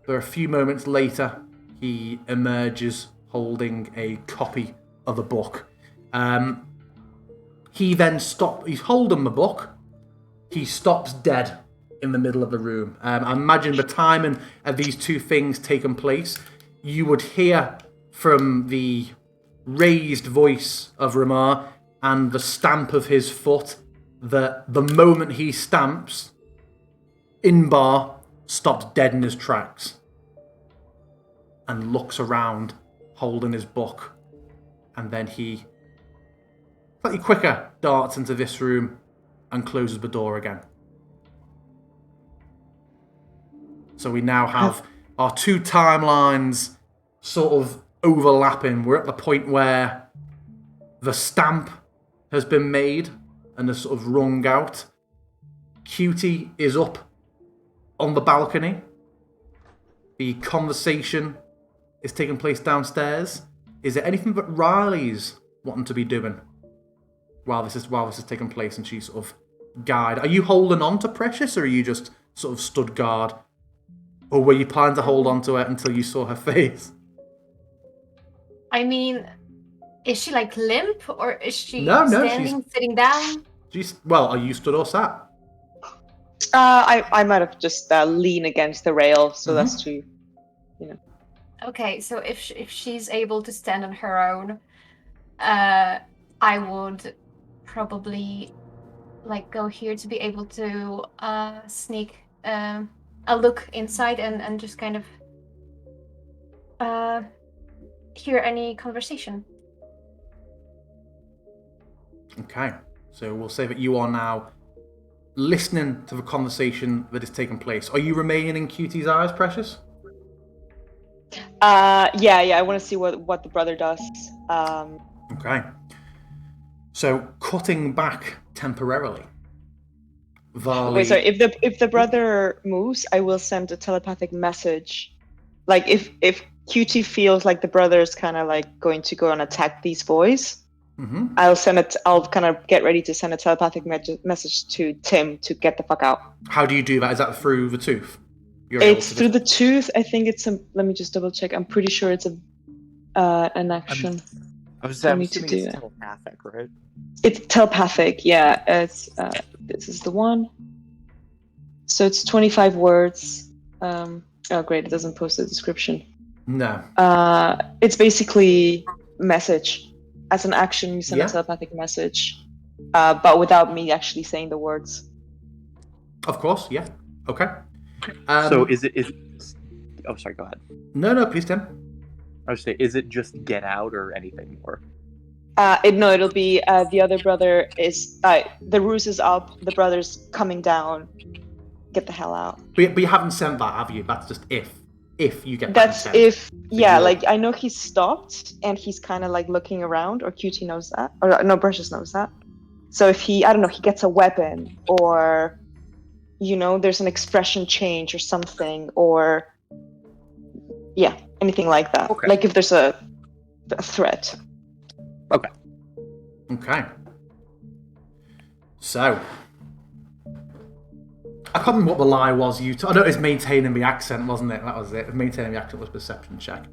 But a few moments later, he emerges holding a copy of a book. He then stops. He's holding the book. He stops dead in the middle of the room. I imagine the timing of these two things taking place, you would hear from the raised voice of Ramar and the stamp of his foot that the moment he stamps, Inbar stops dead in his tracks and looks around holding his book, and then he slightly quicker darts into this room and closes the door again. So we now have our two timelines sort of overlapping. We're at the point where the stamp has been made and is sort of wrung out. Cutie is up on the balcony. The conversation is taking place downstairs. Is there anything that Riley's wanting to be doing while this is taking place, and she's sort of guide? Are you holding on to Precious, or are you just sort of stood guard? Or were you planning to hold on to her until you saw her face?
I mean, is she like limp, or is she
standing,
sitting down?
Are you stood or sat?
I might have just leaned against the rail, so that's to,
Okay, so if she's able to stand on her own, I would probably go here to be able to sneak a look inside and just kind of hear any conversation.
Okay, so we'll say that you are now listening to the conversation that is taking place. Are you remaining in Cutie's eyes, Precious?
Yeah, I want to see what the brother does.
Okay. So, cutting back temporarily. Varley...
Wait, sorry, if the brother moves, I will send a telepathic message. Like, if Cutie feels like the brother's kind of going to go and attack these boys, I'll kind of get ready to send a telepathic message to Tim to get the fuck out.
How do you do that? Is that through the tooth?
It's through the tooth. I think it's let me just double check. I'm pretty sure it's an action.
I'm
for me to
assuming
do
it's
it.
telepathic, right?
It's telepathic, yeah. It's this is the one. So it's 25 words. Oh, great! It doesn't post a description.
No.
It's basically message. As an action, you send a
Yeah.
telepathic message, but without me actually saying the words.
Of course, yeah. Okay.
So is it? Oh, sorry. Go ahead.
No, please, Tim.
I was saying, is it just get out or anything more?
It'll be the other brother is the ruse is up, the brother's coming down. Get the hell out.
But you haven't sent that, have you? That's just if you get
That's
that intent.
if yeah,
you're-
like I know he's stopped and he's kind of like looking around, or QT knows that, or no, Precious knows that. So if he, I don't know, he gets a weapon, or there's an expression change or something, or yeah, anything like that.
Okay.
Like if there's a threat.
Okay. So, I can't remember what the lie was. I know it was maintaining the accent, wasn't it? That was it. Maintaining the accent was perception check.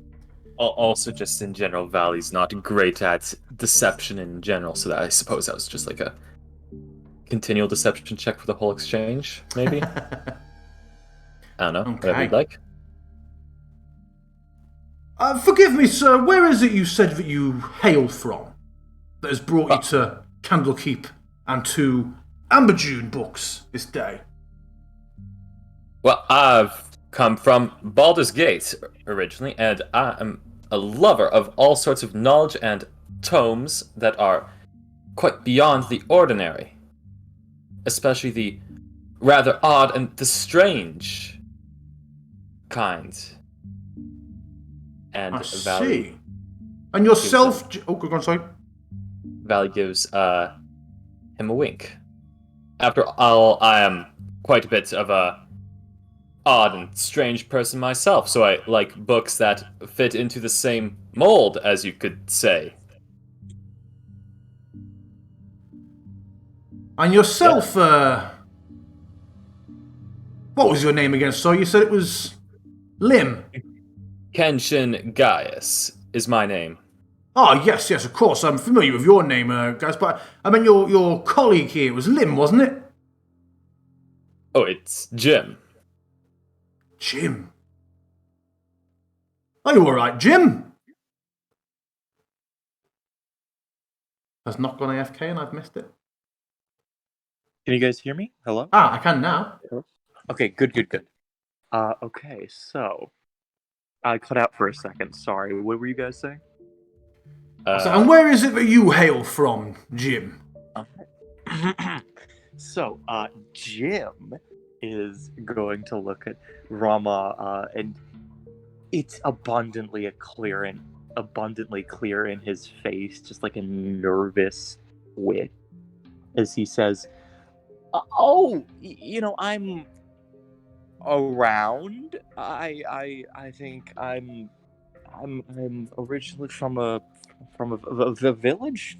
Also, just in general, Valley's not great at deception in general, so that I suppose that was just like a continual deception check for the whole exchange, maybe? I don't know. Whatever
Okay.
you'd like.
Forgive me, sir. Where is it you said that you hail from? That has brought you to Candlekeep and to Amberjune books this day.
Well, I've come from Baldur's Gate originally, and I am a lover of all sorts of knowledge and tomes that are quite beyond the ordinary. Especially the rather odd and the strange kind. And
I
Valley
see. And yourself... Oh, go on, sorry.
Valley gives him a wink. After all, I am quite a bit of a odd and strange person myself, so I like books that fit into the same mold, as you could say.
And yourself, what was your name again? So you said it was Lim.
Kenshin Gaius is my name.
Oh, yes, of course. I'm familiar with your name, guys, but I mean your colleague here was Lim, wasn't it?
Oh, it's Jim.
Jim. Are you alright, Jim? Has not gone AFK and I've missed it.
Can you guys hear me? Hello?
I can now.
Okay, good. Okay, so I cut out for a second. Sorry. What were you guys saying?
And where is it that you hail from, Jim?
So, Jim is going to look at Rama, and it's abundantly clear in his face, just like a nervous wit, as he says, I'm around. I think I'm originally from a village,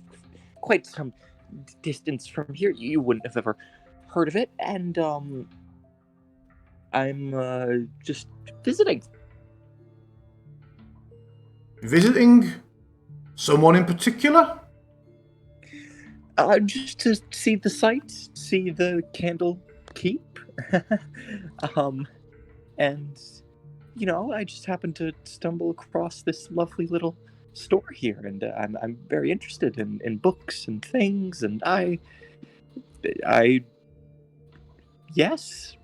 quite some distance from here. You wouldn't have ever heard of it, and I'm just visiting.
Visiting someone in particular?
Just to see the sights, see the Candlekeep, and I just happened to stumble across this lovely little store here, and I'm very interested in books and things, and yes,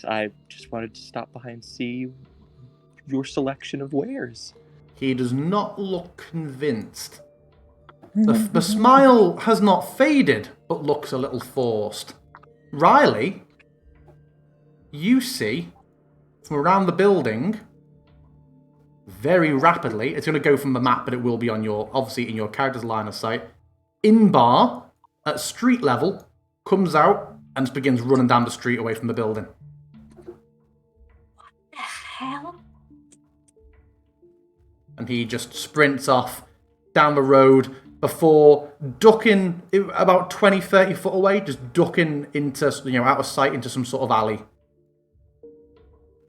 I just wanted to stop by and see your selection of wares.
He does not look convinced. The smile has not faded, but looks a little forced. Riley, you see, from around the building, very rapidly, it's going to go from the map, but it will be on obviously in your character's line of sight. Inbar, at street level, comes out and just begins running down the street away from the building.
What the hell?
And he just sprints off down the road before ducking about 20, 30 foot away, just ducking into, out of sight into some sort of alley.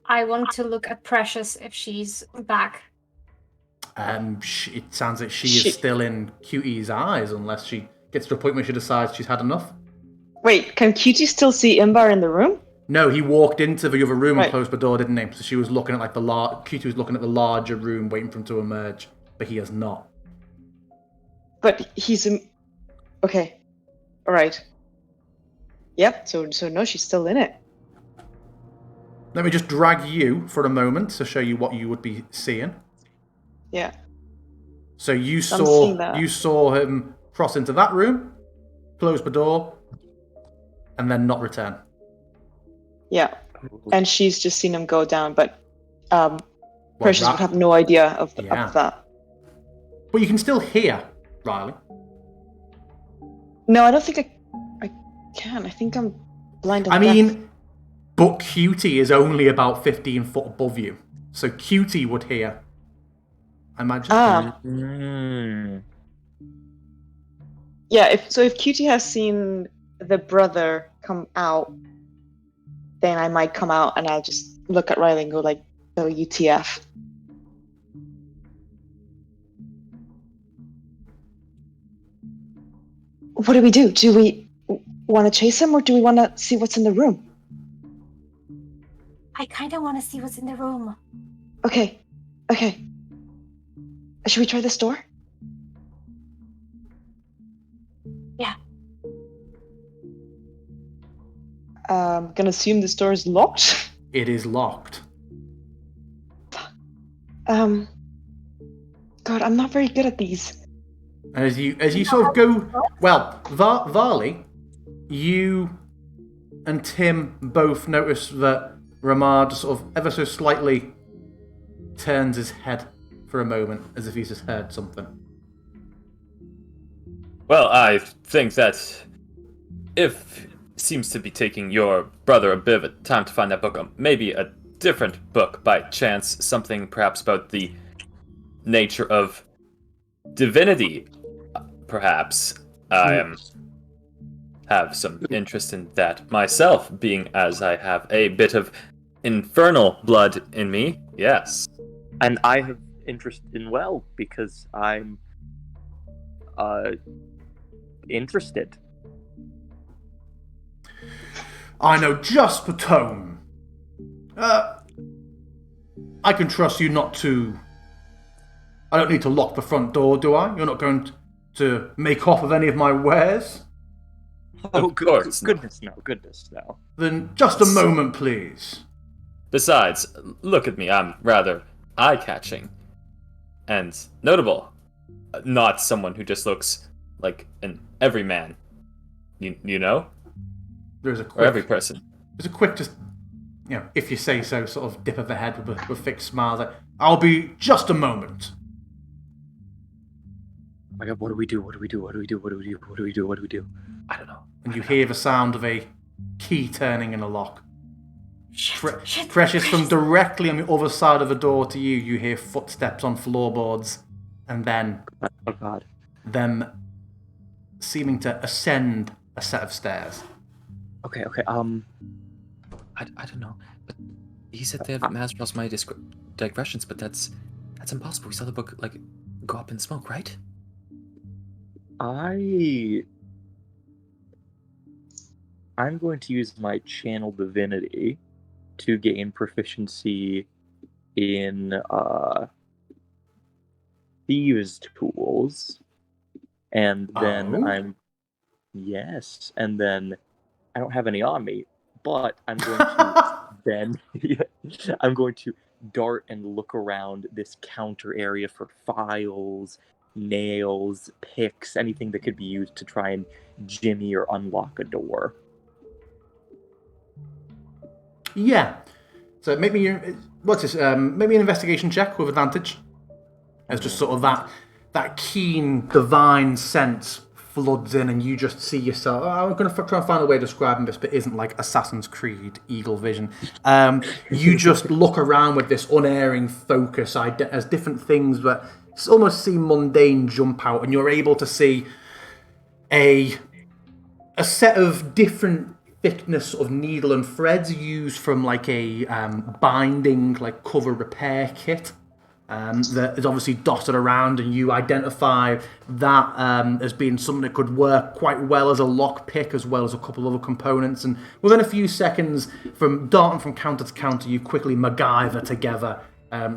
I want to look at Precious if she's back.
It sounds like she is still in Cutie's eyes, unless she gets to a point where she decides she's had enough.
Wait, can Cutie still see Imbar in the room?
No, he walked into the other room and
Right.
closed the door, didn't he? So she was looking at like Cutie was looking at the larger room, waiting for him to emerge, but he has not.
But he's okay. All right. Yep. So no, she's still in it.
Let me just drag you for a moment to show you what you would be seeing.
Yeah.
So you
seeing that.
saw him cross into that room, close the door, and then not return.
Yeah. And she's just seen him go down, but Precious would have no idea of that.
But you can still hear Riley.
No, I don't think I can. I think I'm blind and
I
deaf.
mean, but Cutie is only about 15 foot above you. So Cutie would hear, I imagine.
Yeah, if Cutie has seen the brother come out, then I might come out and I'll just look at Riley and go like, WTF. What do we do? Do we want to chase him or do we want to see what's in the room?
I kind of want to see what's in the room.
Okay. Should we try this door?
Yeah.
Gonna assume this door is locked.
It is locked.
God, I'm not very good at these.
As you sort of go, well, Varley, you and Tim both notice that Ramad sort of ever so slightly turns his head for a moment, as if he's just heard something.
Well, I think that if seems to be taking your brother a bit of a time to find that book, maybe a different book by chance, something perhaps about the nature of divinity, perhaps. I have some interest in that myself, being as I have a bit of infernal blood in me, yes.
And I have interest in because I'm interested.
I know just the tome. I can trust you not to... I don't need to lock the front door, do I? You're not going to make off with any of my wares?
Oh,
Of course.
goodness no.
Then just a moment, please.
Besides, look at me, I'm rather eye-catching and notable. Not someone who just looks like an everyman. You know?
There's a
Or
quick...
every person.
There's a quick, just, if you say so, sort of dip of the head with a fixed smile. Like, I'll be just a moment.
Oh my god, what do we do?
I don't know.
And you hear the sound of a key turning in a lock.
Shit,
Precious, from directly on the other side of the door to you, you hear footsteps on floorboards, and then
Oh god.
them seeming to ascend a set of stairs.
Okay.
I don't know. But he said they have mass across my digressions, but that's impossible. We saw the book go up in smoke, right?
I'm going to use my channel divinity to gain proficiency in thieves' tools, and then and then I don't have any on me, but I'm going to I'm going to dart and look around this counter area for files, nails, picks, anything that could be used to try and jimmy or unlock a door.
Yeah. So make me maybe an investigation check with advantage. It's just sort of that keen divine sense floods in, and you just see yourself. I'm going to try and find a way of describing this, but isn't like Assassin's Creed Eagle Vision. You just look around with this unerring focus as different things that almost seem mundane jump out, and you're able to see a set of different thickness of needle and threads used from like a binding cover repair kit that is obviously dotted around, and you identify that as being something that could work quite well as a lockpick, as well as a couple of other components. And within a few seconds, from darting from counter to counter, you quickly MacGyver together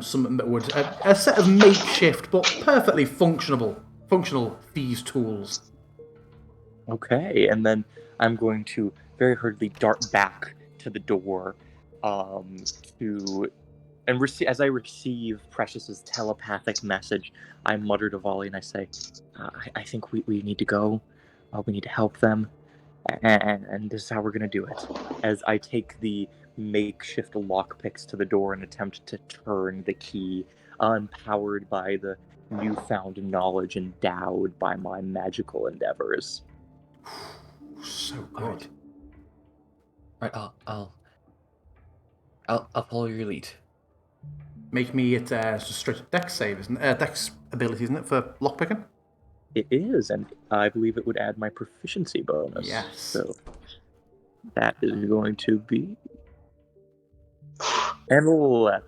something that would a set of makeshift but perfectly functional thieves' tools.
Okay, and then I'm going to very hurriedly dart back to the door as I receive Precious's telepathic message, I mutter to Volley and I say, I think we need to go. We need to help them. And this is how we're going to do it. As I take the makeshift lockpicks to the door and attempt to turn the key, empowered by the newfound knowledge endowed by my magical endeavors.
So good.
Right, I'll follow your lead.
Make me it's a straight dex save, isn't it? Dex ability, isn't it, for lockpicking?
It is, and I believe it would add my proficiency bonus.
Yes.
So that is going to be an 11.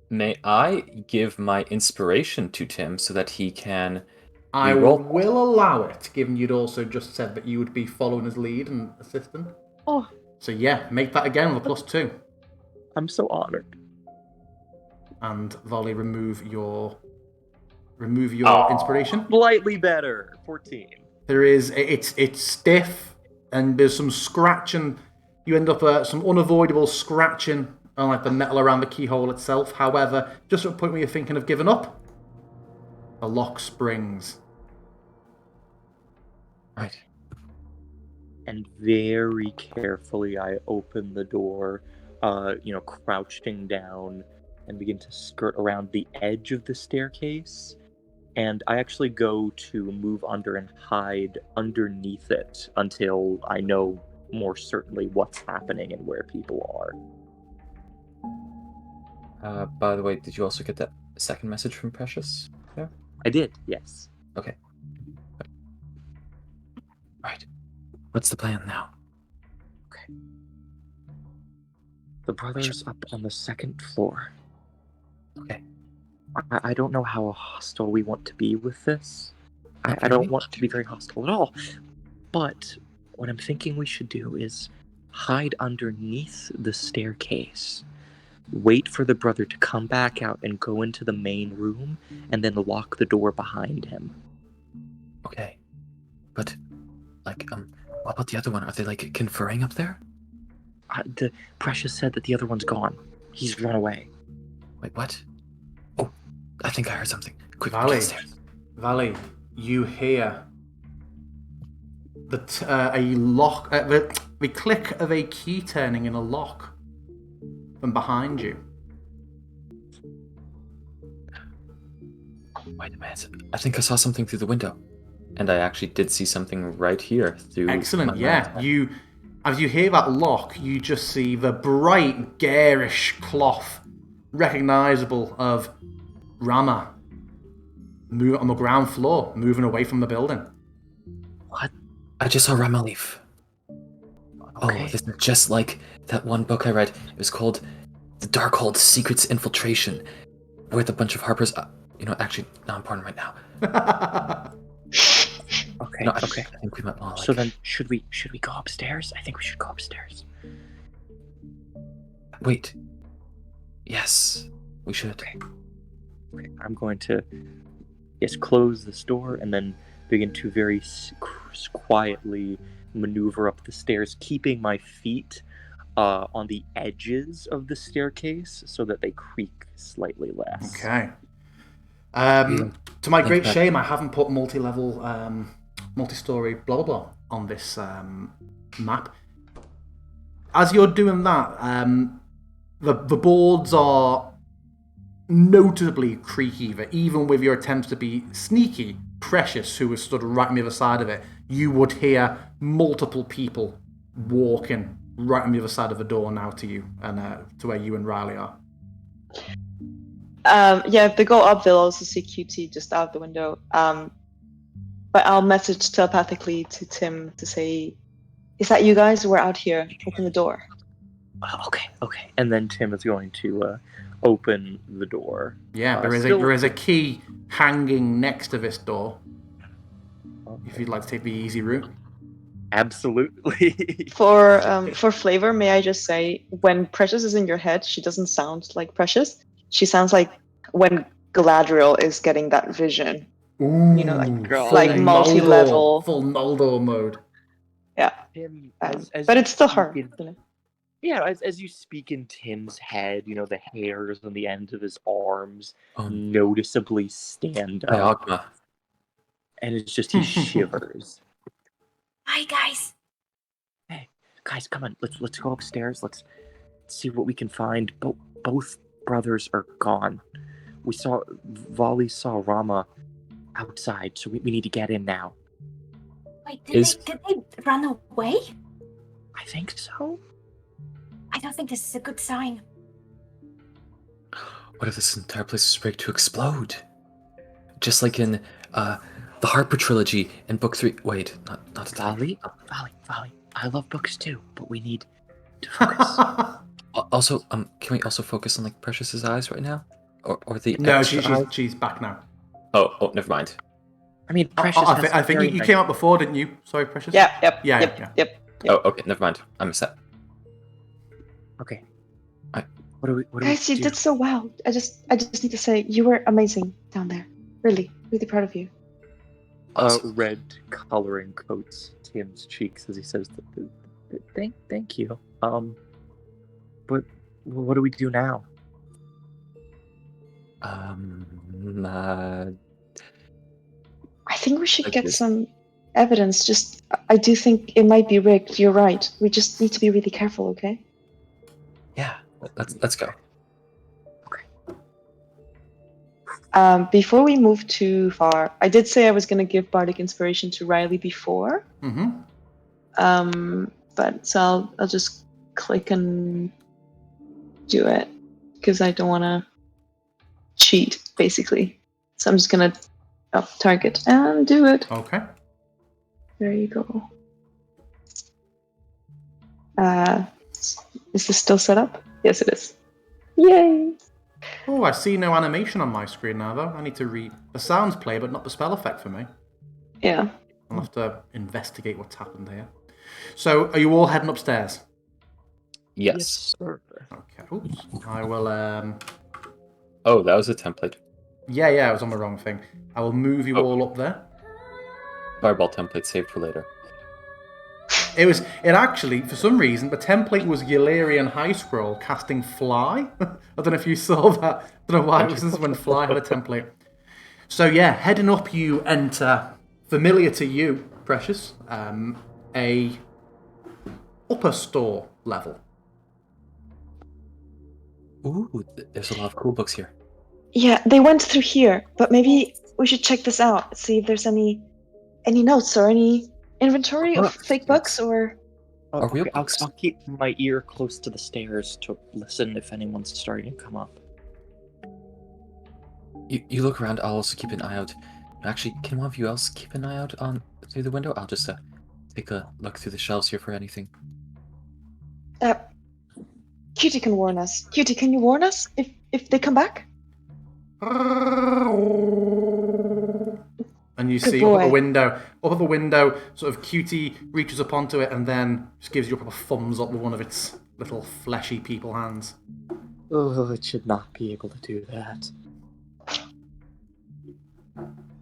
May I give my inspiration to Tim so that he can
I
reroll?
will allow it, given you'd also just said that you would be following his lead and assisting.
Oh.
So yeah, make that again with a +2.
I'm so honored.
And Volley, remove your inspiration.
Slightly better. 14.
There is it's stiff, and there's some scratching. You end up some unavoidable scratching on like the metal around the keyhole itself. However, just at a point where you're thinking of giving up, the lock springs.
Right.
And very carefully I open the door, crouching down and begin to skirt around the edge of the staircase. And I actually go to move under and hide underneath it until I know more certainly what's happening and where people are.
By the way, did you also get that second message from Precious there?
I did, yes.
Okay. Right. What's the plan now?
Okay. The brother's up on the second floor.
Okay.
I don't know how hostile we want to be with this. I don't want to be very hostile at all. But what I'm thinking we should do is hide underneath the staircase. Wait for the brother to come back out and go into the main room, and then lock the door behind him.
Okay. But, what about the other one? Are they, conferring up there?
The Precious said that the other one's gone. He's run away.
Wait, what? Oh, I think I heard something. Quick,
Valley, you hear the click of a key turning in a lock from behind you.
Wait a minute. I think I saw something through the window. And I actually did see something right here through.
Excellent, yeah. As you hear that lock, you just see the bright, garish cloth, recognizable of Rama, on the ground floor, moving away from the building.
What? I just saw Rama leave.
Okay.
Oh, this is just like that one book I read. It was called The Darkhold Secrets Infiltration, with a bunch of Harpers. Actually, not important right now.
Okay,
No,
okay.
I think we might want
So then, should we go upstairs? I think we should go upstairs.
Wait. Yes, we should.
Okay. I'm going to, close this door and then begin to very quietly maneuver up the stairs, keeping my feet on the edges of the staircase so that they creak slightly less.
Okay. To my great shame, I haven't put multi-level, multi-story blah blah blah on this map. As you're doing that, the boards are notably creaky. That even with your attempts to be sneaky, Precious, who was stood right on the other side of it, you would hear multiple people walking right on the other side of the door now to you and to where you and Riley are.
If they go up, they'll also see QT just out the window. But I'll message telepathically to Tim to say, "Is that you guys? We're out here. Open the door."
Okay. And then Tim is going to open the door.
Yeah, there is a key hanging next to this door. If you'd like to take the easy route.
Absolutely.
For flavor, may I just say, when Precious is in your head, she doesn't sound like Precious. She sounds like when Galadriel is getting that vision.
Ooh,
You know, like
full
multi-level.
full Noldor mode.
Yeah.
Tim,
But it's still her.
Yeah, as you speak in Tim's head, the hairs on the end of his arms noticeably stand up.
Diagma.
And it's just he shivers.
Hi, guys.
Hey, guys, come on. Let's go upstairs. Let's see what we can find. Both brothers are gone. Vali saw Rama outside, so we need to get in now.
Wait, did they run away?
I think so.
I don't think this is a good sign.
What if this entire place is rigged to explode? Just like in the Harper trilogy in book 3. Wait, not
Vali. I love books too, but we need to focus.
Also, can we also focus on like Precious's eyes right now, or the
no?
extra
She's back now.
Oh, never mind.
I mean, Precious.
I think you came up before, didn't you? Sorry, Precious.
Yep.
Oh, okay, never mind. I'm set.
Okay. What do we
Guys, you
do?
did so well. I just need to say you were amazing down there. Really proud of you.
Red coloring coats Tim's cheeks as he says, "Thank you." But what do we do now?
I think we should get some evidence. I do think it might be rigged. You're right. We just need to be really careful, okay?
Yeah, let's go.
Before we move too far, I did say I was going to give bardic inspiration to Riley before.
Mm-hmm.
But so I'll just click and do it because I don't want to cheat, basically. So I'm just going to target and do it.
Okay.
There you go. Is this still set up? Yes, it is. Yay!
Oh, I see no animation on my screen now, though. I need to read the sounds play, but not the spell effect for me.
Yeah.
I'll have to investigate what's happened here. So, are you all heading upstairs?
Yes.
Sir.
Okay. Oops. I will.
Oh, that was a template.
Yeah, I was on the wrong thing. I will move you all up there.
Fireball template saved for later.
It actually, for some reason, the template was Yularian High Scroll casting Fly. I don't know if you saw that. I don't know why it was when Fly had a template. So yeah, heading up you enter, familiar to you, Precious, a upper store level.
Ooh, there's a lot of cool books here.
Yeah, they went through here, but maybe we should check this out. See if there's any notes or any inventory of fake books or...
real
I'll
books.
keep my ear close to the stairs to listen if anyone's starting to come up.
You look around. I'll also keep an eye out. Actually, can one of you else keep an eye out through the window? I'll just take a look through the shelves here for anything.
Cutie can warn us. Cutie, can you warn us if they come back?
And you
Good
see
boy.
up at the window, sort of Cutie reaches up onto it and then just gives you a proper thumbs up with one of its little fleshy people hands.
Oh, it should not be able to do that.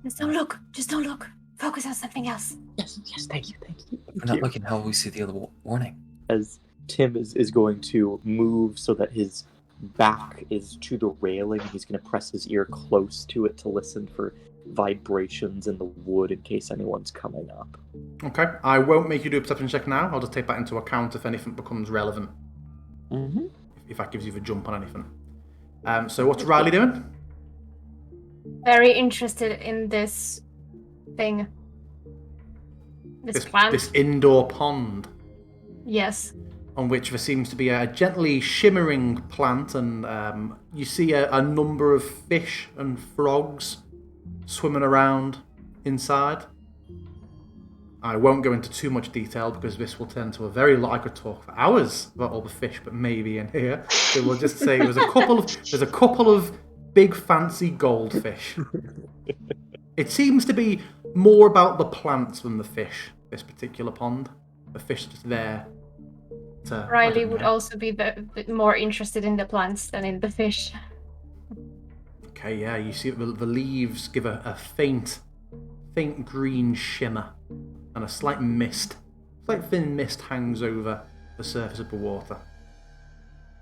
Just don't look. Just don't look. Focus on something else.
Yes, thank you.
We're not looking. How will we see the other warning?
As Tim is going to move so that his back is to the railing, he's going to press his ear close to it to listen for vibrations in the wood in case anyone's coming up.
Okay, I won't make you do a perception check now. I'll just take that into account if anything becomes relevant.
Mm-hmm.
If that gives you the jump on anything. So what's Riley doing?
Very interested in this thing. This plant.
This indoor pond.
Yes.
On which there seems to be a gently shimmering plant, and you see a number of fish and frogs swimming around inside. I won't go into too much detail because this will turn into a very lot. I could talk for hours about all the fish, but maybe in here. So we'll just say there's a couple of big fancy goldfish. It seems to be more about the plants than the fish. This particular pond, the fish just there.
Riley would also be more interested in the plants than in the fish.
Okay, yeah, you see the leaves give a faint green shimmer, and a slight thin mist hangs over the surface of the water.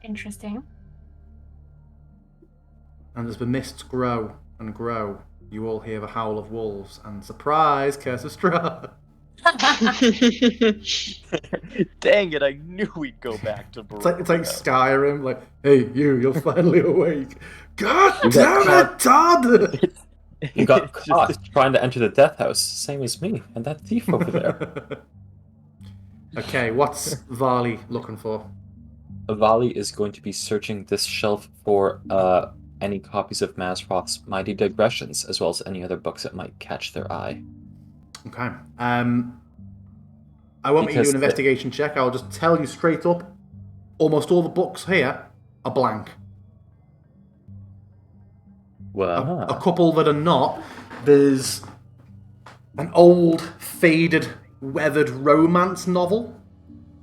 Interesting.
And as the mists grow and grow, you all hear the howl of wolves, and surprise, Curse of Straw.
Dang it, I knew we'd go back to Barovia.
It's like Skyrim, like, hey, you're finally awake. God damn it, Todd!
You got caught trying to enter the death house, same as me, and that thief over there.
Okay, what's Varley looking for?
Vali is going to be searching this shelf for any copies of Mazroth's Mighty Digressions, as well as any other books that might catch their eye.
Okay. I won't make you do an investigation check. I'll just tell you straight up, almost all the books here are blank.
Well,
a couple that are not. There's an old, faded, weathered romance novel.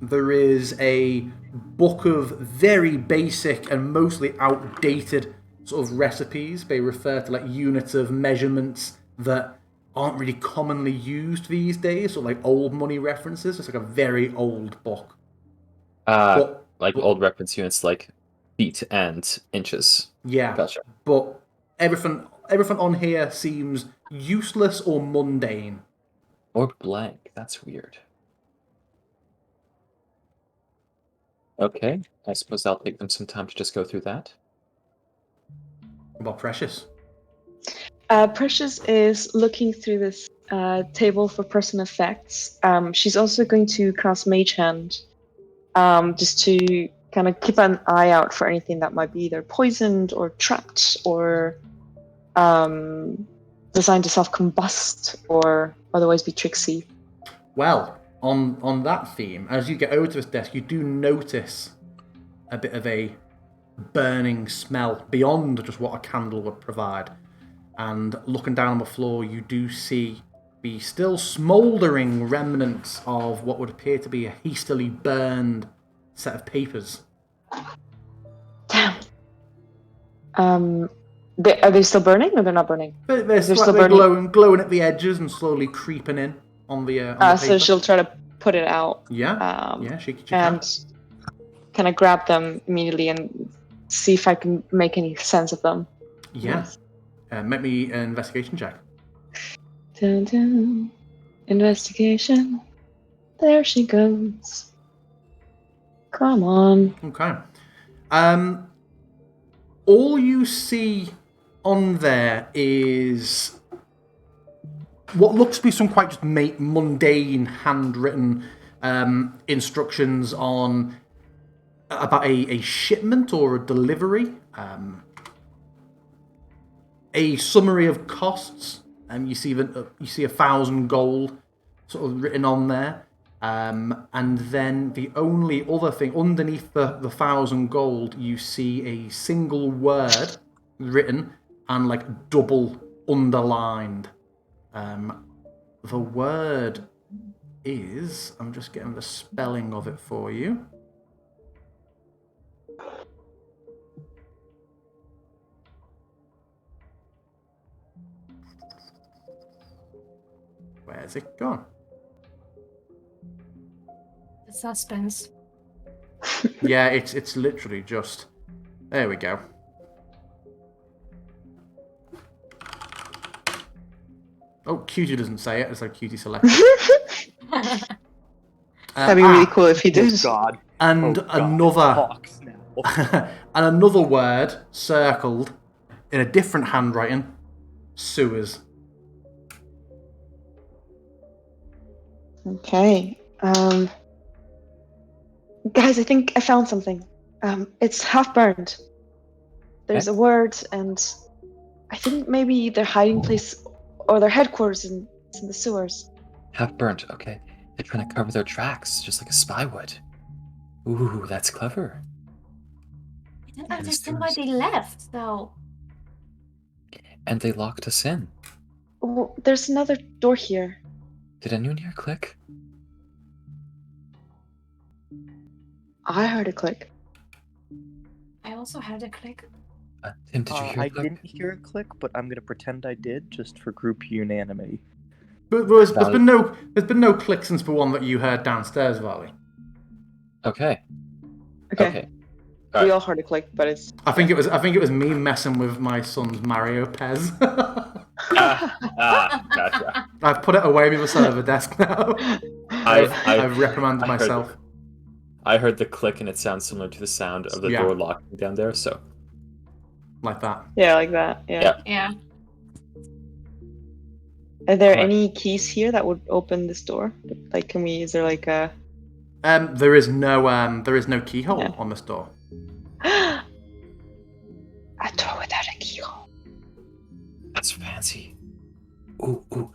There is a book of very basic and mostly outdated sort of recipes. They refer to like units of measurements that aren't really commonly used these days, or like old money references. It's like a very old book.
Like old reference units like feet and inches.
Yeah.
Gotcha.
But everything on here seems useless or mundane.
Or blank. That's weird. Okay, I suppose I'll take them some time to just go through that.
What about Precious?
Precious is looking through this table for person effects. She's also going to cast Mage Hand, just to kind of keep an eye out for anything that might be either poisoned or trapped or designed to self-combust or otherwise be tricksy.
Well, on that theme, as you get over to this desk, you do notice a bit of a burning smell beyond just what a candle would provide. And looking down on the floor, you do see the still smouldering remnants of what would appear to be a hastily burned set of papers.
Damn. Are they still burning or they're not burning?
They're still burning. Glowing at the edges and slowly creeping in on the paper.
So she'll try to put it out.
Yeah, she
and
can.
Kind of grab them immediately and see if I can make any sense of them.
Yeah. Make me an investigation check.
Dun, dun. Investigation. There she goes. Come on.
Okay. All you see on there is what looks to be some quite just mundane handwritten instructions on about a shipment or a delivery. A summary of costs. You see 1,000 gold sort of written on there. And then the only other thing, underneath the 1,000 gold, you see a single word written and like double underlined. The word is, I'm just getting the spelling of it for you. Where's it gone?
The suspense.
Yeah, it's literally just... There we go. Oh, Cutie doesn't say it. It's like Cutie select.
That'd be really cool if he did.
Oh God.
And another...
Hawks now.
And another word circled in a different handwriting. Sewers.
Okay. Guys, I think I found something. It's half burned. There's a word, and I think maybe their hiding place or their headquarters is in the sewers.
Half burnt. Okay. They're trying to cover their tracks, just like a spy would. Ooh, that's clever.
I don't
And
understand why they left, though.
And they locked us in.
Oh, there's another door here.
Did anyone hear a click?
I heard a click.
I also heard a click.
Tim, did you hear
I
a click?
didn't hear a click, but I'm gonna pretend I did, just for group unanimity.
But there's been no click since the one that you heard downstairs, Valley.
Okay.
Okay. We
Alright.
all heard a click, but it's.
I think it was me messing with my son's Mario Pez.
Gotcha.
I've put it away on the side of the desk now. I've reprimanded myself.
I heard the click, and it sounds similar to the sound of the door locking down there. So.
Like that.
Yeah, like that. Yeah.
Yeah.
Are there
Right.
any keys here that would open this door? Like, can we? Is there like a?
There is no keyhole
Yeah.
on this door.
A door without a keyhole.
That's fancy. Ooh.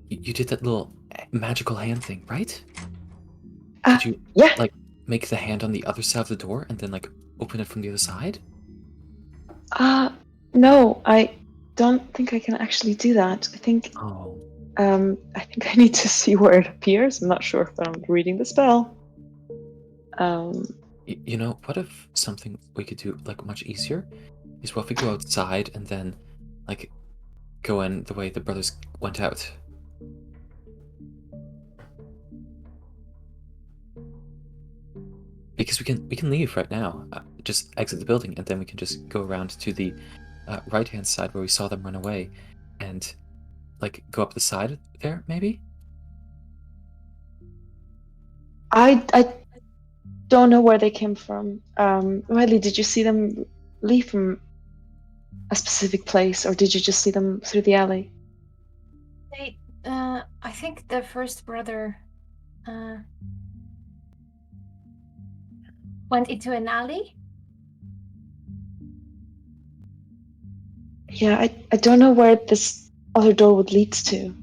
You did that little magical hand thing, right? Did you
Yeah.
like make the hand on the other side of the door and then like open it from the other side?
No, I don't think I can actually do that. I think
Oh.
I think I need to see where it appears. I'm not sure if I'm reading the spell.
You know, what if something we could do like much easier is what if we go outside and then like go in the way the brothers went out? Because we can leave right now, just exit the building, and then we can just go around to the right-hand side where we saw them run away, and like go up the side there, maybe.
I don't know where they came from. Riley, did you see them leave from a specific place, or did you just see them through the alley?
They, I think the first brother went into an alley.
Yeah, I don't know where this other door would lead to.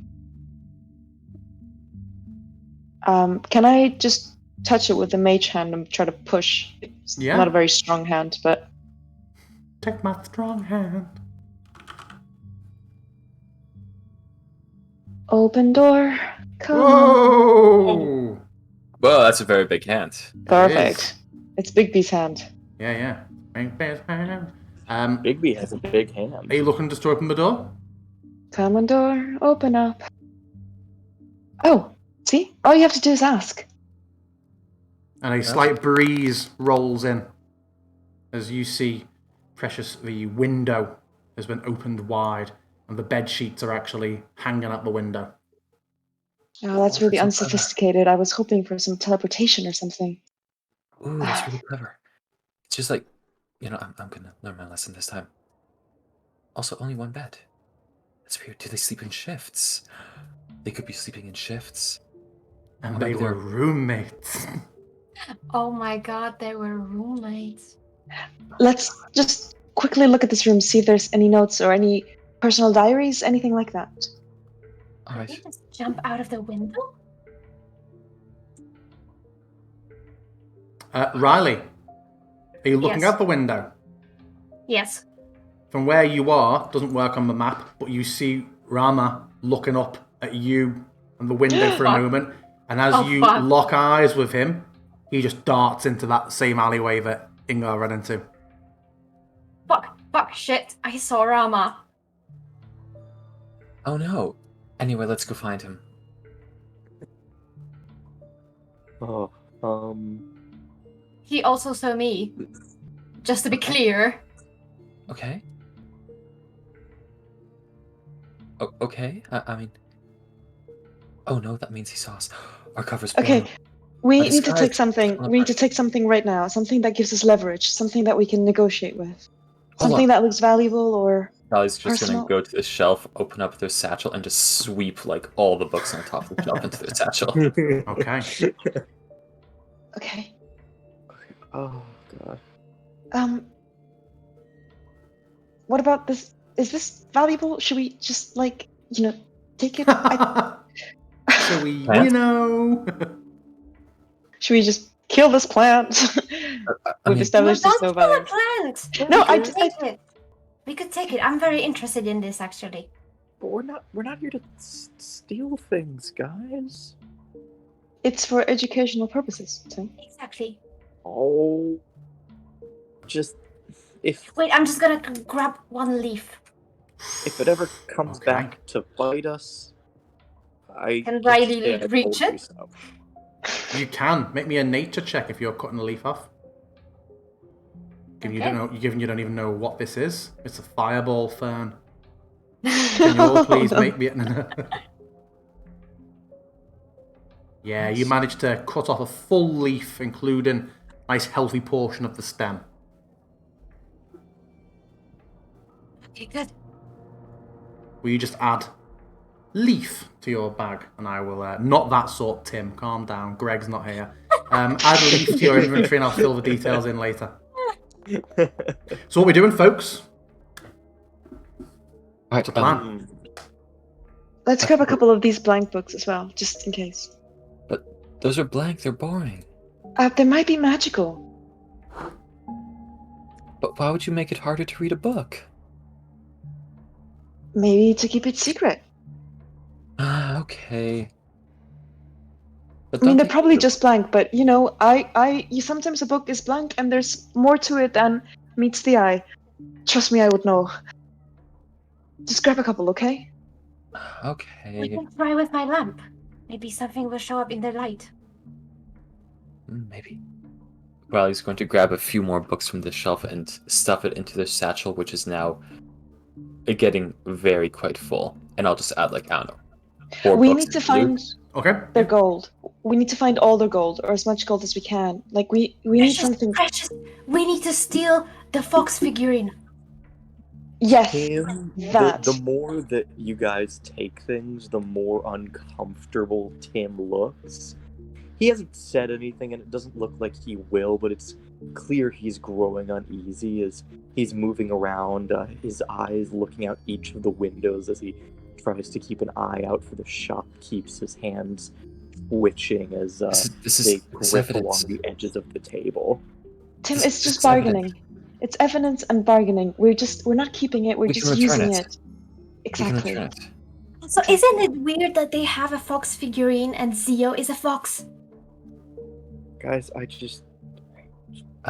Can I just touch it with the mage hand and try to push? It's
Yeah.
not a very strong hand, but
Take my strong hand.
open door. Come on.
Whoa!
Well, that's a very big hand.
Perfect. It's Big B's hand.
Yeah. Big Bear's hand.
Bigby has a big hand.
Are you looking just to open the door?
Come on, door. Open up. Oh, see? All you have to do is ask.
And a slight breeze rolls in as you see, Precious, the window has been opened wide and the bed sheets are actually hanging out the window.
Oh, that's really
That's so clever.
unsophisticated. I was hoping for some teleportation or something.
Ooh, that's really clever. It's just like, you know, I'm gonna learn my lesson this time. Also, only one bed. That's weird. Do they sleep in shifts? They could be sleeping in shifts.
And
Oh,
they
my
were
lord.
roommates.
Oh my god, they were roommates.
Let's just quickly look at this room, see if there's any notes or any personal diaries, anything like that.
All
Did they
right.
just jump out of the window?
Riley, are you looking
Yes.
out the window?
Yes.
From where you are, doesn't work on the map, but you see Rama looking up at you and the window for a
Fuck.
moment, and as
Oh,
you
fuck.
lock eyes with him, he just darts into that same alleyway that Ingar ran into.
Fuck, shit. I saw Rama.
Oh no. Anyway, let's go find him.
Oh,
He also saw me. Just to be clear.
Okay. Okay. I mean. Oh no, that means he saw us. Our cover's blown
Okay,
up.
we
Our
need to
disguise
take
is
something.
falling
We need to
apart.
take something right now. Something that gives us leverage. Something that we can negotiate with.
Hold
Something
on.
that looks valuable or
Sally's just
personal.
gonna go to the shelf, open up their satchel, and just sweep like all the books on the top of the shelf into their satchel.
Okay.
Okay.
Oh god.
What about this? Is this valuable? Should we just take it?
so we
Plant?
Should we just kill this plant?
I
We've
mean,
established there's no
don't kill a
value.
plant.
No,
We
I
could take it. We could take it. I'm very interested in this, actually.
But we're not here to steal things, guys.
It's for educational purposes, Tim.
Exactly.
Oh, just if
Wait, I'm just gonna grab one leaf.
it ever comes
Okay.
back to bite us, I
Can
can
Riley
say I
reach
told you
it?
so.
You can make me a nature check if you're cutting a leaf off. Given you don't even know what this is. It's a fireball fern. Can you all please
No.
make me? Yeah, you managed to cut off a full leaf, including a nice healthy portion of the stem.
Okay, good.
Will you just add leaf to your bag? And I will, not that sort, Tim. Calm down. Greg's not here. Add leaf to your inventory and I'll fill the details in later. So what we're doing, folks?
Alright,
The plan.
Let's grab a couple of these blank books as well, just in case.
but those are blank, they're boring.
They might be magical.
But why would you make it harder to read a book?
Maybe to keep it secret.
Okay. But
I mean,
don't
they're
they
probably
use a-
just blank, but sometimes a book is blank and there's more to it than meets the eye. Trust me, I would know. Just grab a couple, okay?
I
Okay.
can try with my lamp. Maybe something will show up in the light.
Maybe. Riley's going to grab a few more books from the shelf and stuff it into their satchel, which is now getting very quite full. And I'll just add, like, I don't know, 4
We
books
need to
into loot.
find
Okay.
their gold. We need to find all their gold, or as much gold as we can. Like, we need something...
Precious. We need to steal the fox figurine.
Yes,
Tim,
that.
the more that you guys take things, the more uncomfortable Tim looks. He hasn't said anything, and it doesn't look like he will, but it's clear he's growing uneasy as he's moving around, his eyes looking out each of the windows as he tries to keep an eye out for the shopkeepers, his hands twitching as
This
they
is
grip
evidence.
along the edges of the table.
Tim,
This-
it's
this
just
is evidence.
bargaining. It's evidence and bargaining. We're not keeping it, we're
We
just
can return
using
it.
it.
We can
Exactly.
return it.
So isn't it weird that they have a fox figurine and Zio is a fox?
Guys,
I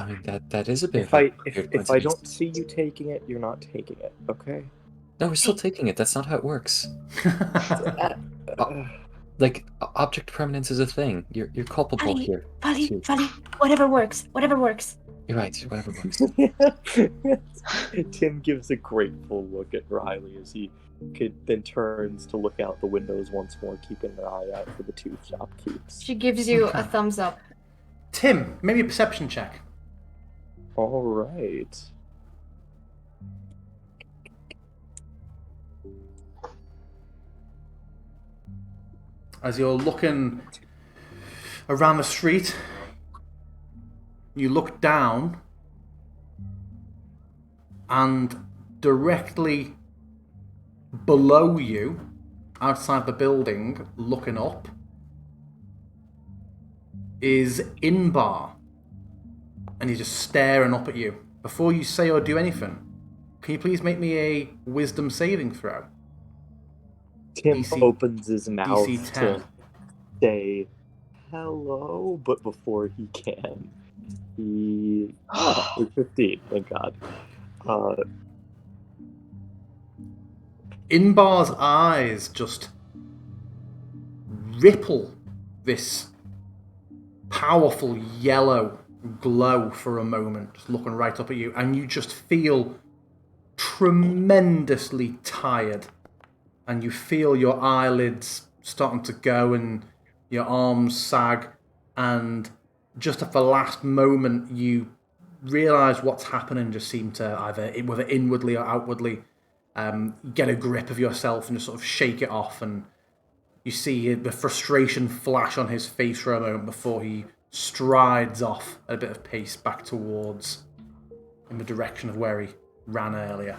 mean, that is a bit
if
of a
I
weird
if I
coincidence.
don't see you taking it, you're not taking it, okay?
No, we're still taking it. That's not how it works. Like, object permanence is a thing. You're culpable
Vali,
here.
Vali,
too.
Vali, whatever works. Whatever works.
You're right. Whatever works.
Tim gives a grateful look at Riley as he then turns to look out the windows once more, keeping an eye out for the 2 shopkeepers.
She gives you
Okay.
a thumbs up.
Tim, maybe a perception check.
All right.
As you're looking around the street, you look down, and directly below you, outside the building, looking up, is Inbar. And he's just staring up at you. Before you say or do anything, can you please make me a wisdom saving throw?
Tim
DC
opens his mouth
DC 10.
to say hello, but before he can, he... it's 15, thank God.
Inbar's eyes just ripple this powerful yellow glow for a moment, just looking right up at you, and you just feel tremendously tired, and you feel your eyelids starting to go and your arms sag, and just at the last moment you realize what's happening, just seem to either whether inwardly or outwardly get a grip of yourself and just sort of shake it off, and you see the frustration flash on his face for a moment before he strides off at a bit of pace back towards in the direction of where he ran earlier.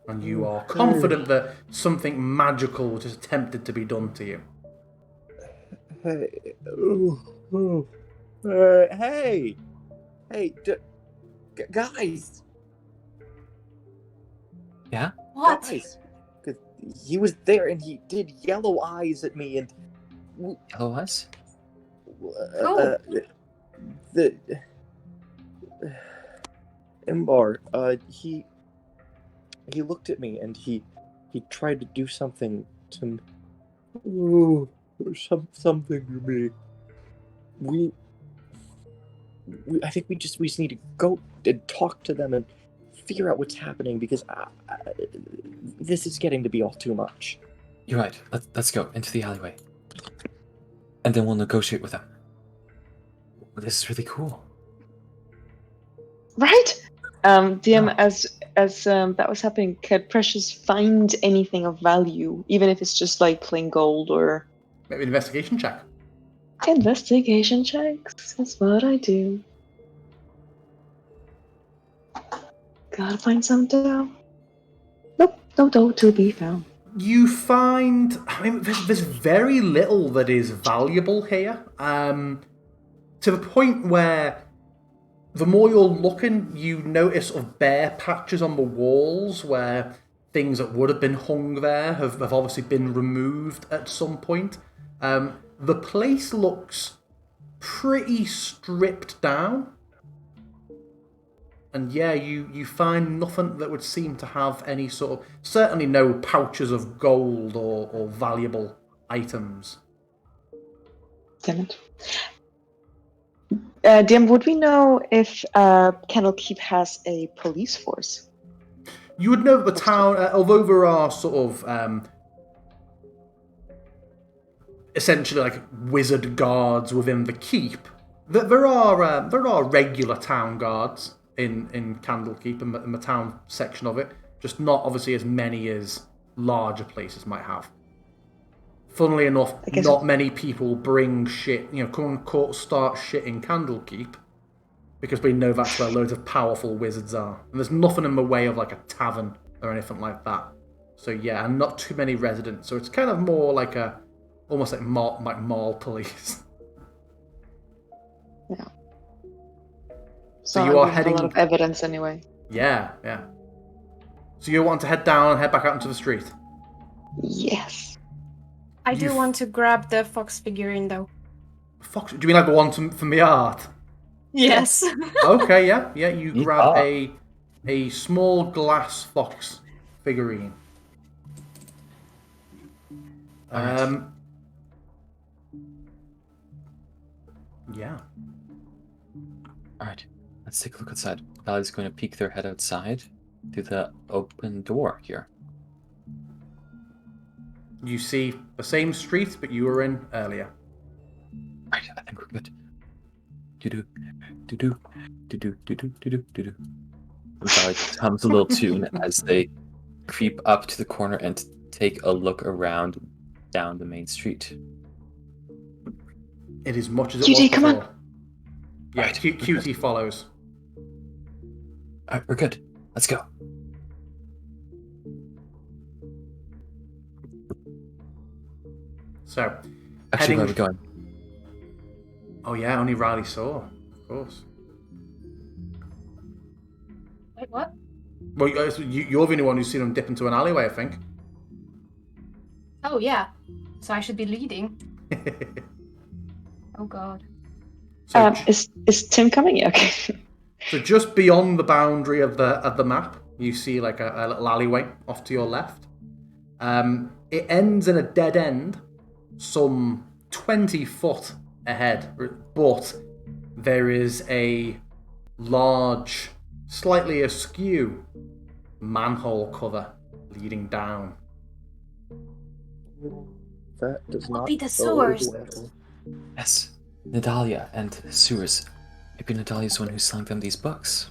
And you are confident that something magical was just attempted to be done to you.
Okay. Hey! Hey, guys!
Yeah?
What?
Guys! 'Cause he was there and he did yellow eyes at me and...
Yellow eyes?
Who?
The... Imbar, he looked at me and he tried to do something to... Ooh, something to me. We I think we just need to go and talk to them and figure out what's happening because this is getting to be all too much.
You're right. Let's go into the alleyway. And then we'll negotiate with them. This is really cool.
Right? DM,
Yeah.
as that was happening, could Precious find anything of value, even if it's just like plain gold or
Maybe an investigation check.
investigation checks? That's what I do. Gotta find some dough. Nope, no dough to be found.
You find, I mean, there's very little that is valuable here. To the point where the more you're looking, you notice sort of bare patches on the walls where things that would have been hung there have obviously been removed at some point. The place looks pretty stripped down. And yeah, you find nothing that would seem to have any sort of... Certainly no pouches of gold or valuable items.
Damn it. DM, would we know if Candlekeep has a police force?
You would know that the town, although there are sort of essentially like wizard guards within the keep, there are regular town guards in Candlekeep in the town section of it, just not obviously as many as larger places might have. Funnily enough, not many people bring shit, come and start shit in Candlekeep because we know that's where loads of powerful wizards are. And there's nothing in the way of like a tavern or anything like that. So yeah, and not too many residents. So it's kind of more like almost like mall police.
Yeah.
So you are heading...
a lot of evidence anyway.
Yeah. So you want to head down and head back out into the street?
Yes.
I do want to grab the fox figurine though.
Fox? Do you mean like the one from the art?
Yes.
Okay, yeah. You
Neat
grab
art.
a small glass fox figurine.
Alright.
Yeah.
Alright. Let's take a look outside. Valley's going to peek their head outside through the open door here.
You see the same street, but you were in earlier.
Right, I think we're good. Do-do, do-do, do-do, do-do, do-do, do-do. And Valley hums a little tune as they creep up to the corner and take a look around down the main street.
It is much as it
Cutie,
was before.
come on.
Yeah,
Right.
Cutie follows.
Alright, we're good. Let's go.
So,
Actually, where are we going?
Oh yeah, only Riley saw, of course.
Wait, what?
Well, you're the only one who's seen him dip into an alleyway, I think.
Oh yeah. So I should be leading. Oh god.
So,
Is Tim coming? Yeah, okay.
so just beyond the boundary of the map, you see like a little alleyway off to your left. It ends in a dead end, some 20 foot ahead, but there is a large, slightly askew manhole cover leading down.
That does not
be the
bode
sewers.
well.
Yes, Nadalia and sewers. Maybe Nadalia's the one who's selling them these books.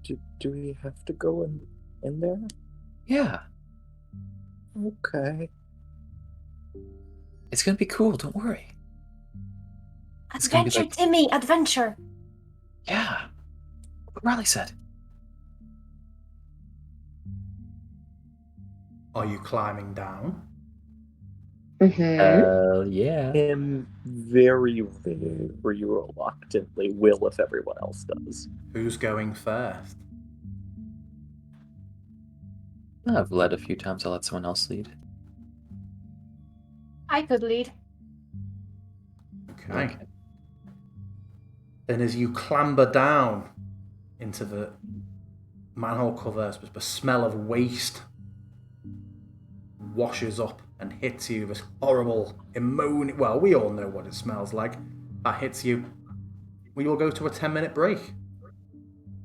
Do we have to go in there?
Yeah,
Okay.
it's gonna be cool, don't worry. It's gonna be
Adventure,
like-
Timmy, adventure.
Yeah, what Riley said.
Are you climbing down?
Yeah.
Him very, very reluctantly will if everyone else does.
Who's going first?
I've led a few times. I'll let someone else lead.
I could lead.
Okay. Then as you clamber down into the manhole cover, the smell of waste washes up and hits you. This horrible ammonia. Well, we all know what it smells like. That hits you. We will go to a 10-minute break.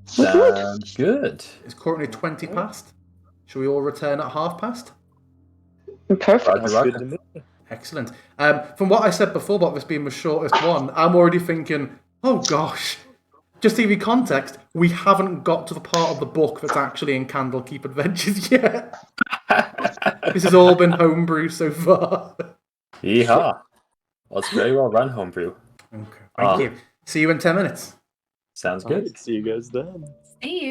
Sounds good.
It's currently 20 past. Shall we all return at past?
Perfect.
Sounds good to me.
Excellent. From what I said before about this being the shortest one, I'm already thinking, oh gosh. Just to give you context, we haven't got to the part of the book that's actually in Candlekeep Adventures yet. This has all been homebrew so far.
Yeehaw. Well, it's very well run, homebrew.
Okay. Thank you. See you in 10 minutes.
Sounds
All
good.
right, see you guys then.
See you.